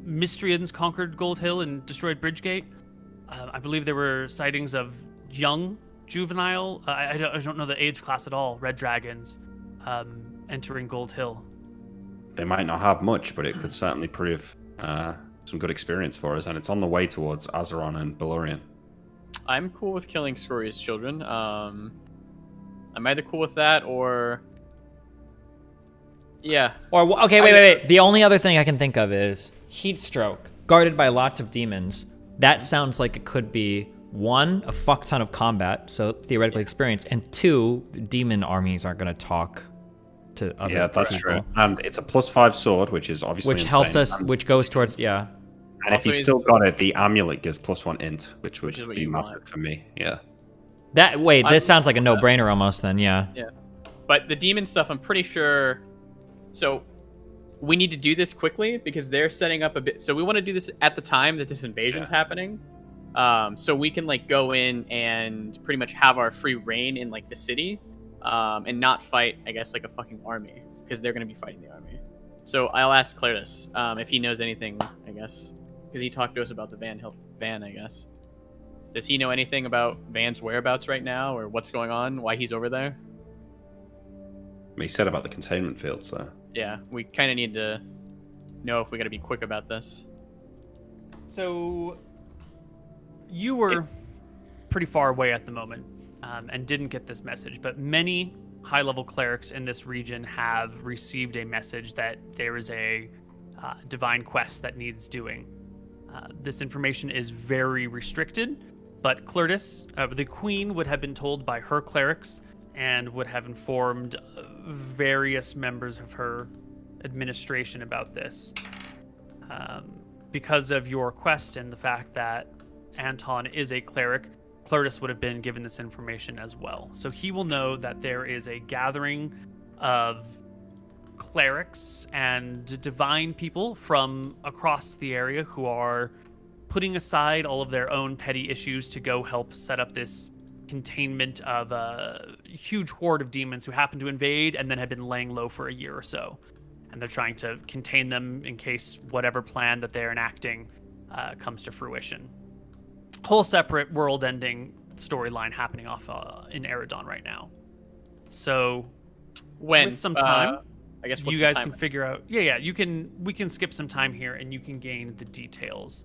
Mystrians conquered Gold Hill and destroyed Bridgegate. I believe there were sightings of young, juvenile. I don't know the age class at all. Red dragons entering Gold Hill. They might not have much, but it could certainly prove some good experience for us, and it's on the way towards Azeron and Balorian. I'm cool with killing Scoria's children. I'm either cool with that or. Yeah. Or okay, wait. The only other thing I can think of is heat stroke, guarded by lots of demons. That sounds like it could be one, a fuck ton of combat, so theoretically experience, and two, the demon armies aren't going to talk to other Yeah, that's people. true. And it's a +5 sword, which is obviously Which helps insane. us, which goes towards And if Also, he's still got it, the amulet gives +1 int, which would is what be you massive want. for me. Yeah. that. Wait, this sounds like a no-brainer almost. Then, yeah. Yeah. But the demon stuff, I'm pretty sure. So we need to do this quickly because they're setting up a bit. So we want to do this at the time that this invasion's happening. So we can like go in and pretty much have our free reign in like the city, and not fight, I guess, like a fucking army because they're gonna be fighting the army. So I'll ask Claritus if he knows anything, I guess, because he talked to us about the van, I guess. Does he know anything about Van's whereabouts right now, or what's going on, why he's over there? He said about the containment field, so. Yeah, we kind of need to know if we got to be quick about this. So you were pretty far away at the moment and didn't get this message, but many high-level clerics in this region have received a message that there is a divine quest that needs doing. This information is very restricted, but Claritus, the queen, would have been told by her clerics and would have informed various members of her administration about this. because of your quest and the fact that Anton is a cleric, Clertus would have been given this information as well. So he will know that there is a gathering of clerics and divine people from across the area who are putting aside all of their own petty issues to go help set up this containment of a huge horde of demons who happen to invade and then have been laying low for a year or so. And they're trying to contain them in case whatever plan that they're enacting comes to fruition. Whole separate world-ending storyline happening off in Eridon right now. So with some time, I guess you guys can figure out. Yeah. We can skip some time here, and you can gain the details.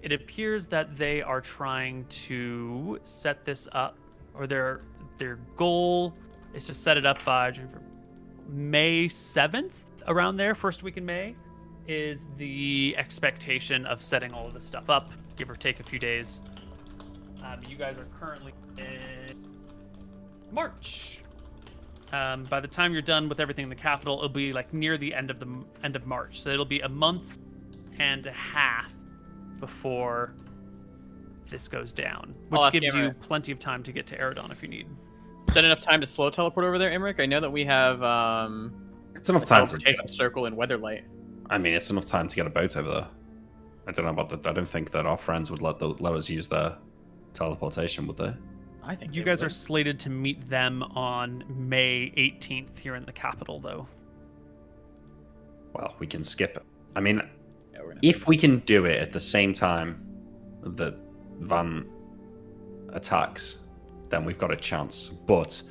It appears that they are trying to set this up, or their goal is to set it up by May 7th, around there, first week in May, is the expectation of setting all of this stuff up, give or take a few days. You guys are currently in March. By the time you're done with everything in the capital, it'll be like near the end of March. So it'll be a month and a half before this goes down, which gives you plenty of time to get to Eridon if you need. Is that enough time to slow teleport over there, Imric? I know that we have it's enough time to take a circle in Weatherlight. I mean, it's enough time to get a boat over there. I don't know about that. I don't think that our friends would let us use their teleportation, would they? I think you guys are slated to meet them on May 18th here in the capital, though. Well, we can skip it. I mean, if we can do it at the same time that Van attacks, then we've got a chance. But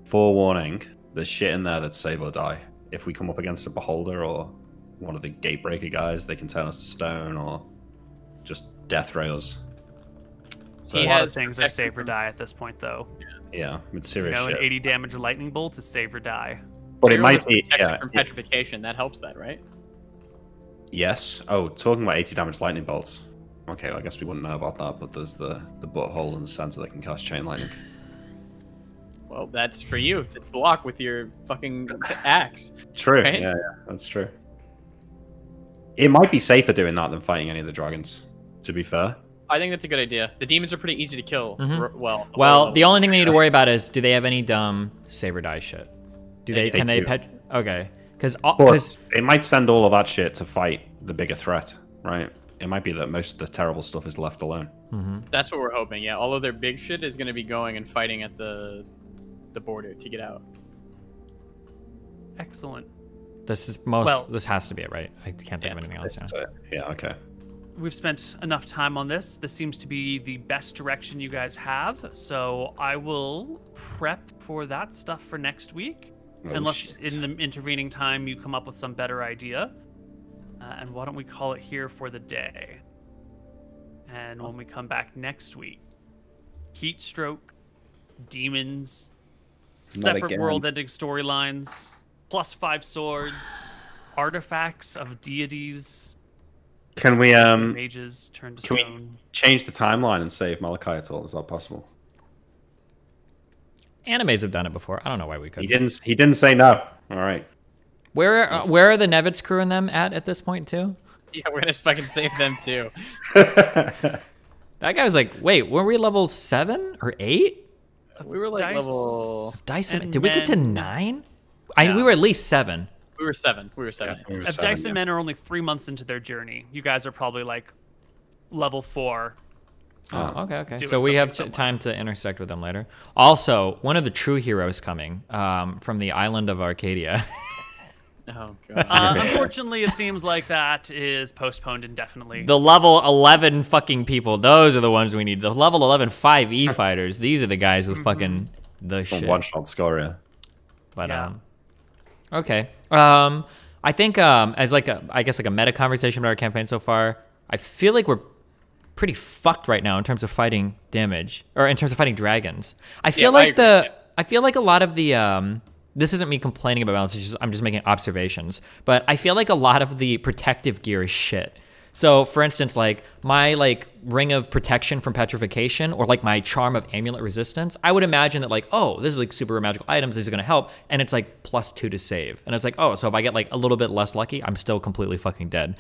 forewarning, there's shit in there that's save or die. If we come up against a beholder or one of the gatebreaker guys, they can turn us to stone or just death ray us. So a lot of things are save or die at this point, though. Yeah, it's serious shit. An 80 damage lightning bolt is save or die. But it might be from petrification. That helps that, right? Yes. Oh, talking about 80 damage lightning bolts. Okay, well, I guess we wouldn't know about that, but there's the butthole in the center that can cast chain lightning. Well, that's for you. Just block with your fucking axe. True. Right? Yeah, that's true. It might be safer doing that than fighting any of the dragons, to be fair. I think that's a good idea. The demons are pretty easy to kill. Well, the only thing we need to worry about is, do they have any dumb save or die shit? Can they okay. Because it might send all of that shit to fight the bigger threat, right? It might be that most of the terrible stuff is left alone. Mm-hmm. That's what we're hoping, yeah. All of their big shit is going to be going and fighting at the border to get out. Excellent. This has to be it, right? I can't think of anything else now. Yeah, okay. We've spent enough time on this. This seems to be the best direction you guys have, so I will prep for that stuff for next week. Unless in the intervening time you come up with some better idea. And why don't we call it here for the day? And when we come back next week, heat stroke, demons, separate world-ending storylines, +5 swords, artifacts of deities. Can we mages turn to stone. We change the timeline and save Malachi at all? Is that possible? Animes have done it before. I don't know why we couldn't. He didn't say no. All right. Where are the Nevitz crew and them at this point too? Yeah, we're gonna fucking save them too. That guy was like, wait, were we level 7 or 8? We were like level. Did we get to 9? Yeah. We were at least 7. We were 7. Dyson men are only 3 months into their journey. You guys are probably like level 4. Okay. So we have time to intersect with them later. Also, one of the true heroes coming from the island of Arcadia. Oh, God. Unfortunately, it seems like that is postponed indefinitely. The level 11 fucking people, those are the ones we need. The level 11 5e fighters, these are the guys with fucking the shit. One-shot Scoria. But, okay. I think as like a meta conversation about our campaign so far, I feel like we're pretty fucked right now in terms of fighting damage, or in terms of fighting dragons. I feel like a lot of the this isn't me complaining about balance, I'm just making observations, but I feel like a lot of the protective gear is shit. So for instance, like my ring of protection from petrification or like my charm of amulet resistance, I would imagine that like, oh, this is like super magical items, this is going to help, and it's like +2 to save, and it's like, oh, so if I get like a little bit less lucky, I'm still completely fucking dead,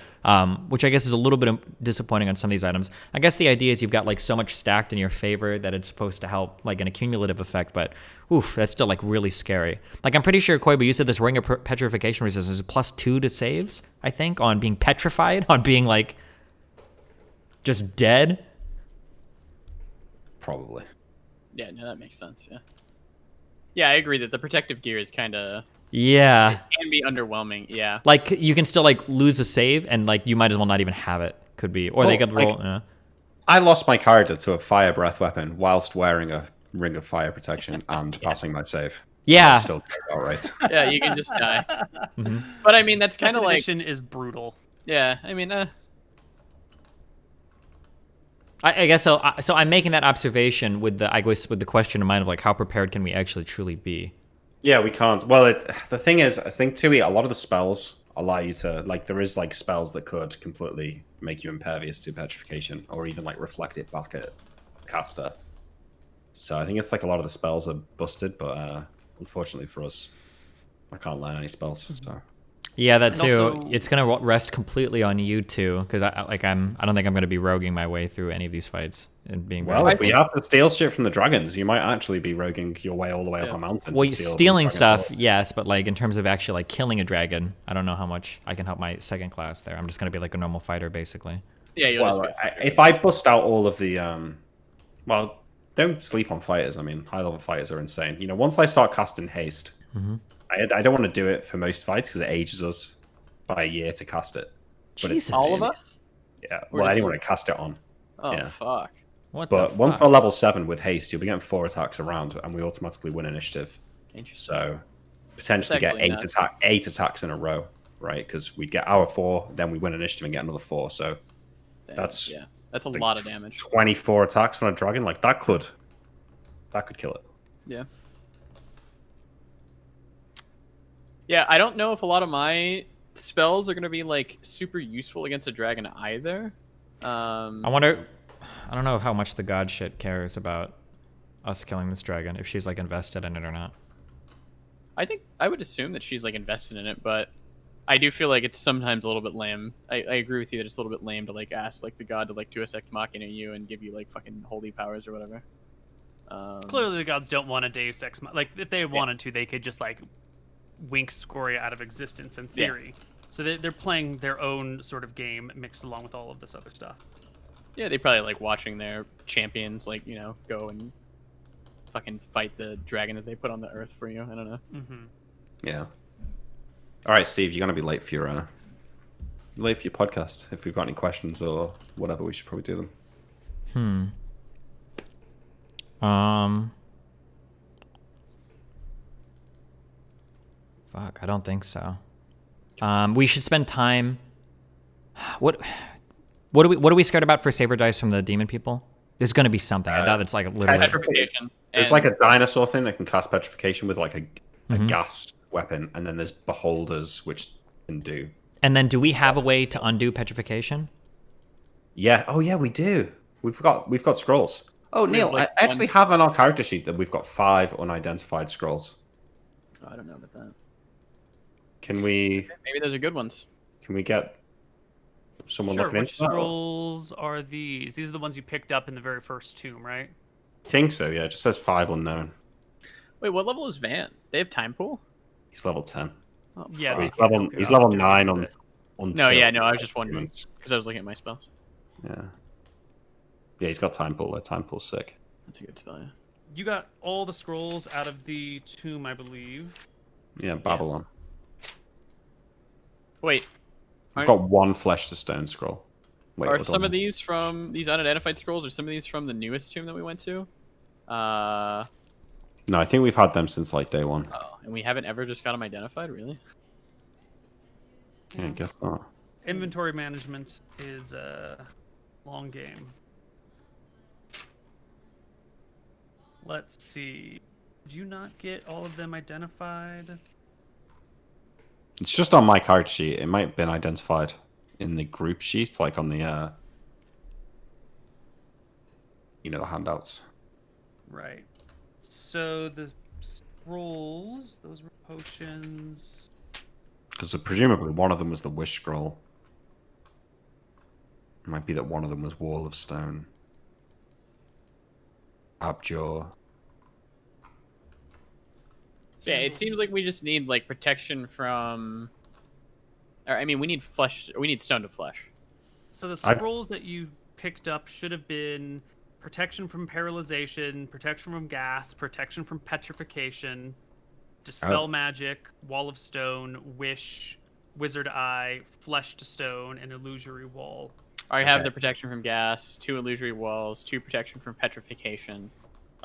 which I guess is a little bit disappointing on some of these items. I guess the idea is you've got like so much stacked in your favor that it's supposed to help like an accumulative effect, but oof, that's still like really scary. Like I'm pretty sure, Koibu, you said this ring of petrification resistance is +2 to saves, I think, on being petrified, on being like just dead. Probably. Yeah, no, that makes sense. Yeah. Yeah, I agree that the protective gear is kind of Yeah. can be underwhelming. Yeah. Like you can still like lose a save and like you might as well not even have it. Could be, or they Well, could roll. like, I lost my character to a fire breath weapon whilst wearing a ring of fire protection and passing my save. Yeah. I'm still all right. Yeah, you can just die. Mhm. But I mean, that's kind of like, Condition is brutal. yeah. I mean, I guess so. So I'm making that observation with the question in mind of like how prepared can we actually truly be? Yeah, we can't. Well, the thing is, I think too, a lot of the spells allow you to like. There is like spells that could completely make you impervious to petrification, or even like reflect it back at caster. So I think it's like a lot of the spells are busted, but unfortunately for us, I can't learn any spells. So. Yeah, that And too. also- It's gonna rest completely on you too, because I don't think I'm gonna be roguing my way through any of these fights and being. Well, if we have to steal shit from the dragons, you might actually be roguing your way all the way up a mountain. Well, to steal stealing the dragon's stuff, sword. yes, but like in terms of actually like killing a dragon, I don't know how much I can help my second class there. I'm just gonna be like a normal fighter basically. yeah, you'll Well, just be if I bust out all of the, well, don't sleep on fighters. I mean, high level fighters are insane. You know, once I start casting haste, I don't want to do it for most fights because it ages us by a year to cast it. But Jesus. all of us. Yeah, Or well, does anyone it- to cast it on. Oh Yeah. fuck. What But the once fuck? we're level 7 with haste, you'll be getting 4 attacks around, and we automatically win initiative. Interesting. So potentially That's get actually eight attacks in a row, right? Because we'd get our 4, then we win initiative and get another 4. So Damn, that's yeah. That's a like lot of damage. 24 attacks on a dragon. Like that could kill it. Yeah. Yeah, I don't know if a lot of my spells are gonna be like super useful against a dragon either. I wonder. I don't know how much the god shit cares about us killing this dragon, if she's like invested in it or not. I think I would assume that she's like invested in it, but I do feel like it's sometimes a little bit lame. I agree with you that it's a little bit lame to like ask like the god to like do a sect machina you and give you like fucking holy powers or whatever. Clearly, the gods don't want a Deus Ex. Like, if they wanted to, they could just like wink Scoria out of existence in theory. So they're playing their own sort of game mixed along with all of this other stuff. Yeah, they probably like watching their champions like, you know, go and fucking fight the dragon that they put on the earth for you. I don't know. Mm-hmm. Yeah. All right, Steve, you're gonna be late for your podcast. If we've got any questions or whatever, we should probably do them. Fuck, I don't think so. We should spend time. What are we scared about for saber dice from the demon people? There's gonna be something. I doubt it's like literally. Petrification. There's And- like a dinosaur thing that can cast petrification with like a gas weapon, and then there's beholders which can do. And then, do we have a way to undo petrification? Yeah. Oh yeah, we do. We've got scrolls. Oh, We Neal, have, like, I actually have on our character sheet that we've got 5 unidentified scrolls. Oh, I don't know about that. Can we Maybe those are good ones. get someone Sure. looking Which into that? scrolls are these? These are the ones you picked up in the very first tomb, right? I think so. Yeah, it just says 5 unknown. Wait, what level is Van? They have time pool? He's level 10. Oh, Yeah, fuck. they He's can't level hook it he's up level to 9 do on. this. No, yeah, no, I was just wondering because I was looking at my spells. Yeah. Yeah, he's got time pool. Though. Time pool's sick. That's a good spell, yeah. You got all the scrolls out of the tomb, I believe. Yeah, Babylon. Wait, I've got 1 flesh to stone scroll. Wait, are hold some on. of these from these unidentified scrolls, or some of these from the newest tomb that we went to? No, I think we've had them since like day 1. Oh, and we haven't ever just got them identified, really? Yeah, I guess not. Inventory management is a long game. Let's see. Did you not get all of them identified? It's just on my card sheet. It might have been identified in the group sheet, like on the the handouts. Right. So the scrolls, those were potions. Because presumably one of them was the wish scroll. It might be that one of them was Wall of Stone. Abjure. So yeah, it seems like we just need like protection from. Or, I mean, we need flesh. We need stone to flesh. So the scrolls that you picked up should have been protection from paralyzation, protection from gas, protection from petrification, dispel magic, wall of stone, wish, wizard eye, flesh to stone, and illusory wall. I have the protection from gas, 2 illusory walls, 2 protection from petrification.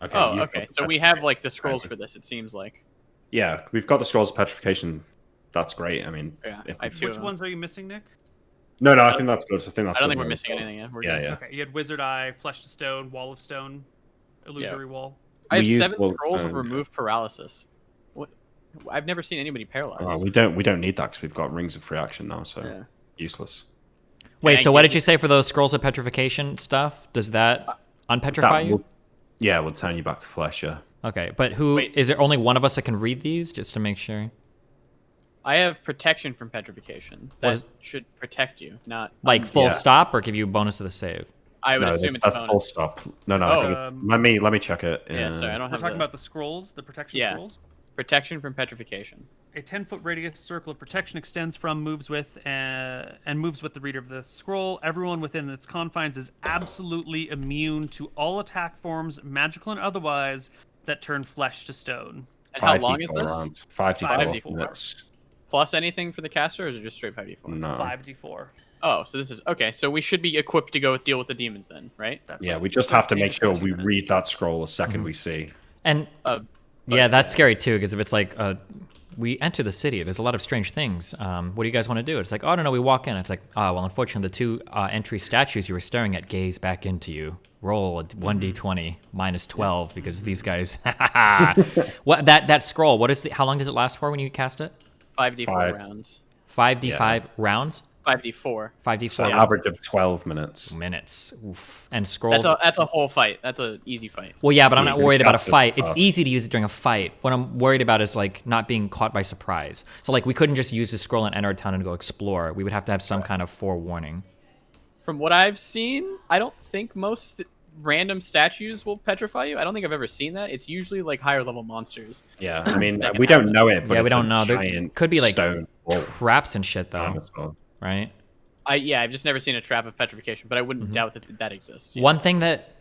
Okay. Oh, okay. So we have like the scrolls for this. It seems like. Yeah, we've got the scrolls of petrification. That's great. I mean, yeah, I have 2. Which ones are you missing, Nick? No, I think that's good. I don't think we're missing anything yet. Yeah. Okay, you had wizard eye, flesh to stone, wall of stone, illusory wall. I have 7 scrolls of remove paralysis. What? I've never seen anybody paralyzed. Oh, we don't need that because we've got rings of free action now, so useless. Wait, so what did you say for those scrolls of petrification stuff? Does that unpetrify you? We'll turn you back to flesh, yeah. Okay, but is there only one of us that can read these, just to make sure? I have protection from petrification. That should protect you, not... Like full stop, or give you a bonus to the save? I would assume it's a bonus. Full stop. No, I think let me check it. Yeah, sorry, I don't have We're talking about the scrolls, the protection scrolls? Protection from petrification. A 10-foot radius circle of protection extends from, moves with, and moves with the reader of the scroll. Everyone within its confines is absolutely immune to all attack forms, magical and otherwise, that turn flesh to stone. And how long is this? Rounds. 5d4 minutes. Plus anything for the caster, or is it just straight 5d4? No. 5d4. Oh, so this is... Okay, so we should be equipped to go deal with the demons then, right? We just have to make sure we read that scroll the second we see. And... yeah, that's scary too, because if it's like, we enter the city, there's a lot of strange things. What do you guys want to do? It's like, oh, no, we walk in. It's like, oh, well, unfortunately, the 2 entry statues you were staring at gaze back into you. Roll a 1d20 minus 12 because these guys. What that scroll? How long does it last for when you cast it? 5d4 rounds. 5d5 rounds. 5d4. 5d4. So an average of 12 minutes. Oof. And scrolls. That's a whole fight. That's an easy fight. Well, yeah, but I'm not worried about a fight. It's easy to use it during a fight. What I'm worried about is like not being caught by surprise. So like we couldn't just use the scroll and enter a town and go explore. We would have to have some kind of forewarning. From what I've seen, I don't think most random statues will petrify you. I don't think I've ever seen that. It's usually like higher level monsters. Yeah, I mean we don't know it, but we don't know. There could be like stone traps and shit though. Right? I've just never seen a trap of petrification, but I wouldn't doubt that exists. One thing that,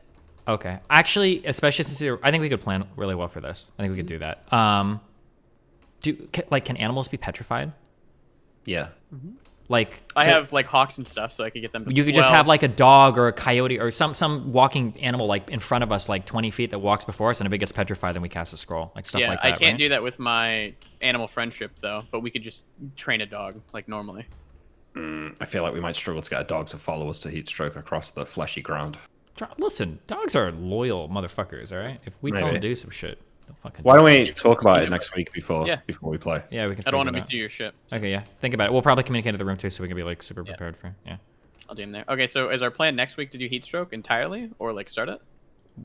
okay, actually, especially since I think we could plan really well for this. I think we could do that. Can animals be petrified? Yeah. Like I have like hawks and stuff, so I could get them. You could just have like a dog or a coyote or some walking animal like in front of us, like 20 feet that walks before us, and if it gets petrified, then we cast a scroll, like stuff like that. I can't do that with my animal friendship though, but we could just train a dog like normally. I feel like we might struggle to get a dog to follow us to heat stroke across the fleshy ground. Listen, dogs are loyal motherfuckers, all right? If we tell them to do some shit, they'll fucking Why don't we talk about it next week before we play? Yeah, we can. I don't want to be through your ship. So. Okay, yeah. Think about it. We'll probably communicate to the room too, so we can be like super prepared for. Yeah. I'll do them there. Okay, so is our plan next week to do heat stroke entirely, or like start it?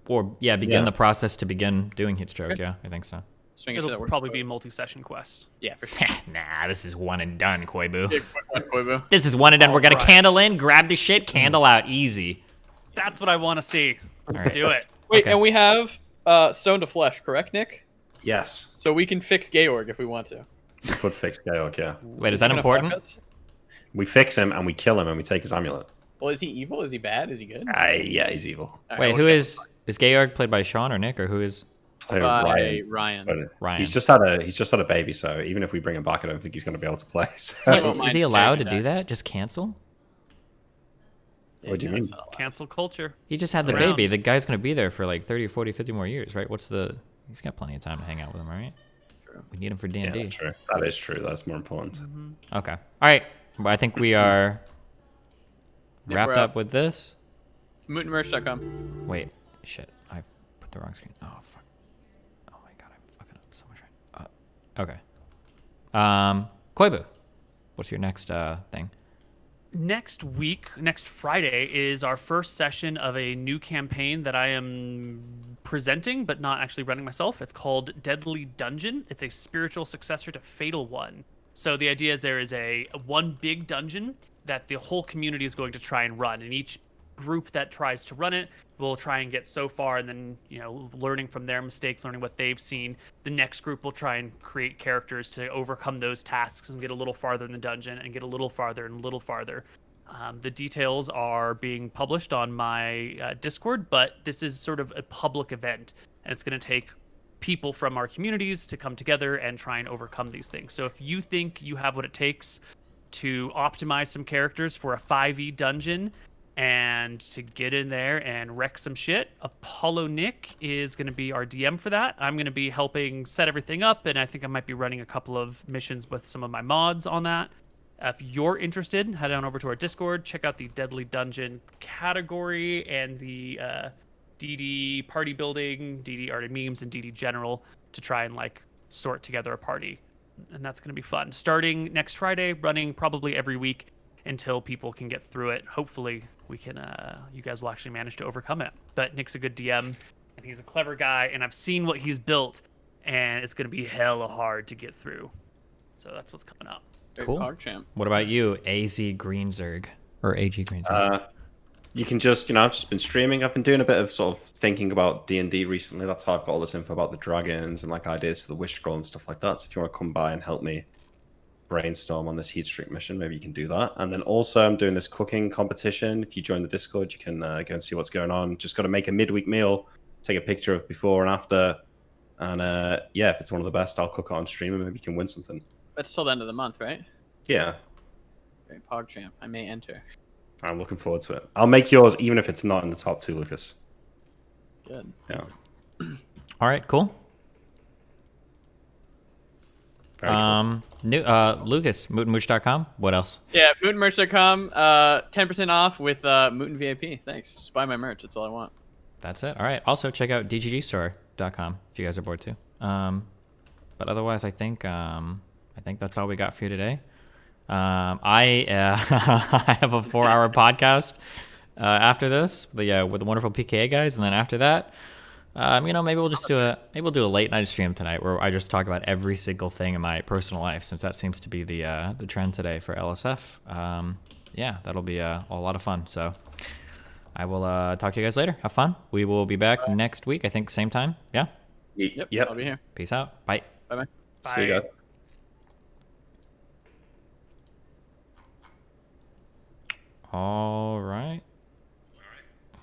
Or begin the process to begin doing heat stroke. Okay. Yeah, I think so. It'll probably be a multi-session quest. Yeah, for sure. Nah, this is one and done, Koibu. Yeah, quick one, Koibu. This is one and done. We're gonna candle in, grab the shit, candle out, easy. That's what I want to see. Let's do it. Wait, and we have stone to flesh, correct, Nick? Yes. So we can fix Georg if we want to. We could fix Georg, yeah. Wait, is that important? We fix him and we kill him and we take his amulet. Well, is he evil? Is he bad? Is he good? Yeah, he's evil. Wait, who is Georg played by Sean or Nick, or who is? So Ryan. He's just had a baby, so even if we bring him back, I don't think he's going to be able to play. So. Is he allowed to do that? Just cancel? What do you mean? Cancel culture. He just had the baby. The guy's going to be there for like 30, 40, 50 more years, right? He's got plenty of time to hang out with him, right? True. We need him for D&D. Yeah, true. That is true. That's more important. Okay. All right. Well, I think we are wrapped up with this. MoutonMerch.com. Wait. Shit. I've put the wrong screen. Oh, fuck. Oh, my God. I'm fucking up so much right. Okay. Koibu, what's your next thing? Next week, next Friday, is our first session of a new campaign that I am presenting, but not actually running myself. It's called Deadly Dungeon. It's a spiritual successor to Fatal One. So the idea is there is a one big dungeon that the whole community is going to try and run, and each group that tries to run it will try and get so far, and then, you know, learning from their mistakes, learning what they've seen, the next group will try and create characters to overcome those tasks and get a little farther in the dungeon and get a little farther and a little farther. The details are being published on my Discord, but this is sort of a public event, and it's going to take people from our communities to come together and try and overcome these things. So if you think you have what it takes to optimize some characters for a 5e dungeon and to get in there and wreck some shit, Apollo Nick is going to be our DM for that. I'm going to be helping set everything up, and I think I might be running a couple of missions with some of my mods on that. If you're interested, head on over to our Discord, check out the Deadly Dungeon category and the DD party building, DD art and memes, and DD general to try and like sort together a party. And that's going to be fun. Starting next Friday, running probably every week until people can get through it. Hopefully we can, you guys will actually manage to overcome it. But Nick's a good DM, and he's a clever guy, and I've seen what he's built, and it's going to be hella hard to get through. So that's what's coming up. Cool. What about you, AZ Greenzerg? Or AG Greenzerg? You can just, I've just been streaming. I've been doing a bit of sort of thinking about D&D recently. That's how I've got all this info about the dragons and like ideas for the wish scroll and stuff like that. So if you want to come by and help me brainstorm on this heat streak mission, maybe you can do that. And then also I'm doing this cooking competition. If you join the Discord, you can go and see what's going on. Just got to make a midweek meal, take a picture of before and after. And yeah, if it's one of the best, I'll cook it on stream and maybe you can win something. That's till the end of the month, right? Yeah. Great, PogChamp. I may enter. I'm looking forward to it. I'll make yours even if it's not in the top 2, Lucas. Good. Yeah. All right, cool. Very cool. Lucas, MoutonMooch.com. What else? Yeah, MoutonMerch.com. 10% off with Mouton VIP. Thanks. Just buy my merch. That's all I want. That's it. All right. Also, check out dggstore.com if you guys are bored too. But otherwise, I think that's all we got for you today. I have a 4-hour podcast after this, with the wonderful PKA guys, and then after that, maybe we'll just do a late night stream tonight where I just talk about every single thing in my personal life, since that seems to be the trend today for LSF. Yeah, that'll be a lot of fun. So I will talk to you guys later. Have fun. We will be back next week. I think same time. Yeah. Yep. I'll be here. Peace out. Bye. Bye-bye. See you guys. All right.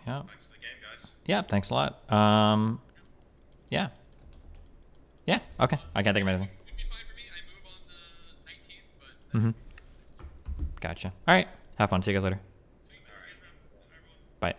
Yeah. Thanks for the game, guys. Yeah, thanks a lot. Yeah. Yeah, okay. I can't think of anything. It'd be fine for me. I move on the 19th, but... Gotcha. All right. Have fun. See you guys later. Bye.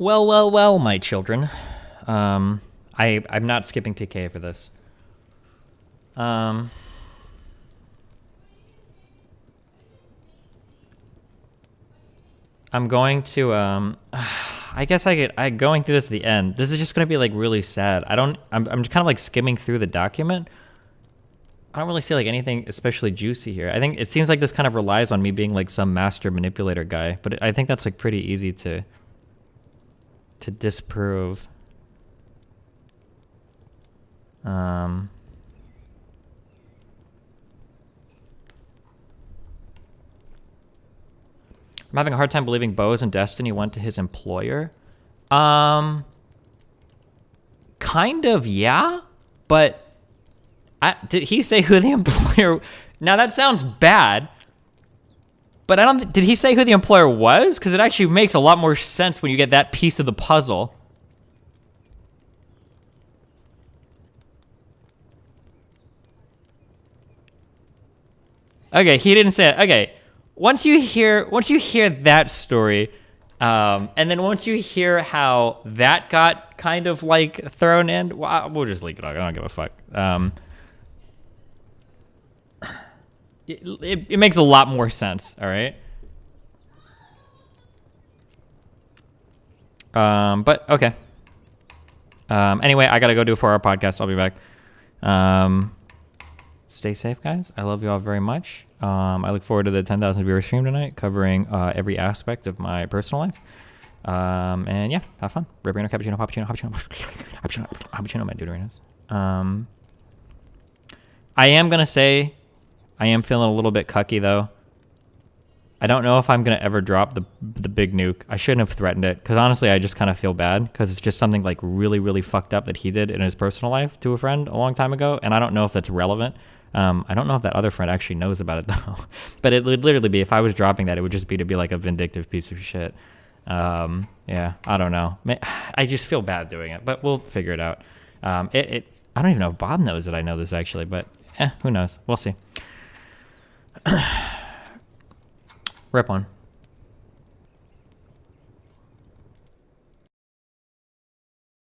Well, my children. I'm not skipping PK for this. I'm going to I guess I going through this at the end. This is just gonna be like really sad. I'm kind of like skimming through the document. I don't really see like anything especially juicy here. I think it seems like this kind of relies on me being like some master manipulator guy, but I think that's like pretty easy to disprove. I'm having a hard time believing Bose and Destiny went to his employer. Kind of, yeah, but did he say who the employer? Now that sounds bad, but I don't. Did he say who the employer was? Because it actually makes a lot more sense when you get that piece of the puzzle. Okay, he didn't say it. Okay, once you hear that story, and then once you hear how that got kind of like thrown in, well, we'll just leave it. I don't give a fuck. It makes a lot more sense. All right. But okay. Anyway, I gotta go do a 4-hour podcast. I'll be back. Stay safe, guys. I love you all very much. I look forward to the 10,000 viewer stream tonight, covering every aspect of my personal life. And yeah, have fun. Ripperino, cappuccino, my duderinos. I am gonna say, I am feeling a little bit cucky though. I don't know if I'm gonna ever drop the big nuke. I shouldn't have threatened it, because honestly, I just kind of feel bad, because it's just something like really fucked up that he did in his personal life to a friend a long time ago, and I don't know if that's relevant. I don't know if that other friend actually knows about it though. But it would literally be, if I was dropping that, it would just be to be like a vindictive piece of shit. Yeah, I don't know. I just feel bad doing it, but we'll figure it out. I don't even know if Bob knows that I know this actually, but who knows? We'll see. Rip one.